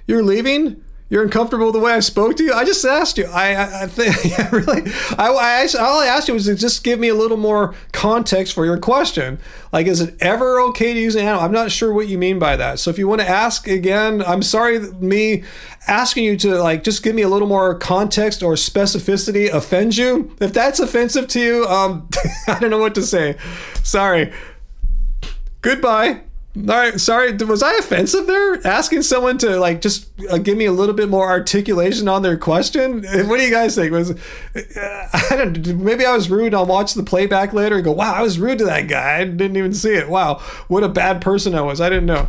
You're leaving? You're uncomfortable with the way I spoke to you? I just asked you. I think, yeah, really. All I asked you was to just give me a little more context for your question. Like, is it ever okay to use an animal? I'm not sure what you mean by that. So if you want to ask again, I'm sorry that me asking you to, like, just give me a little more context or specificity offends you. If that's offensive to you, I don't know what to say. Sorry. Goodbye. All right, sorry, was I offensive there? Asking someone to, like, just give me a little bit more articulation on their question? What do you guys think? Maybe I was rude. I'll watch the playback later and go, wow, I was rude to that guy. I didn't even see it. Wow, what a bad person I was. I didn't know.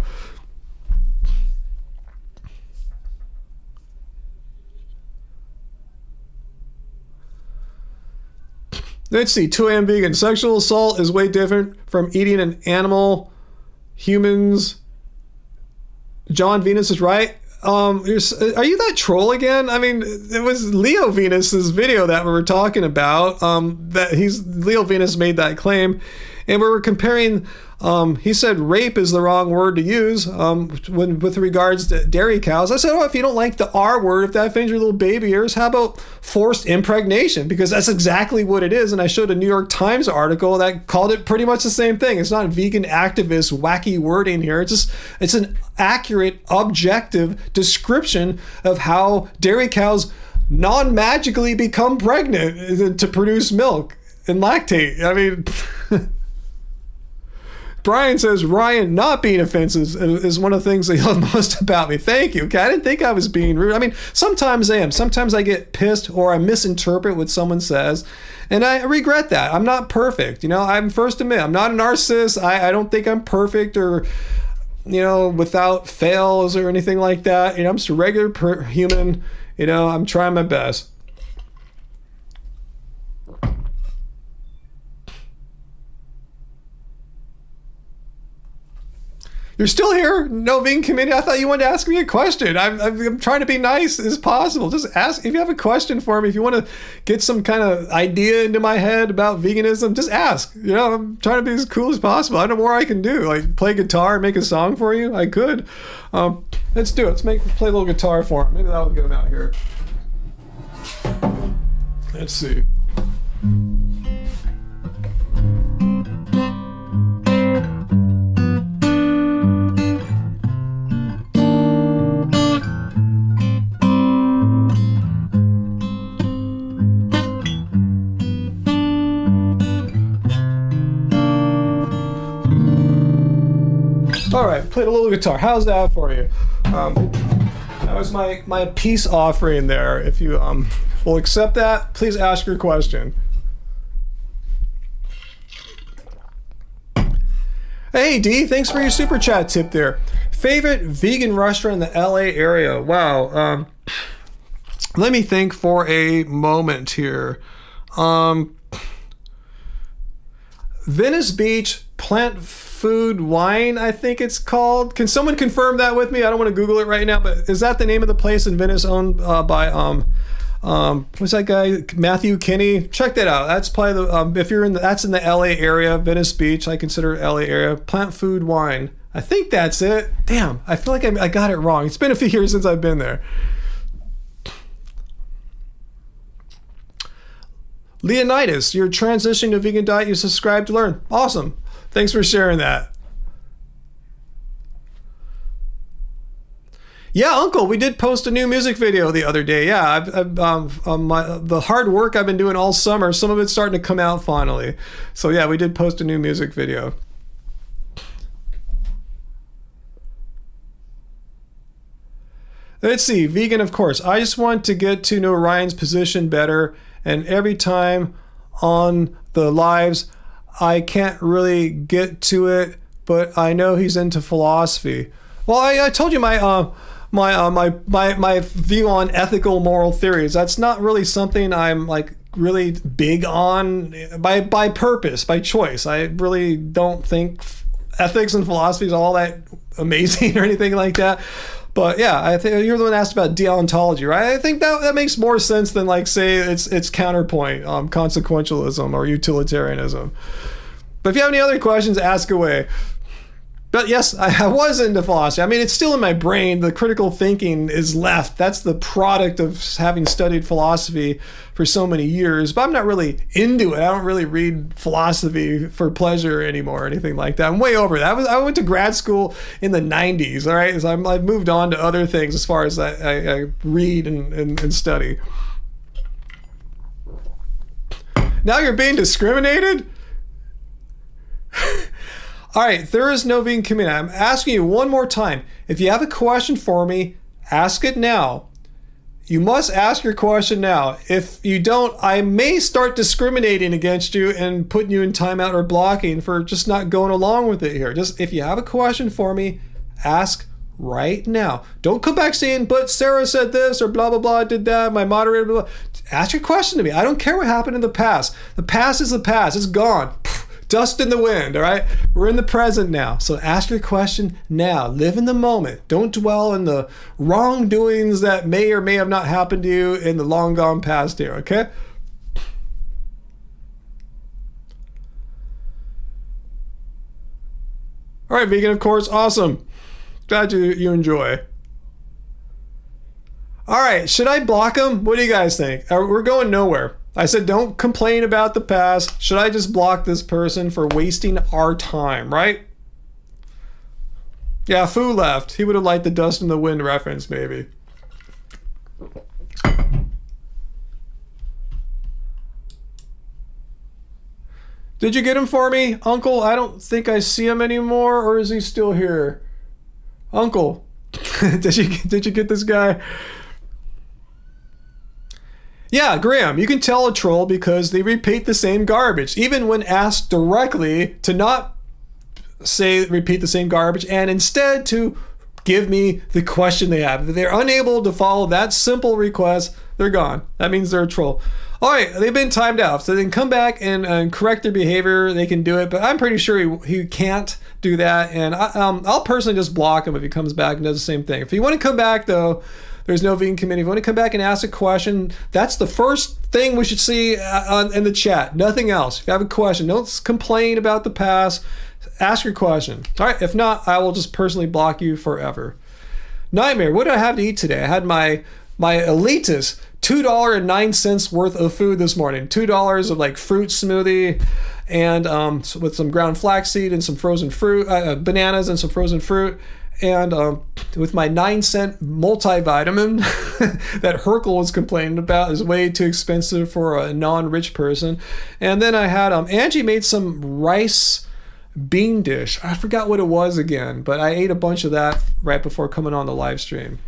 Let's see. 2 a.m. vegan. Sexual assault is way different from eating an animal. Humans. John Venus is right. Are you that troll again? I mean, it was Leo Venus's video that we were talking about. Leo Venus made that claim, and we were comparing. He said rape is the wrong word to use with regards to dairy cows. I said, if you don't like the R word, if that offends your little baby ears, how about forced impregnation? Because that's exactly what it is. And I showed a New York Times article that called it pretty much the same thing. It's not vegan activist wacky wording here. It's an accurate, objective description of how dairy cows non-magically become pregnant to produce milk and lactate. I mean... Brian says, Ryan, not being offensive is one of the things that you love most about me. Thank you. Okay, I didn't think I was being rude. I mean, sometimes I am. Sometimes I get pissed or I misinterpret what someone says, and I regret that. I'm not perfect. I'm first to admit, I'm not a narcissist. I don't think I'm perfect or, without fails or anything like that. I'm just a regular human. I'm trying my best. You're still here? No vegan community? I thought you wanted to ask me a question. I'm trying to be nice as possible. Just ask if you have a question for me. If you want to get some kind of idea into my head about veganism, just ask. I'm trying to be as cool as possible. I don't know more I can do. Like play guitar and make a song for you? I could. Let's do it. Let's play a little guitar for him. Maybe that'll get him out here. Let's see. All right, played a little guitar. How's that for you? That was my peace offering there. If you will accept that, please ask your question. Hey D, thanks for your super chat tip there. Favorite vegan restaurant in the LA area? Wow. Let me think for a moment here. Venice Beach Plant Food Wine, I think it's called. Can someone confirm that with me? I don't want to Google it right now, but is that the name of the place in Venice owned by what's that guy? Matthew Kinney? Check that out. That's probably the if you're in that's in the LA area, Venice Beach. I consider LA area. Plant Food Wine. I think that's it. Damn, I feel like I got it wrong. It's been a few years since I've been there. Leonidas, you're transitioning to vegan diet. You subscribe to learn. Awesome. Thanks for sharing that. Yeah, Uncle, we did post a new music video the other day. Yeah, the hard work I've been doing all summer, some of it's starting to come out finally. So yeah, we did post a new music video. Let's see, vegan, of course. I just want to get to know Ryan's position better, and every time on the lives, I can't really get to it, but I know he's into philosophy. Well, I told you my view on ethical moral theories. That's not really something I'm like really big on by purpose, by choice. I really don't think ethics and philosophy is all that amazing or anything like that. But yeah, I think you're the one asked about deontology, right? I think that makes more sense than like say it's counterpoint, consequentialism or utilitarianism. But if you have any other questions, ask away. But yes, I was into philosophy. I mean, it's still in my brain. The critical thinking is left. That's the product of having studied philosophy for so many years. But I'm not really into it. I don't really read philosophy for pleasure anymore or anything like that. I'm way over that. I went to grad school in the 90s, all right? So I've moved on to other things as far as I read and study. Now you're being discriminated? All right, there is no vegan community. I'm asking you one more time. If you have a question for me, ask it now. You must ask your question now. If you don't, I may start discriminating against you and putting you in timeout or blocking for just not going along with it here. Just if you have a question for me, ask right now. Don't come back saying, but Sarah said this or blah, blah, blah, did that, my moderator, blah, blah. Ask your question to me. I don't care what happened in the past. The past is the past. It's gone. Dust in the wind, all right? We're in the present now. So ask your question now. Live in the moment. Don't dwell in the wrongdoings that may or may have not happened to you in the long gone past here, okay? All right, vegan, of course. Awesome. Glad you enjoy. All right, should I block him? What do you guys think? We're going nowhere. I said don't complain about the past. Should I just block this person for wasting our time, right? Yeah, Fu left. He would have liked the dust in the wind reference, maybe. Did you get him for me, Uncle? I don't think I see him anymore, or is he still here? Uncle, did you get this guy? Yeah, Graham, you can tell a troll because they repeat the same garbage, even when asked directly to not say repeat the same garbage and instead to give me the question they have. If they're unable to follow that simple request, they're gone. That means they're a troll. All right, they've been timed out, so they can come back and correct their behavior. They can do it, but I'm pretty sure he can't do that, and I'll personally just block him if he comes back and does the same thing. If you want to come back, though, there's no vegan committee. If you want to come back and ask a question, that's the first thing we should see in the chat. Nothing else. If you have a question, don't complain about the past. Ask your question. All right, if not, I will just personally block you forever. Nightmare, what did I have to eat today? I had my elitist $2.09 worth of food this morning. $2 of like fruit smoothie and with some ground flaxseed and some frozen fruit, bananas and some frozen fruit. And with my 9-cent multivitamin that Herkel was complaining about is way too expensive for a non-rich person. And then I had Angie made some rice bean dish. I forgot what it was again, but I ate a bunch of that right before coming on the live stream.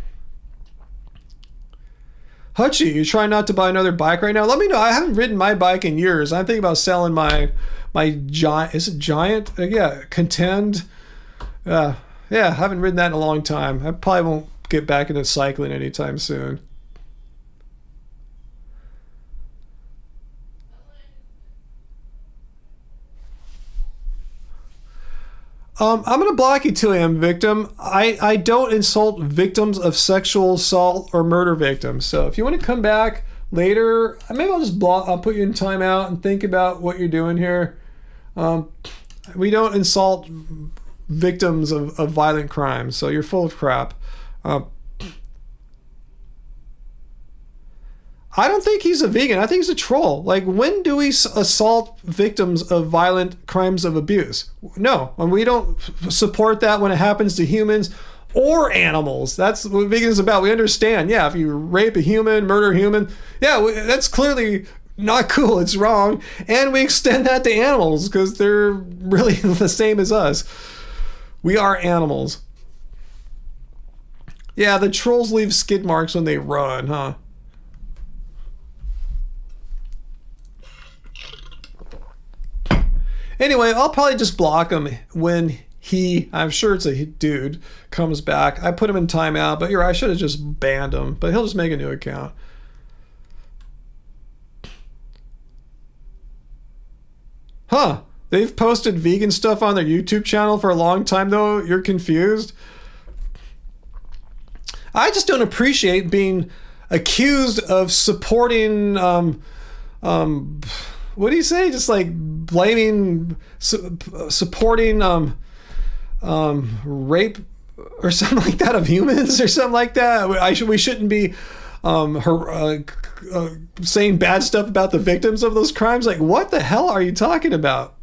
Hutchie, you trying not to buy another bike right now? Let me know. I haven't ridden my bike in years. I'm thinking about selling my giant. Is it giant? Yeah, Contend. Yeah, I haven't ridden that in a long time. I probably won't get back into cycling anytime soon. I'm going to block you till I am victim. I don't insult victims of sexual assault or murder victims. So if you want to come back later, maybe I'll just block. I'll put you in timeout and think about what you're doing here. We don't insult victims of violent crimes. So you're full of crap. I don't think he's a vegan. I think he's a troll. Like, when do we assault victims of violent crimes of abuse? No, and we don't support that when it happens to humans or animals. That's what vegan is about. We understand, yeah, if you rape a human, murder a human, yeah, that's clearly not cool. It's wrong. And we extend that to animals because they're really the same as us. We are animals. Yeah, the trolls leave skid marks when they run, huh? Anyway, I'll probably just block him when I'm sure it's a dude, comes back. I put him in timeout, but you're right, I should have just banned him, but he'll just make a new account. Huh, they've posted vegan stuff on their YouTube channel for a long time though? You're confused? I just don't appreciate being accused of supporting, what do you say? Just like blaming, supporting rape or something like that of humans or something like that. We shouldn't be saying bad stuff about the victims of those crimes. Like, what the hell are you talking about?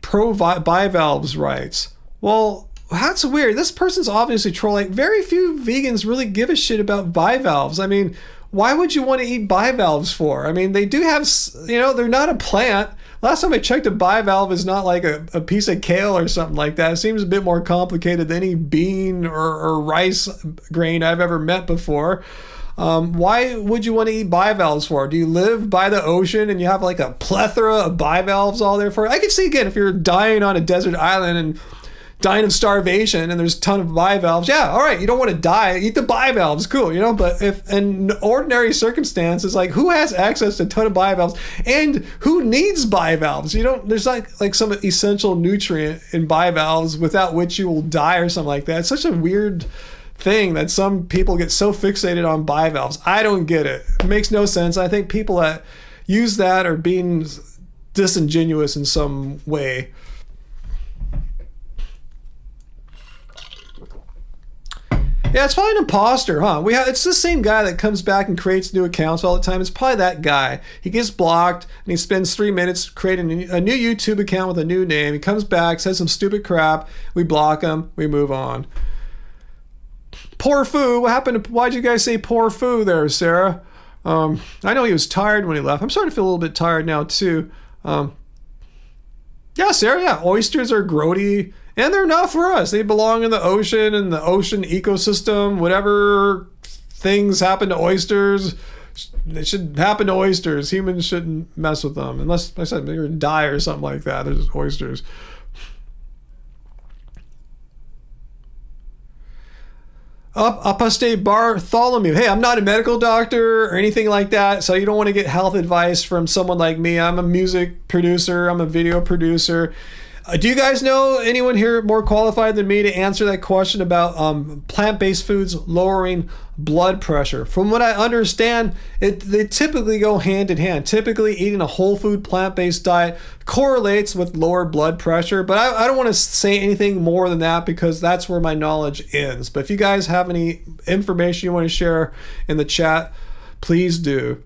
Pro bivalves rights. Well, that's weird. This person's obviously trolling. Very few vegans really give a shit about bivalves. I mean, why would you want to eat bivalves for? I mean, they do have, they're not a plant. Last time I checked, a bivalve is not like a piece of kale or something like that. It seems a bit more complicated than any bean or rice grain I've ever met before. Why would you want to eat bivalves for? Do you live by the ocean and you have like a plethora of bivalves all there for? I can see again if you're dying on a desert island and dying of starvation and there's a ton of bivalves. Yeah, all right, you don't want to die. Eat the bivalves, cool, you know. But if in ordinary circumstances, like who has access to a ton of bivalves and who needs bivalves? You don't. There's like some essential nutrient in bivalves without which you will die or something like that. It's such a weird thing that some people get so fixated on bivalves. I don't get it. It makes no sense. I think people that use that are being disingenuous in some way. Yeah, it's probably an imposter, huh? It's the same guy that comes back and creates new accounts all the time. It's probably that guy. He gets blocked and he spends 3 minutes creating a new YouTube account with a new name. He comes back, says some stupid crap. We block him. We move on. Poor Foo. What happened? Why'd you guys say poor Foo there, Sarah? I know he was tired when he left. I'm starting to feel a little bit tired now too. Yeah, Sarah. Yeah, oysters are grody. And they're not for us. They belong in the ocean and the ocean ecosystem. Whatever things happen to oysters, they should happen to oysters. Humans shouldn't mess with them. Unless, like I said, they're going to die or something like that. They're just oysters. Apostate Bartholomew. Hey, I'm not a medical doctor or anything like that, so you don't want to get health advice from someone like me. I'm a music producer. I'm a video producer. Do you guys know anyone here more qualified than me to answer that question about plant-based foods lowering blood pressure? From what I understand, they typically go hand in hand. Typically, eating a whole food plant-based diet correlates with lower blood pressure, but I don't want to say anything more than that because that's where my knowledge ends. But if you guys have any information you want to share in the chat, please do.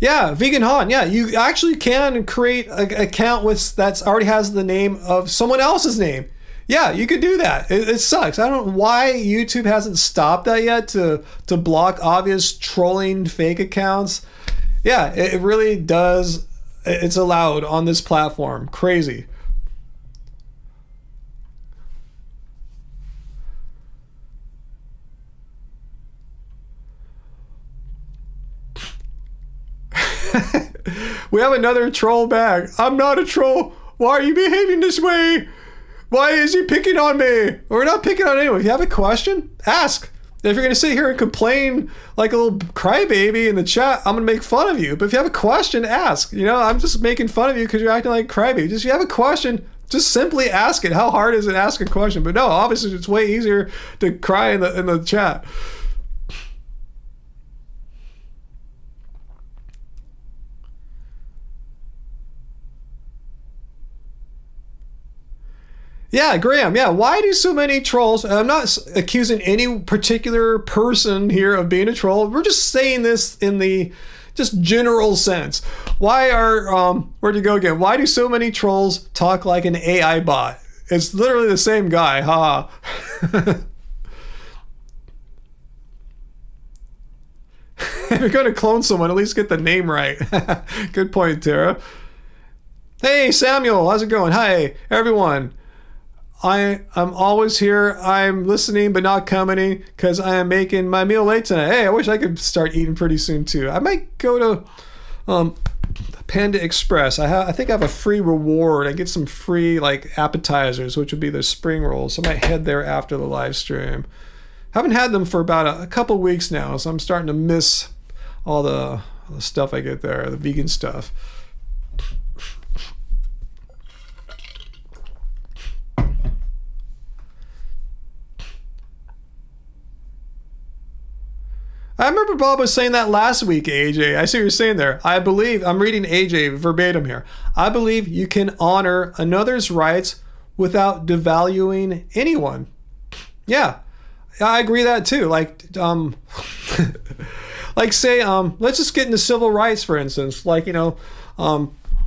Yeah, Vegan Han. Yeah, you actually can create an account that's already has the name of someone else's name. Yeah, you could do that. It sucks. I don't know why YouTube hasn't stopped that yet to block obvious trolling fake accounts. Yeah, it really does. It's allowed on this platform. Crazy. We have another troll back. I'm not a troll. Why are you behaving this way? Why is he picking on me? We're not picking on anyone. If you have a question, ask. If you're going to sit here and complain like a little crybaby in the chat, I'm going to make fun of you. But if you have a question, ask. You know, I'm just making fun of you because you're acting like a crybaby. Just if you have a question, just simply ask it. How hard is it to ask a question? But no, obviously it's way easier to cry in the chat. Yeah, Graham. Yeah, why do so many trolls? I'm not accusing any particular person here of being a troll. We're just saying this in the just general sense. Why are where'd you go again? Why do so many trolls talk like an AI bot? It's literally the same guy. Ha. If you're going to clone someone, at least get the name right. Good point, Tara. Hey, Samuel. How's it going? Hi, everyone. I'm always here. I'm listening but not commenting because I am making my meal late tonight. Hey, I wish I could start eating pretty soon too. I might go to Panda Express. I think I have a free reward. I get some free like appetizers, which would be the spring rolls. So I might head there after the live stream. Haven't had them for about a couple weeks now, so I'm starting to miss all the stuff I get there, the vegan stuff. I remember Bob was saying that last week, AJ. I see what you're saying there. I believe, I'm reading AJ verbatim here. I believe you can honor another's rights without devaluing anyone. Yeah, I agree that too. Like, like say, let's just get into civil rights, for instance. Like, you know,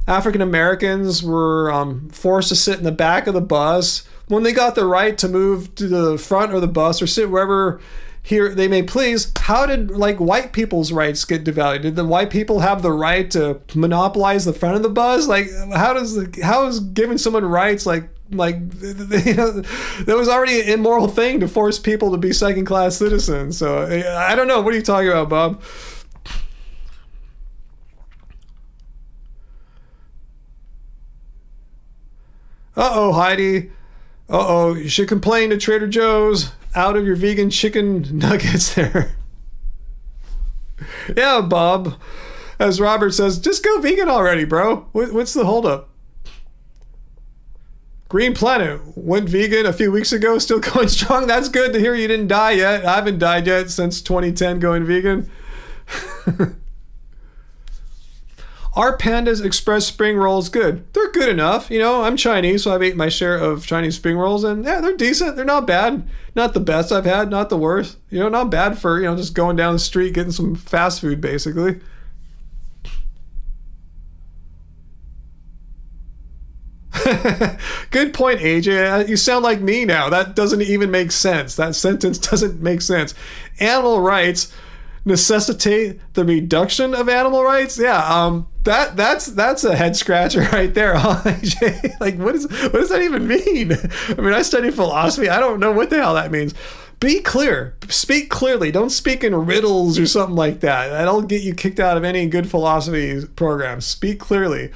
African Americans were forced to sit in the back of the bus when they got the right to move to the front of the bus or sit wherever here they may please, how did like white people's rights get devalued? Did the white people have the right to monopolize the front of the bus? Like, how is giving someone rights like that was already an immoral thing to force people to be second-class citizens? So I don't know. What are you talking about, Bob? Uh-oh, Heidi. Uh-oh, you should complain to Trader Joe's. Out of your vegan chicken nuggets there. Yeah, Bob. As Robert says, just go vegan already, bro. What's the holdup? Green Planet went vegan a few weeks ago, still going strong. That's good to hear you didn't die yet. I haven't died yet since 2010 going vegan. Are pandas express spring rolls good? They're good enough. You know, I'm Chinese, so I've ate my share of Chinese spring rolls, and yeah, they're decent. They're not bad. Not the best I've had, not the worst. You know, not bad for, you know, just going down the street, getting some fast food, basically. Good point, AJ. You sound like me now. That doesn't even make sense. That sentence doesn't make sense. Animal rights necessitate the reduction of animal rights? Yeah, that's a head scratcher right there, huh, AJ? Like, what does that even mean? I mean, I study philosophy. I don't know what the hell that means. Be clear. Speak clearly. Don't speak in riddles or something like that. That'll get you kicked out of any good philosophy program. Speak clearly.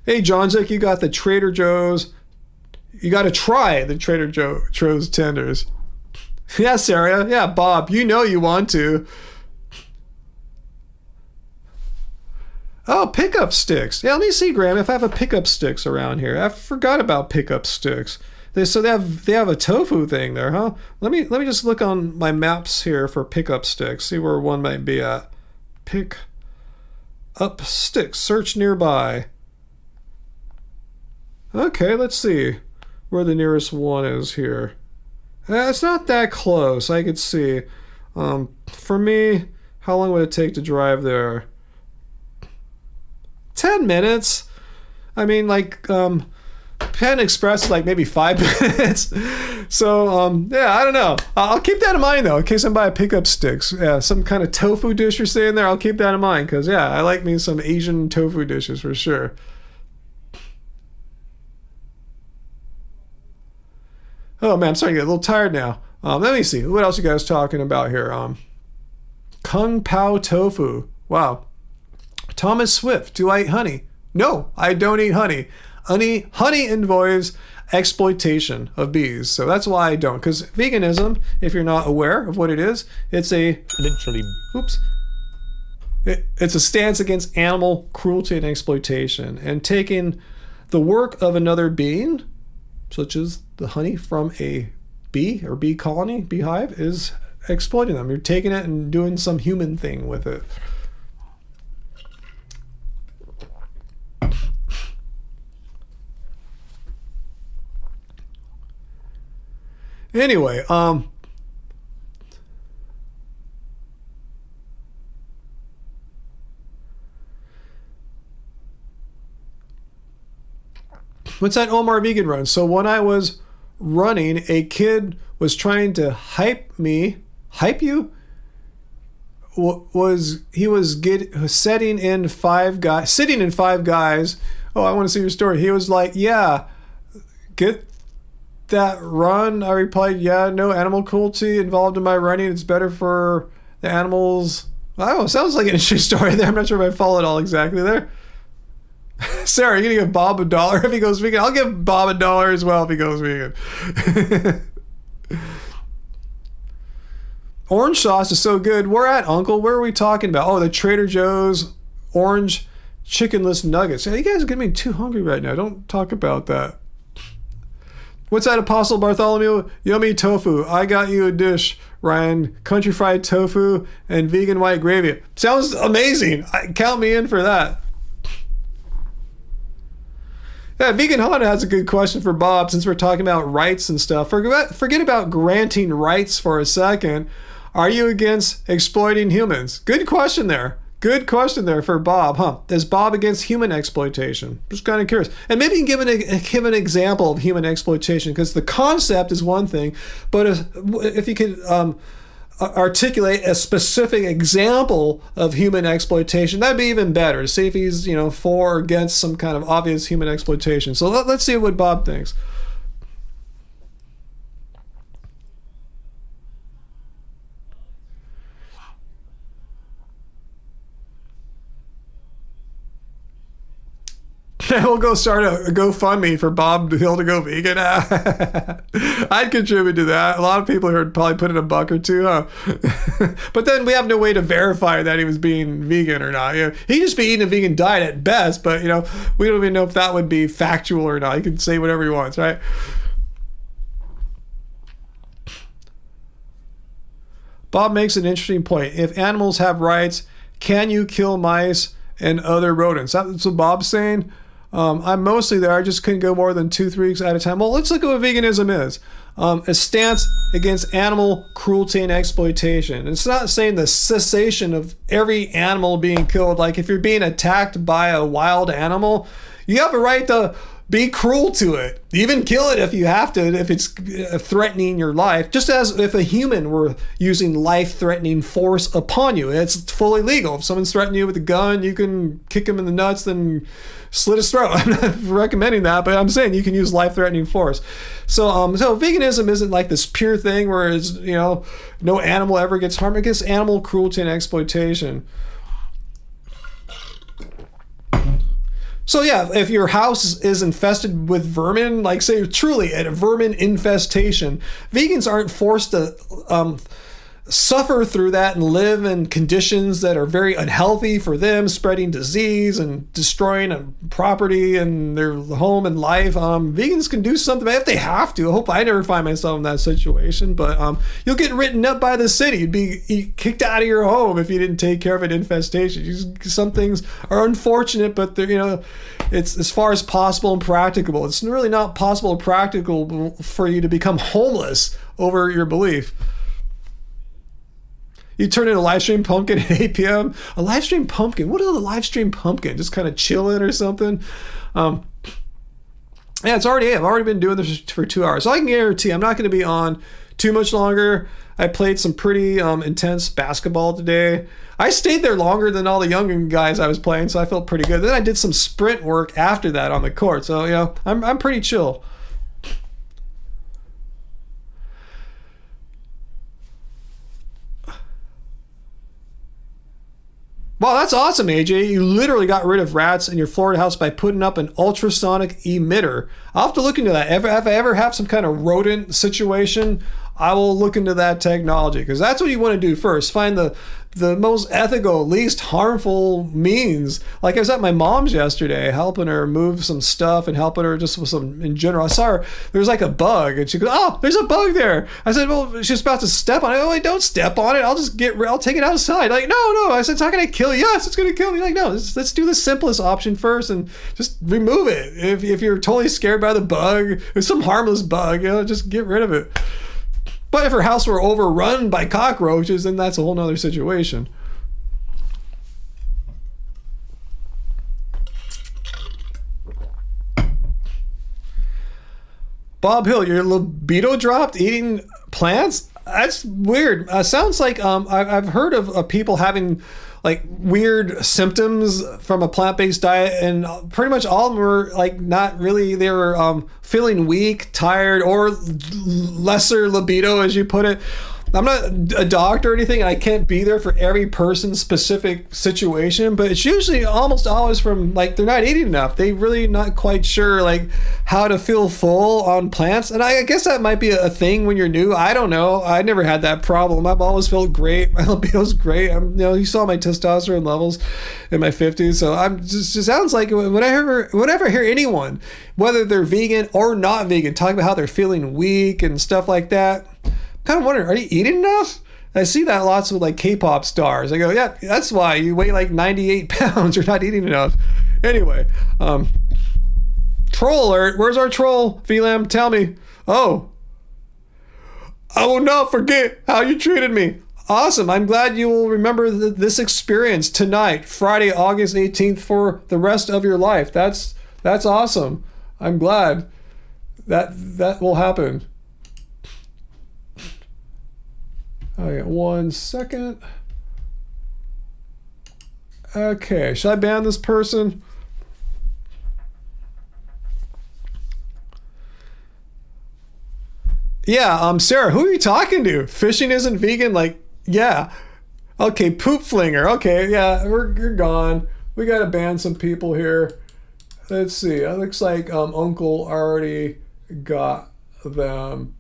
Hey, Johnzik, you got the Trader Joe's. You got to try the Trader Joe's tenders. Yeah, Sarah. Yeah, Bob. You know you want to. Oh, pickup sticks. Yeah, let me see, Graham, if I have a pickup sticks around here. I forgot about pickup sticks. They have a tofu thing there, huh? Let me just look on my maps here for pickup sticks. See where one might be at. Pick up sticks. Search nearby. Okay, let's see where the nearest one is here. It's not that close. I could see. For me, how long would it take to drive there? 10 minutes. I mean, like, Penn Express is like maybe 5 minutes. So, yeah, I don't know. I'll keep that in mind, though, in case I buy pickup sticks. Yeah, some kind of tofu dish you're saying there, I'll keep that in mind, because, yeah, I like me some Asian tofu dishes for sure. Oh man, I'm starting to get a little tired now. Let me see. What else you guys talking about here? Kung Pao tofu. Wow. Thomas Swift. Do I eat honey? No, I don't eat honey. Honey involves exploitation of bees. So that's why I don't. Because veganism, if you're not aware of what it is, it's a... Literally. Oops. It's a stance against animal cruelty and exploitation. And taking the work of another being, such as the honey from a bee or bee colony, beehive, is exploiting them. You're taking it and doing some human thing with it. Anyway, what's that Omar vegan run? So when I was running, a kid was trying to hype you? Sitting in five guys. Oh, I want to see your story. He was like, yeah, get that run. I replied, yeah, no animal cruelty involved in my running. It's better for the animals. I don't know, sounds like an interesting story there. I'm not sure if I followed all exactly there. Sarah, you're gonna give Bob $1 if he goes vegan? I'll give Bob $1 as well if he goes vegan. Orange sauce is so good. Where at, Uncle? Where are we talking about? Oh, the Trader Joe's orange chickenless nuggets. Yeah, you guys are getting me too hungry right now. Don't talk about that. What's that, Apostle Bartholomew? Yummy tofu. I got you a dish, Ryan. Country fried tofu and vegan white gravy. Sounds amazing. Count me in for that. Yeah, Vegan Honda has a good question for Bob, since we're talking about rights and stuff. Forget about granting rights for a second. Are you against exploiting humans? Good question there. Good question there for Bob, huh? Is Bob against human exploitation? Just kind of curious. And maybe you can give an example of human exploitation, because the concept is one thing, but if you could articulate a specific example of human exploitation, that'd be even better. See if he's, for or against some kind of obvious human exploitation. So let's see what Bob thinks. We'll go start a GoFundMe for Bob Hill to go vegan. I'd contribute to that. A lot of people here would probably put in $1 or $2, huh? But then we have no way to verify that he was being vegan or not. He'd just be eating a vegan diet at best, but we don't even know if that would be factual or not. He can say whatever he wants, right? Bob makes an interesting point. If animals have rights, can you kill mice and other rodents? That's what Bob's saying. I'm mostly there. I just couldn't go more than 2-3 weeks at a time. Well, let's look at what veganism is. A stance against animal cruelty and exploitation. It's not saying the cessation of every animal being killed. Like if you're being attacked by a wild animal, you have a right to be cruel to it. Even kill it if you have to, if it's threatening your life. Just as if a human were using life-threatening force upon you. It's fully legal. If someone's threatening you with a gun, you can kick him in the nuts, then slit his throat. I'm not recommending that, but I'm saying you can use life-threatening force. So veganism isn't like this pure thing where it's, no animal ever gets harmed. Against animal cruelty and exploitation. So yeah, if your house is infested with vermin, like say truly a vermin infestation, vegans aren't forced to suffer through that and live in conditions that are very unhealthy for them, spreading disease and destroying property and their home and life. Vegans can do something if they have to. I hope I never find myself in that situation, but you'll get written up by the city. You'd be kicked out of your home if you didn't take care of an infestation. Some things are unfortunate, but they're, it's as far as possible and practicable. It's really not possible or practical for you to become homeless over your belief. You turn in a Livestream Pumpkin at 8 p.m. A Livestream Pumpkin? What is a Livestream Pumpkin? Just kind of chilling or something? Yeah, I've already been doing this for 2 hours. So I can guarantee I'm not going to be on too much longer. I played some pretty intense basketball today. I stayed there longer than all the younger guys I was playing, so I felt pretty good. Then I did some sprint work after that on the court. So, I'm pretty chill. Wow, that's awesome, AJ. You literally got rid of rats in your Florida house by putting up an ultrasonic emitter. I'll have to look into that. If I ever have some kind of rodent situation, I will look into that technology, because that's what you want to do first. Find the most ethical, least harmful means. Like I was at my mom's yesterday, helping her move some stuff and helping her just with some in general. I saw her, there was like a bug, and she goes, "Oh, there's a bug there." I said, "Well, she's about to step on it." "Oh, wait, don't step on it. I'll take it outside." Like, no. I said, "It's not going to kill you." "Yes, it's going to kill me." Like, no, let's do the simplest option first and just remove it. If you're totally scared by the bug, it's some harmless bug, just get rid of it. But if her house were overrun by cockroaches, then that's a whole nother situation. Bob Hill, your libido dropped eating plants? That's weird. Sounds like I've heard of people having like weird symptoms from a plant-based diet, and pretty much all of them were like not really, they were feeling weak, tired, or lesser libido, as you put it. I'm not a doctor or anything, and I can't be there for every person's specific situation, but it's usually almost always from like they're not eating enough. They really not quite sure like how to feel full on plants, and I guess that might be a thing when you're new. I don't know. I never had that problem. I've always felt great. My libido's great. You saw my testosterone levels in my 50s, so I'm just sounds like whenever I hear anyone, whether they're vegan or not vegan, talk about how they're feeling weak and stuff like that. Kind of wondering, are you eating enough? I see that lots with like K-pop stars. I go, yeah, that's why you weigh like 98 pounds. You're not eating enough. Anyway, troll alert. Where's our troll? VLAM, tell me. Oh, I will not forget how you treated me. Awesome. I'm glad you will remember this experience tonight, Friday, August 18th, for the rest of your life. That's awesome. I'm glad that will happen. Okay, 1 second. Okay, should I ban this person? Yeah, Sarah, who are you talking to? Fishing isn't vegan? Like, yeah. Okay, poop flinger. Okay, yeah, you're gone. We gotta ban some people here. Let's see. It looks like Uncle already got them.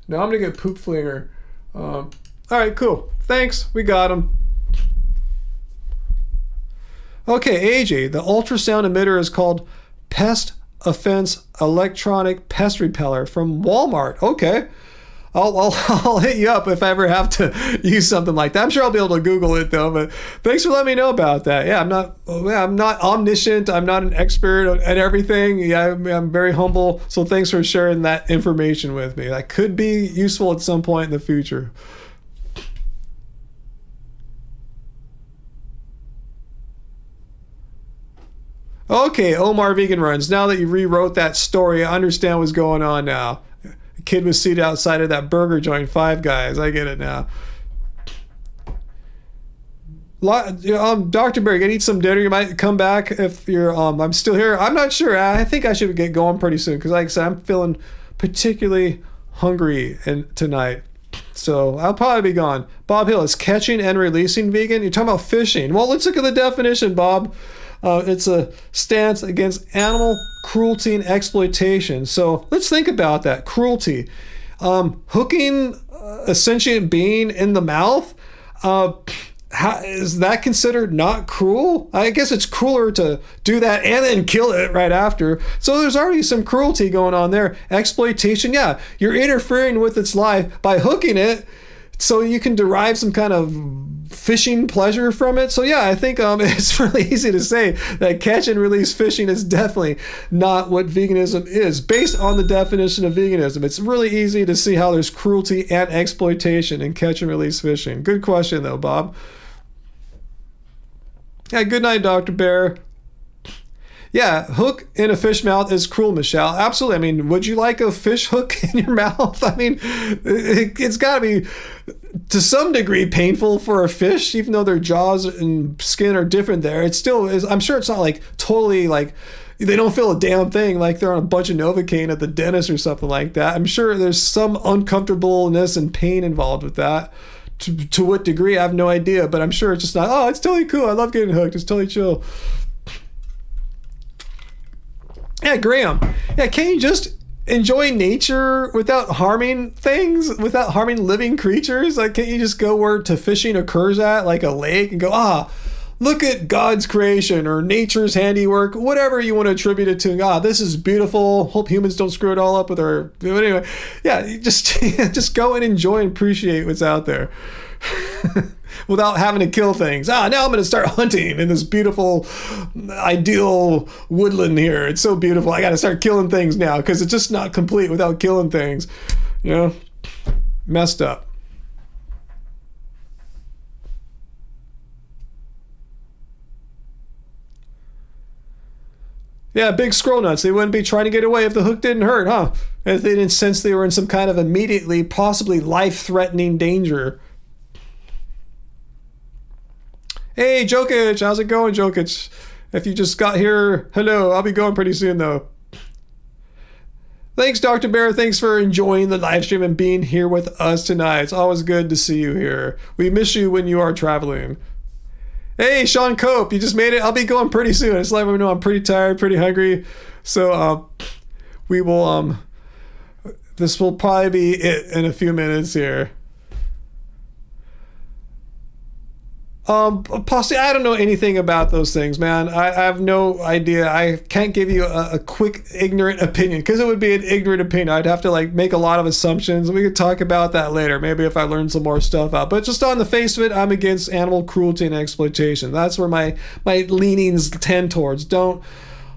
Now I'm gonna get poop flinger. All right, cool. Thanks. We got him. Okay, AJ, the ultrasound emitter is called Pest Offense Electronic Pest Repeller from Walmart. Okay. I'll hit you up if I ever have to use something like that. I'm sure I'll be able to Google it though, but thanks for letting me know about that. Yeah, I'm not omniscient. I'm not an expert at everything. Yeah, I'm very humble. So thanks for sharing that information with me. That could be useful at some point in the future. Okay, Omar Vegan Runs. Now that you rewrote that story, I understand what's going on now. The kid was seated outside of that burger joint, Five Guys. I get it now. Dr. Berg, I need some dinner. You might come back if you're. I'm still here. I'm not sure. I think I should get going pretty soon because, like I said, I'm feeling particularly hungry tonight. So I'll probably be gone. Bob Hill, is catching and releasing vegan? You're talking about fishing. Well, let's look at the definition, Bob. It's a stance against animal cruelty and exploitation. So let's think about that. Cruelty. Hooking a sentient being in the mouth, is that considered not cruel? I guess it's crueler to do that and then kill it right after. So there's already some cruelty going on there. Exploitation, yeah, you're interfering with its life by hooking it so you can derive some kind of fishing pleasure from it. So yeah, I think it's really easy to say that catch and release fishing is definitely not what veganism is. Based on the definition of veganism, it's really easy to see how there's cruelty and exploitation in catch and release fishing. Good question though, Bob. Yeah, good night, Dr. Bear. Yeah, hook in a fish mouth is cruel, Michelle. Absolutely. I mean, would you like a fish hook in your mouth? I mean, it's got to be to some degree painful for a fish, even though their jaws and skin are different there. It still is. I'm sure it's not like totally like they don't feel a damn thing like they're on a bunch of Novocaine at the dentist or something like that. I'm sure there's some uncomfortableness and pain involved with that. To what degree, I have no idea, but I'm sure it's just not, oh, it's totally cool. I love getting hooked. It's totally chill. Yeah, Graham. Yeah, can't you just enjoy nature without harming things, without harming living creatures? Like, can't you just go where to fishing occurs at, like a lake, and go, look at God's creation or nature's handiwork, whatever you want to attribute it to. This is beautiful. Hope humans don't screw it all up with our. But anyway, yeah, you just go and enjoy and appreciate what's out there. Without having to kill things. Now I'm going to start hunting in this beautiful, ideal woodland here. It's so beautiful. I got to start killing things now because it's just not complete without killing things. You know, messed up. Yeah, big scroll nuts. They wouldn't be trying to get away if the hook didn't hurt, huh? If they didn't sense they were in some kind of immediately, possibly life-threatening danger. Hey, Jokic, how's it going, Jokic? If you just got here, hello. I'll be going pretty soon, though. Thanks, Dr. Bear. Thanks for enjoying the live stream and being here with us tonight. It's always good to see you here. We miss you when you are traveling. Hey, Sean Cope, you just made it. I'll be going pretty soon. Just let everyone know I'm pretty tired, pretty hungry. So we will, this will probably be it in a few minutes here. Possibly, I don't know anything about those things, man. I have no idea. I can't give you a quick, ignorant opinion because it would be an ignorant opinion. I'd have to like make a lot of assumptions. We could talk about that later, maybe if I learn some more stuff out. But just on the face of it, I'm against animal cruelty and exploitation. That's where my leanings tend towards. Don't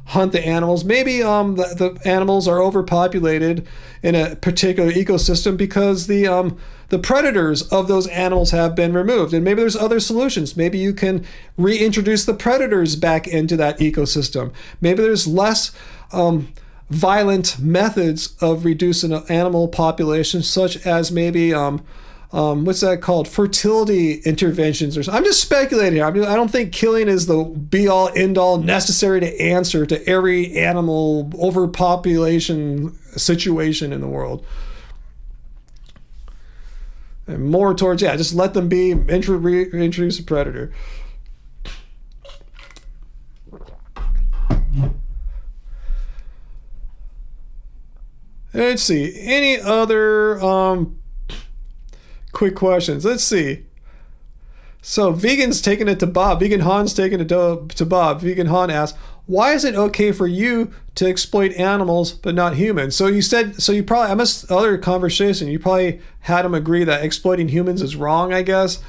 hunt the animals. Maybe the animals are overpopulated in a particular ecosystem because the predators of those animals have been removed. And maybe there's other solutions. Maybe you can reintroduce the predators back into that ecosystem. Maybe there's less violent methods of reducing animal population, such as maybe what's that called? Fertility interventions or something. I'm just speculating here. I don't think killing is the be-all, end-all necessary to answer to every animal overpopulation situation in the world. And more towards, just let them be, introduce a predator. Let's see. Any other quick questions? Let's see. So Vegan's taking it to Bob. Vegan Han's taking it to Bob. Vegan Han asks, why is it okay for you to exploit animals but not humans? So you said, so you probably, I must, other conversation, you probably had him agree that exploiting humans is wrong, I guess.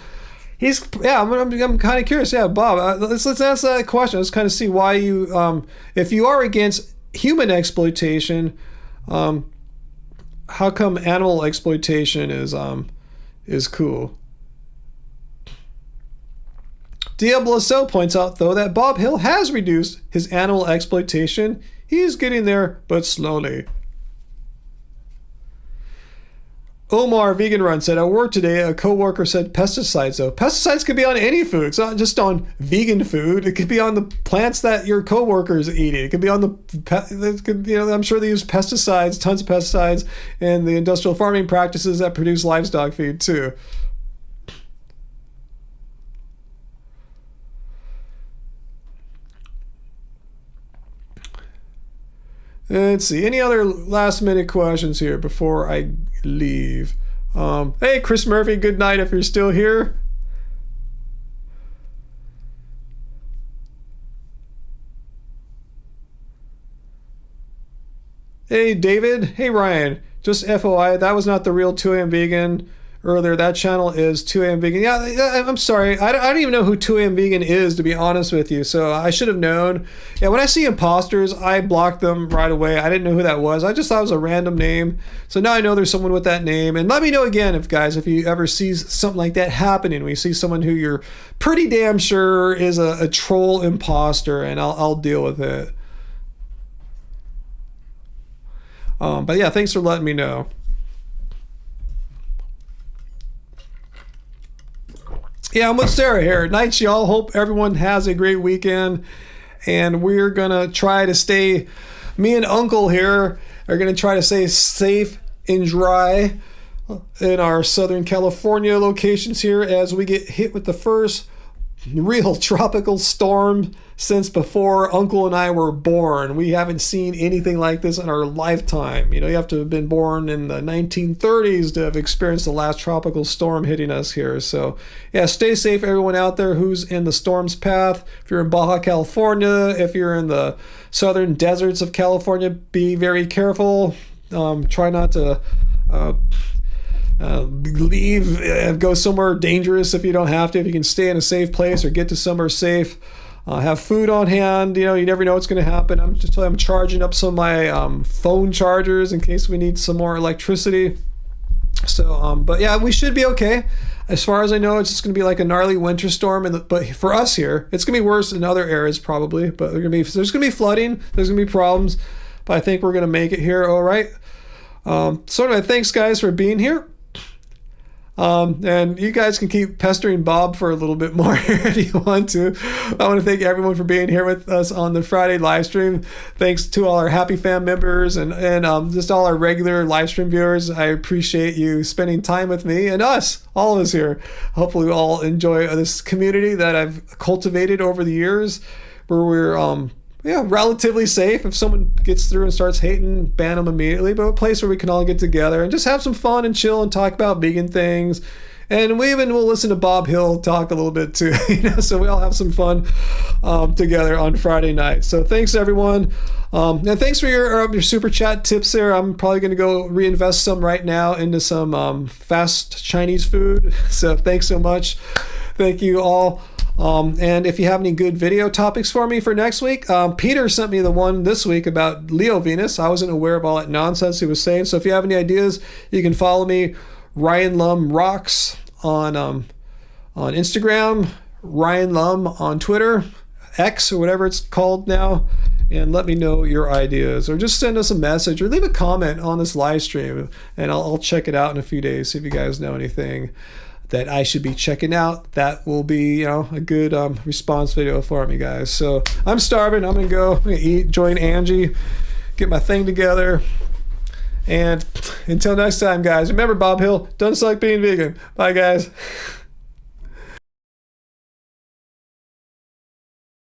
I'm kind of curious. Yeah, Bob, let's ask that question. Let's kind of see why you, if you are against human exploitation, how come animal exploitation is cool? Diablo So points out, though, that Bob Hill has reduced his animal exploitation. He's getting there, but slowly. Omar Vegan Run said, at work today, a coworker said pesticides. So pesticides could be on any food. It's not just on vegan food. It could be on the plants that your coworker is eating. It could be on I'm sure they use pesticides, tons of pesticides, in the industrial farming practices that produce livestock feed too. Let's see. Any other last minute questions here before I leave? Hey, Chris Murphy, good night if you're still here. Hey, David. Hey, Ryan. Just FYI, that was not the real 2AM Vegan earlier. That channel is 2AM Vegan. Yeah, I'm sorry. I don't even know who 2AM Vegan is, to be honest with you. So I should have known. Yeah, when I see imposters, I block them right away. I didn't know who that was. I just thought it was a random name. So now I know there's someone with that name. And let me know again, if you ever see something like that happening, when you see someone who you're pretty damn sure is a troll imposter, and I'll deal with it. But yeah, thanks for letting me know. Yeah, I'm with Sarah here. Nights, y'all. Hope everyone has a great weekend. And we're going to try to stay, me and Uncle here are going to try to stay safe and dry in our Southern California locations here as we get hit with the first real tropical storm since before Uncle and I were born. We haven't seen anything like this in our lifetime. You have to have been born in the 1930s to have experienced the last tropical storm hitting us here. So yeah, stay safe, everyone out there who's in the storm's path. If you're in Baja California, if you're in the southern deserts of California, be very careful. Try not to leave and go somewhere dangerous if you don't have to. If you can stay in a safe place or get to somewhere safe, have food on hand. You never know what's going to happen. I'm charging up some of my phone chargers in case we need some more electricity. So but yeah, we should be okay. As far as I know, it's just going to be like a gnarly winter storm, but for us here, it's going to be worse in other areas probably. But there's going to be flooding. There's going to be problems, but I think we're going to make it here all right. So anyway, thanks guys for being here. And you guys can keep pestering Bob for a little bit more if you want to. I want to thank everyone for being here with us on the Friday live stream. Thanks to all our Happy Fam members and just all our regular live stream viewers. I appreciate you spending time with me and us, all of us here. Hopefully we all enjoy this community that I've cultivated over the years, where we're relatively safe. If someone gets through and starts hating, ban them immediately, but a place where we can all get together and just have some fun and chill and talk about vegan things. And we even will listen to Bob Hill talk a little bit too, so we all have some fun together on Friday night. So thanks everyone. And thanks for your super chat tips there. I'm probably going to go reinvest some right now into some fast Chinese food. So thanks so much. Thank you all. And if you have any good video topics for me for next week, Peter sent me the one this week about Leo Venus. I wasn't aware of all that nonsense he was saying. So if you have any ideas, you can follow me, Ryan Lum Rocks on Instagram, Ryan Lum on Twitter, X or whatever it's called now, and let me know your ideas, or just send us a message or leave a comment on this live stream, and I'll check it out in a few days. See if you guys know anything that I should be checking out. That will be, a good response video for me, guys. So I'm starving. I'm gonna eat, join Angie, get my thing together. And until next time, guys, remember Bob Hill doesn't like being vegan. Bye, guys.